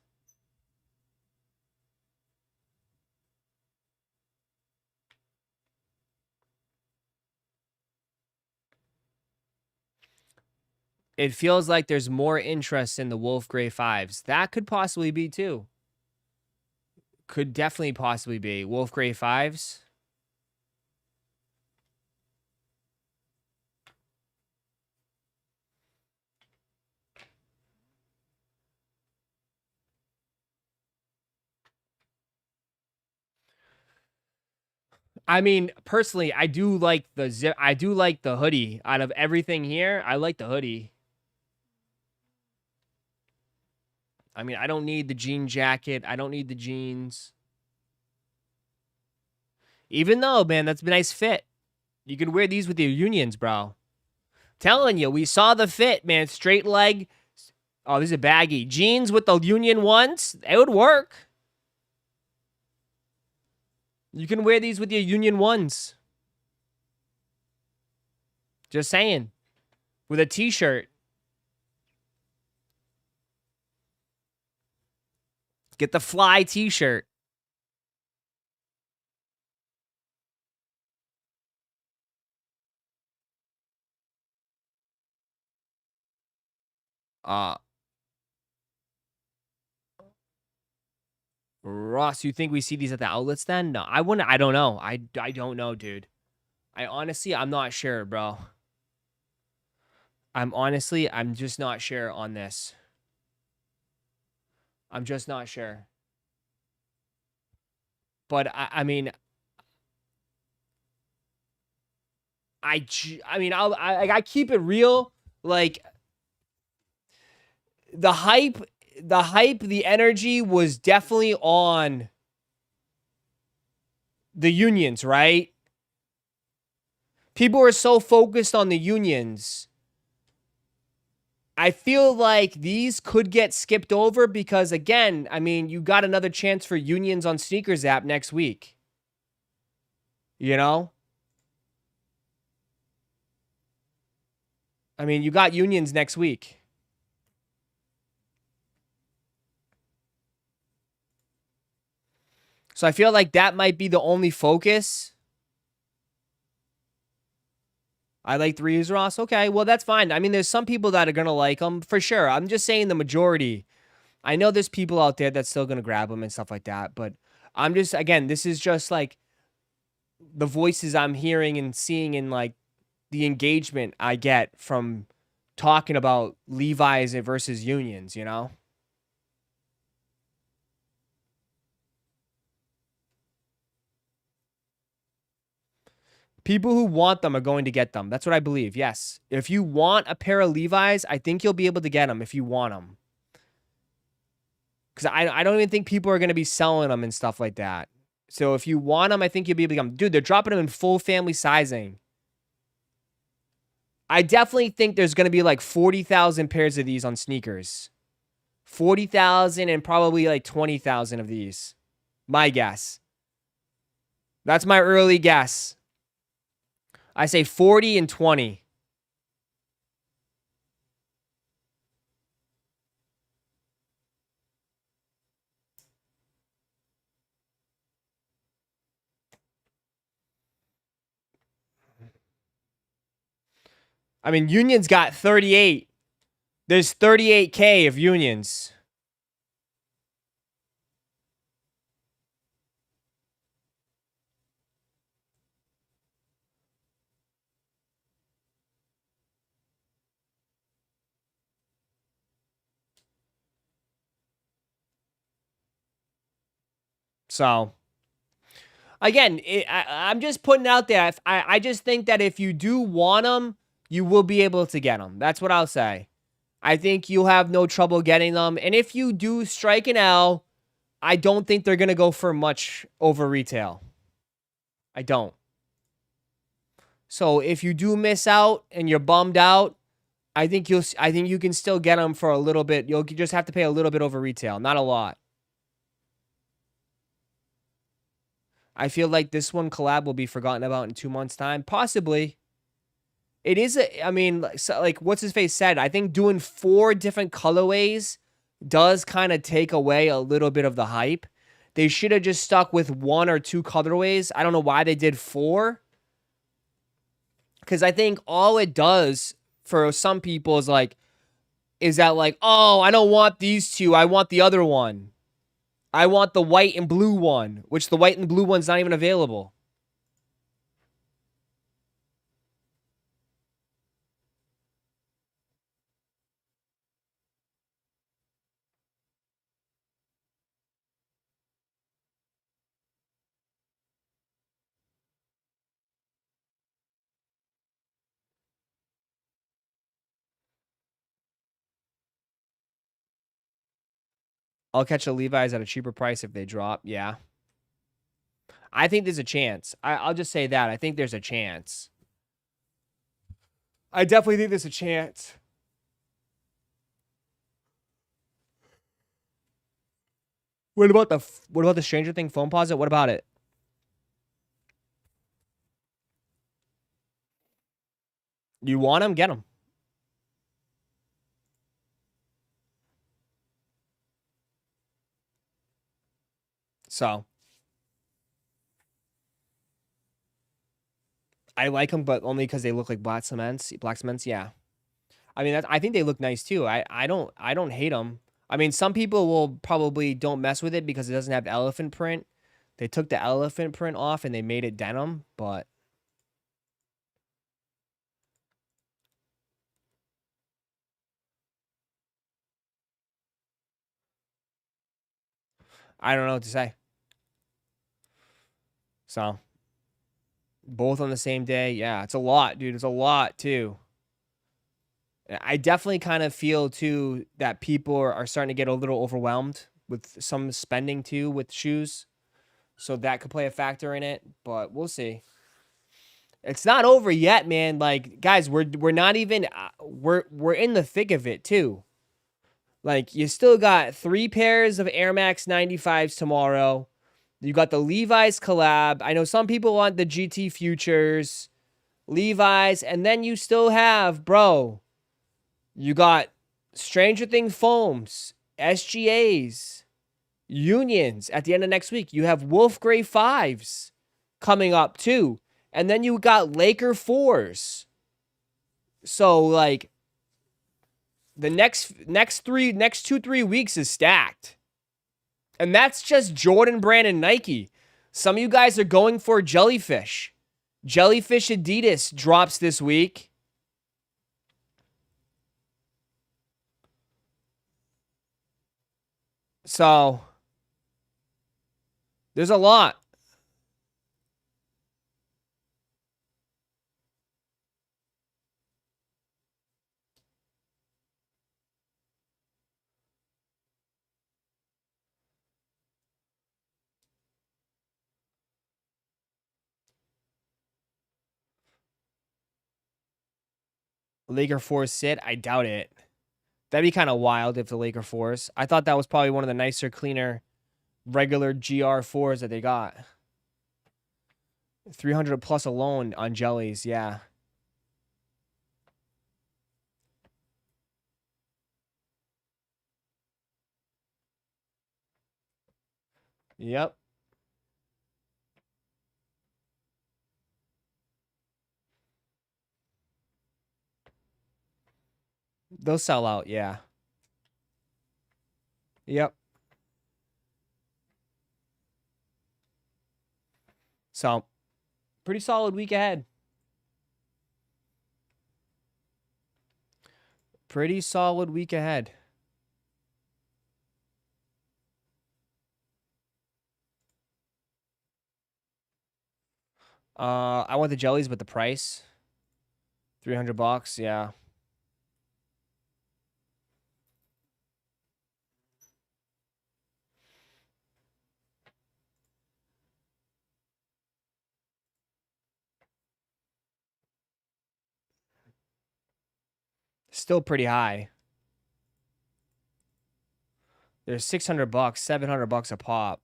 It feels like there's more interest in the Wolf Gray 5s. That could possibly be too. Could definitely possibly be. Wolf Gray 5s. I mean, personally, I do like the zip. I do like the hoodie. Out of everything here, I like the hoodie. I mean, I don't need the jean jacket. I don't need the jeans. Even though, man, that's a nice fit. You can wear these with your unions, bro. Telling you, we saw the fit, man. Straight leg. Oh, these are baggy. Jeans with the union ones. It would work. You can wear these with your union ones. Just saying. With a t-shirt. Get the fly t-shirt. Ross, you think we see these at the outlets then? No, I wouldn't. I don't know. I don't know, dude. I'm not sure, bro. I'm just not sure on this. I'm just not sure. But I mean, I keep it real. Like the hype, the energy was definitely on the unions, right? People were so focused on the unions. I feel like these could get skipped over because, again, I mean, you got another chance for unions on Sneakers app next week. You know? I mean, you got unions next week. So I feel like that might be the only focus. I like threes, Ross. Okay, well, that's fine. I mean, there's some people that are going to like them, for sure. I'm just saying the majority. I know there's people out there that's still going to grab them and stuff like that. But I'm just, again, this is just like the voices I'm hearing and seeing and like the engagement I get from talking about Levi's versus unions, you know? People who want them are going to get them. That's what I believe. Yes. If you want a pair of Levi's, I think you'll be able to get them if you want them. Because I don't even think people are going to be selling them and stuff like that. So if you want them, I think you'll be able to get them. Dude, they're dropping them in full family sizing. I definitely think there's going to be like 40,000 pairs of these on sneakers. 40,000 and probably like 20,000 of these. My guess. That's my early guess. I say 40 and 20. I mean, Union's got 38. There's 38K of Unions. So, again, I'm just putting out there. I just think that if you do want them, you will be able to get them. That's what I'll say. I think you'll have no trouble getting them. And if you do strike an L, I don't think they're going to go for much over retail. I don't. So if you do miss out and you're bummed out, I think you can still get them for a little bit. You'll just have to pay a little bit over retail, not a lot. I feel like this one collab will be forgotten about in 2 months' time. Possibly. It is, like what's his face said, I think doing 4 different colorways does kind of take away a little bit of the hype. They should have just stuck with 1 or 2 colorways. I don't know why they did 4. Because I think all it does for some people is that like, oh, I don't want these 2. I want the other one. I want the white and blue one, which the white and blue one's not even available. I'll catch a Levi's at a cheaper price if they drop. Yeah. I think there's a chance. I'll just say that. I think there's a chance. I definitely think there's a chance. What about the Stranger Thing phone posit? What about it? You want them? Get them. So I like them, but only because they look like black cements. Black cements, yeah. I mean, I think they look nice too. I don't hate them. I mean, some people will probably don't mess with it because it doesn't have elephant print. They took the elephant print off and they made it denim, but I don't know what to say. So both on the same day, yeah, it's a lot, dude. It's a lot too. I definitely kind of feel too that people are starting to get a little overwhelmed with some spending too with shoes. So that could play a factor in it, but we'll see. It's not over yet, man. Like, guys, we're not even we're in the thick of it too. Like, you still got 3 pairs of Air Max 95s tomorrow. You got the Levi's collab. I know some people want the GT Futures, Levi's, and then you still have, bro, you got Stranger Things foams, SGAs, Unions at the end of next week. You have Wolf Gray 5s coming up too. And then you got Laker 4s. So, like, the next 2-3 weeks is stacked. And that's just Jordan Brand and Nike. Some of you guys are going for Jellyfish. Jellyfish Adidas drops this week. So, there's a lot. Laker 4s sit? I doubt it. That'd be kind of wild if the Laker 4s. I thought that was probably one of the nicer, cleaner, regular GR 4s that they got. 300 plus alone on jellies, yeah. Yep. They'll sell out, yeah. Yep. So, pretty solid week ahead. Pretty solid week ahead. I want the jellies, but the price, $300, yeah. Still pretty high. There's $600, $700 a pop.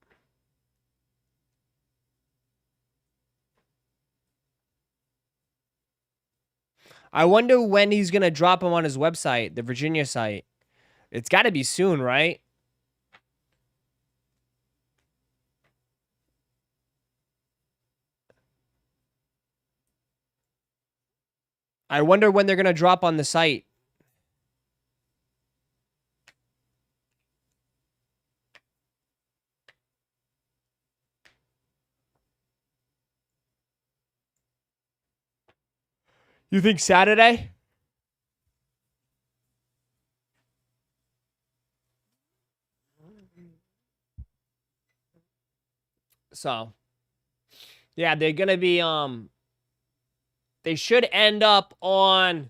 I wonder when he's going to drop them on his website, the Virginia site. It's got to be soon, right? I wonder when they're going to drop on the site. You think Saturday? So, yeah, they're going to be, they should end up on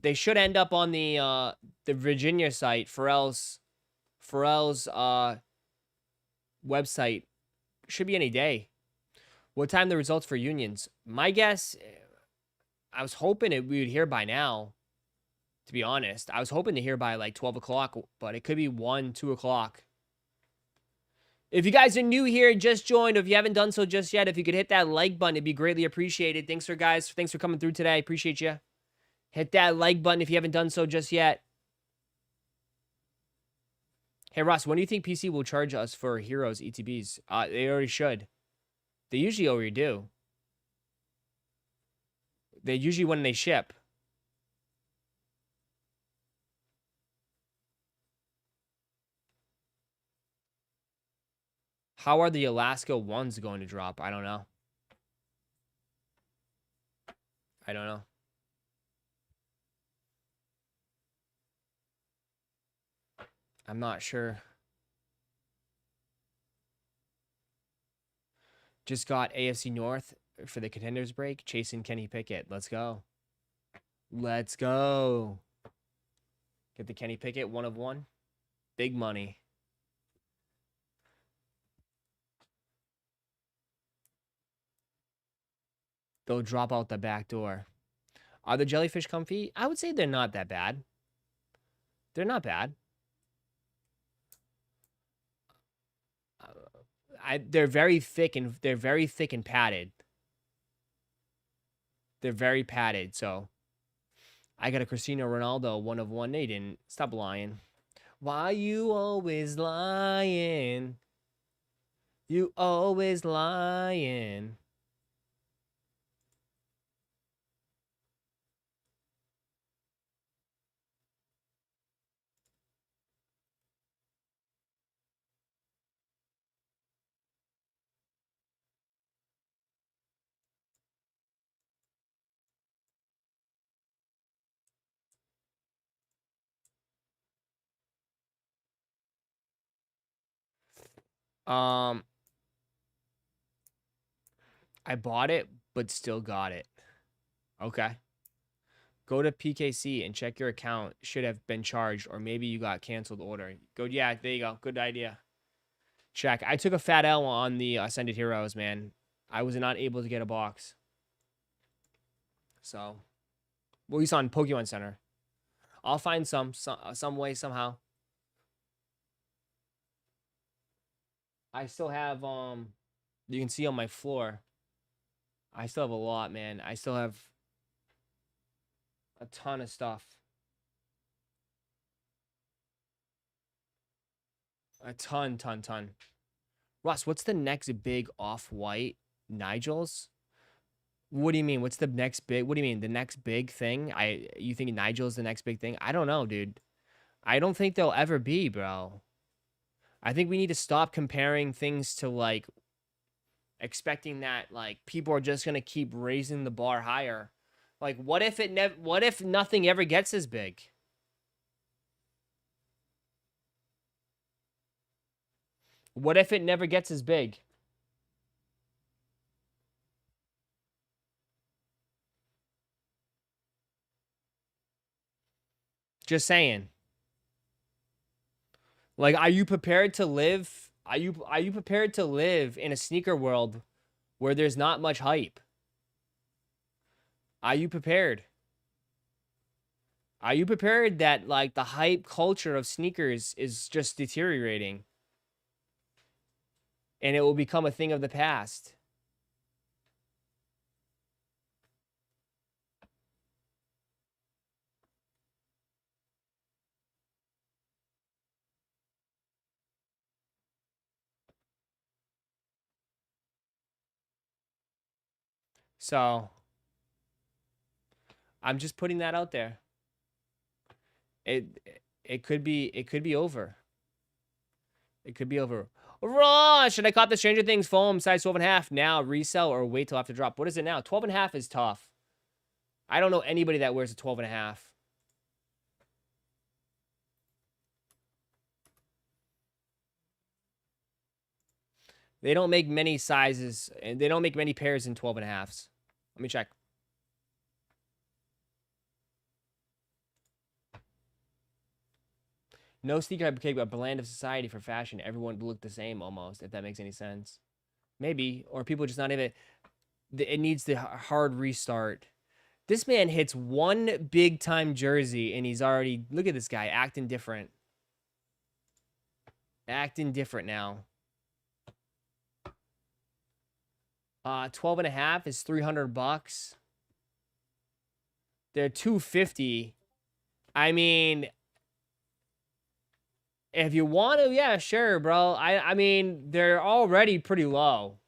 the Virginia site, Pharrell's website. Should be any day. What time the results for unions? My guess, I was hoping we would hear by now, to be honest. I was hoping to hear by like 12 o'clock, but it could be 1, 2 o'clock. If you guys are new here and just joined, or if you haven't done so just yet, if you could hit that like button, it'd be greatly appreciated. Thanks for coming through today. Appreciate you. Hit that like button if you haven't done so just yet. Hey, Ross, when do you think PC will charge us for Heroes ETBs? They already should. They usually already do. They usually when they ship. How are the Alaska ones going to drop? I don't know. I don't know. I'm not sure. Just got AFC North for the contenders break. Chasing Kenny Pickett. Let's go. Let's go. Get the Kenny Pickett 1 of 1. Big money. They'll drop out the back door. Are the jellyfish comfy? I would say they're not that bad. They're not bad. They're very thick and padded. They're very padded, so I got a Cristiano Ronaldo 1 of 1. They didn't. Stop lying. Why you always lying? You always lying. I bought it, but still got it. Okay. Go to PKC and check your account. Should have been charged, or maybe you got canceled order. Go, yeah, there you go. Good idea. Check. I took a fat L on the Ascended Heroes, man. I was not able to get a box. So, well, he's on Pokemon Center. I'll find some way, somehow. I still have, you can see on my floor. I still have a lot, man. I still have a ton of stuff. A ton. Ross, what's the next big off-white? Nigel's? What do you mean? What's the next big? What do you mean? The next big thing? You think Nigel's the next big thing? I don't know, dude. I don't think they'll ever be, bro. I think we need to stop comparing things to, like, expecting that, like, people are just gonna keep raising the bar higher. Like, what if nothing ever gets as big? What if it never gets as big? Just saying. Like, are you prepared to live? Are you prepared to live in a sneaker world where there's not much hype? Are you prepared? Are you prepared that, like, the hype culture of sneakers is just deteriorating? And it will become a thing of the past? So, I'm just putting that out there. It could be over. It could be over. Raw! Should I cop the Stranger Things foam size 12.5 now, resell, or wait till after drop? What is it now? 12.5 is tough. I don't know anybody that wears a 12.5. They don't make many sizes, and they don't make many pairs in 12.5s. Let me check. No sneaker cake, but a blend of society for fashion. Everyone look the same almost, if that makes any sense. Maybe. Or people just not even... It needs the hard restart. This man hits one big-time jersey, and he's already... Look at this guy, acting different. Acting different now. 12 and a half is $300. They're $250. I mean, if you want to, yeah, sure, bro. I mean, they're already pretty low.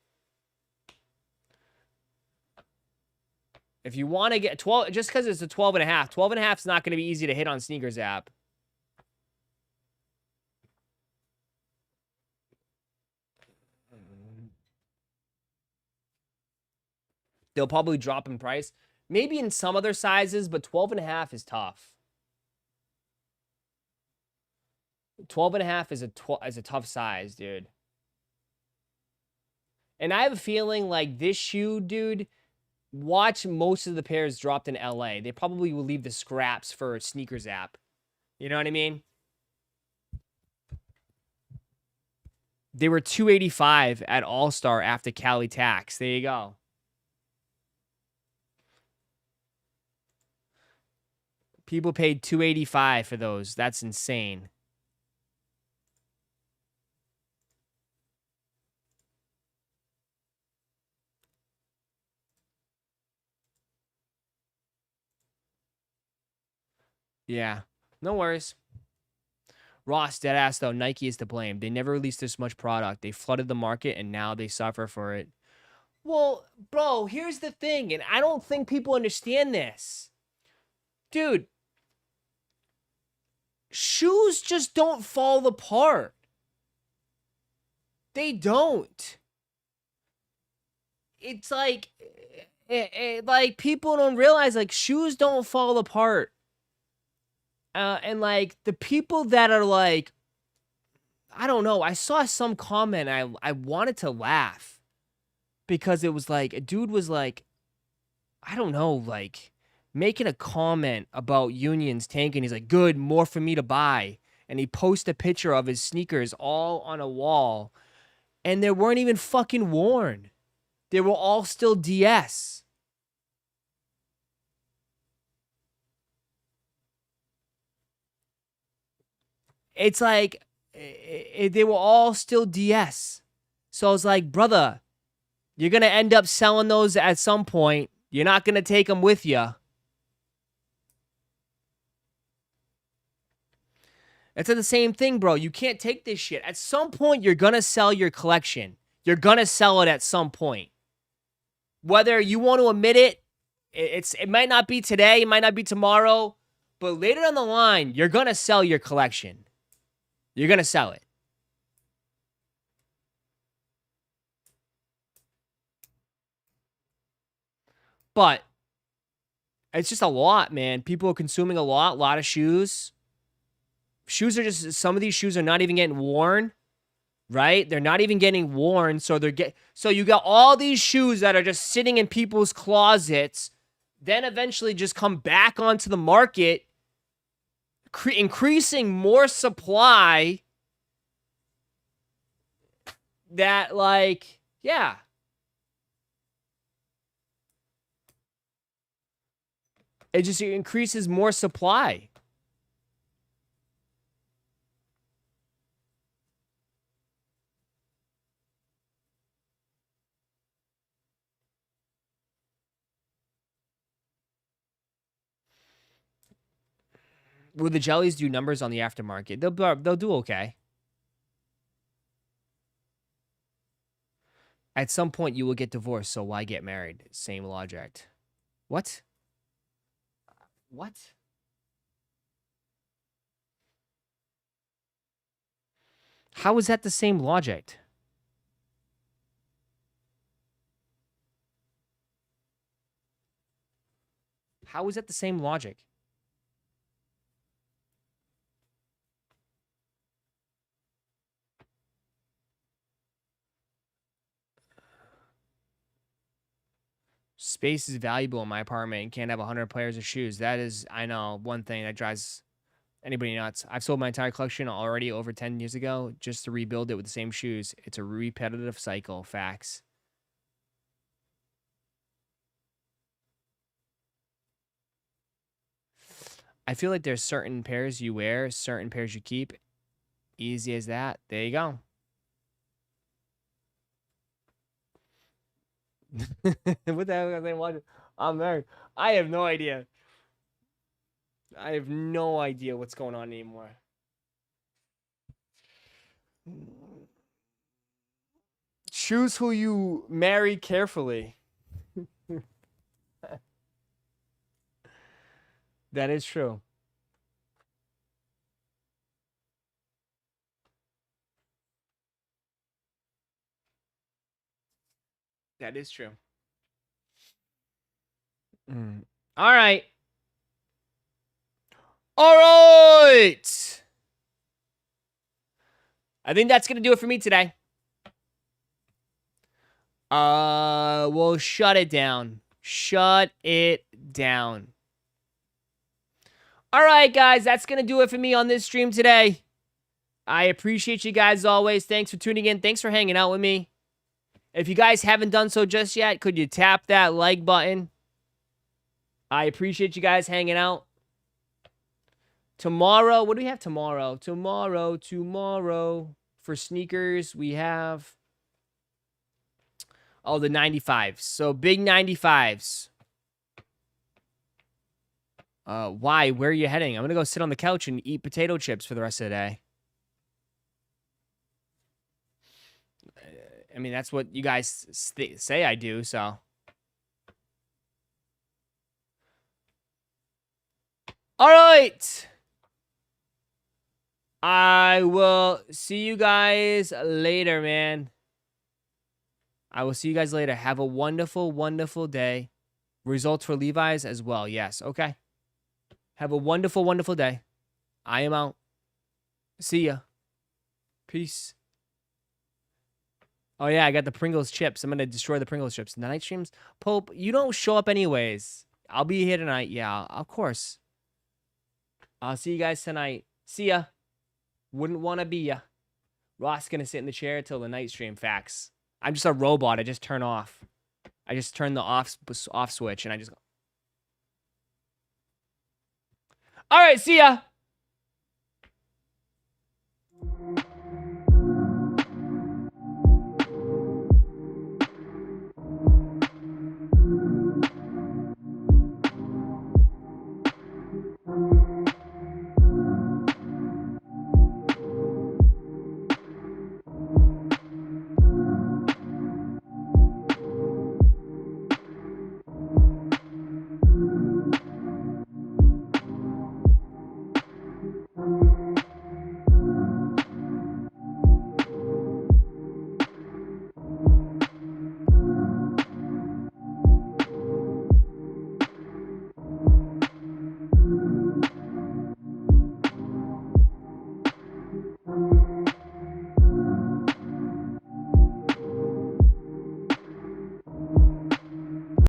If you want to get 12, just because it's a 12 and a half, 12 and a half is not going to be easy to hit on Sneakers app. They'll probably drop in price. Maybe in some other sizes, but 12 and a half is tough. 12 and a half is a tough size, dude. And I have a feeling like this shoe, dude, watch most of the pairs dropped in LA. They probably will leave the scraps for a Sneakers app. You know what I mean? They were $285 at All-Star after Cali tax. There you go. People paid $285 for those. That's insane. Yeah, no worries. Ross, deadass though, Nike is to blame. They never released this much product. They flooded the market and now they suffer for it. Well, bro, here's the thing, and I don't think people understand this. Dude, shoes just don't fall apart. They don't. It's like, like people don't realize, like, shoes don't fall apart. And like the people that are like, I don't know. I saw some comment. I wanted to laugh because it was like a dude was like, I don't know, like making a comment about Unions tanking. He's like, good, more for me to buy. And he posted a picture of his sneakers all on a wall, and they weren't even fucking worn. They were all still DS. It's like, they were all still DS. So I was like, brother, you're going to end up selling those at some point. You're not going to take them with you. It's the same thing, bro. You can't take this shit. At some point, you're going to sell your collection. You're going to sell it at some point. Whether you want to admit it, it might not be today, it might not be tomorrow, but later down the line, you're going to sell your collection. You're going to sell it. But it's just a lot, man. People are consuming a lot of shoes. Shoes are just, some of these shoes are not even getting worn, right? They're not even getting worn. So so you got all these shoes that are just sitting in people's closets, then eventually just come back onto the market, increasing more supply. That, like, yeah. It just increases more supply. Will the jellies do numbers on the aftermarket? They'll do okay. At some point, you will get divorced, so why get married? Same logic. What? What? How is that the same logic? How is that the same logic? Space is valuable in my apartment and can't have 100 pairs of shoes. That is, I know, one thing that drives anybody nuts. I've sold my entire collection already over 10 years ago just to rebuild it with the same shoes. It's a repetitive cycle. Facts. I feel like there's certain pairs you wear, certain pairs you keep. Easy as that. There you go. What the hell was I saying? Watch it. I'm married. I have no idea. I have no idea what's going on anymore. Choose who you marry carefully. That is true. That is true. All right. All right. I think that's going to do it for me today. We'll shut it down. Shut it down. All right, guys, that's going to do it for me on this stream today. I appreciate you guys always. Thanks for tuning in. Thanks for hanging out with me. If you guys haven't done so just yet, could you tap that like button? I appreciate you guys hanging out. Tomorrow, what do we have tomorrow? Tomorrow, for sneakers, we have... Oh, the 95s. So, big 95s. Why? Where are you heading? I'm going to go sit on the couch and eat potato chips for the rest of the day. I mean, that's what you guys say I do, so. All right. I will see you guys later, man. I will see you guys later. Have a wonderful, wonderful day. Results for Levi's as well. Yes, okay. Have a wonderful, wonderful day. I am out. See ya. Peace. Oh, yeah, I got the Pringles chips. I'm going to destroy the Pringles chips. Night streams? Pope, you don't show up anyways. I'll be here tonight. Yeah, of course. I'll see you guys tonight. See ya. Wouldn't want to be ya. Ross going to sit in the chair till the night stream. Facts. I'm just a robot. I just turn off. I just turn the off switch and I just go. All right, see ya.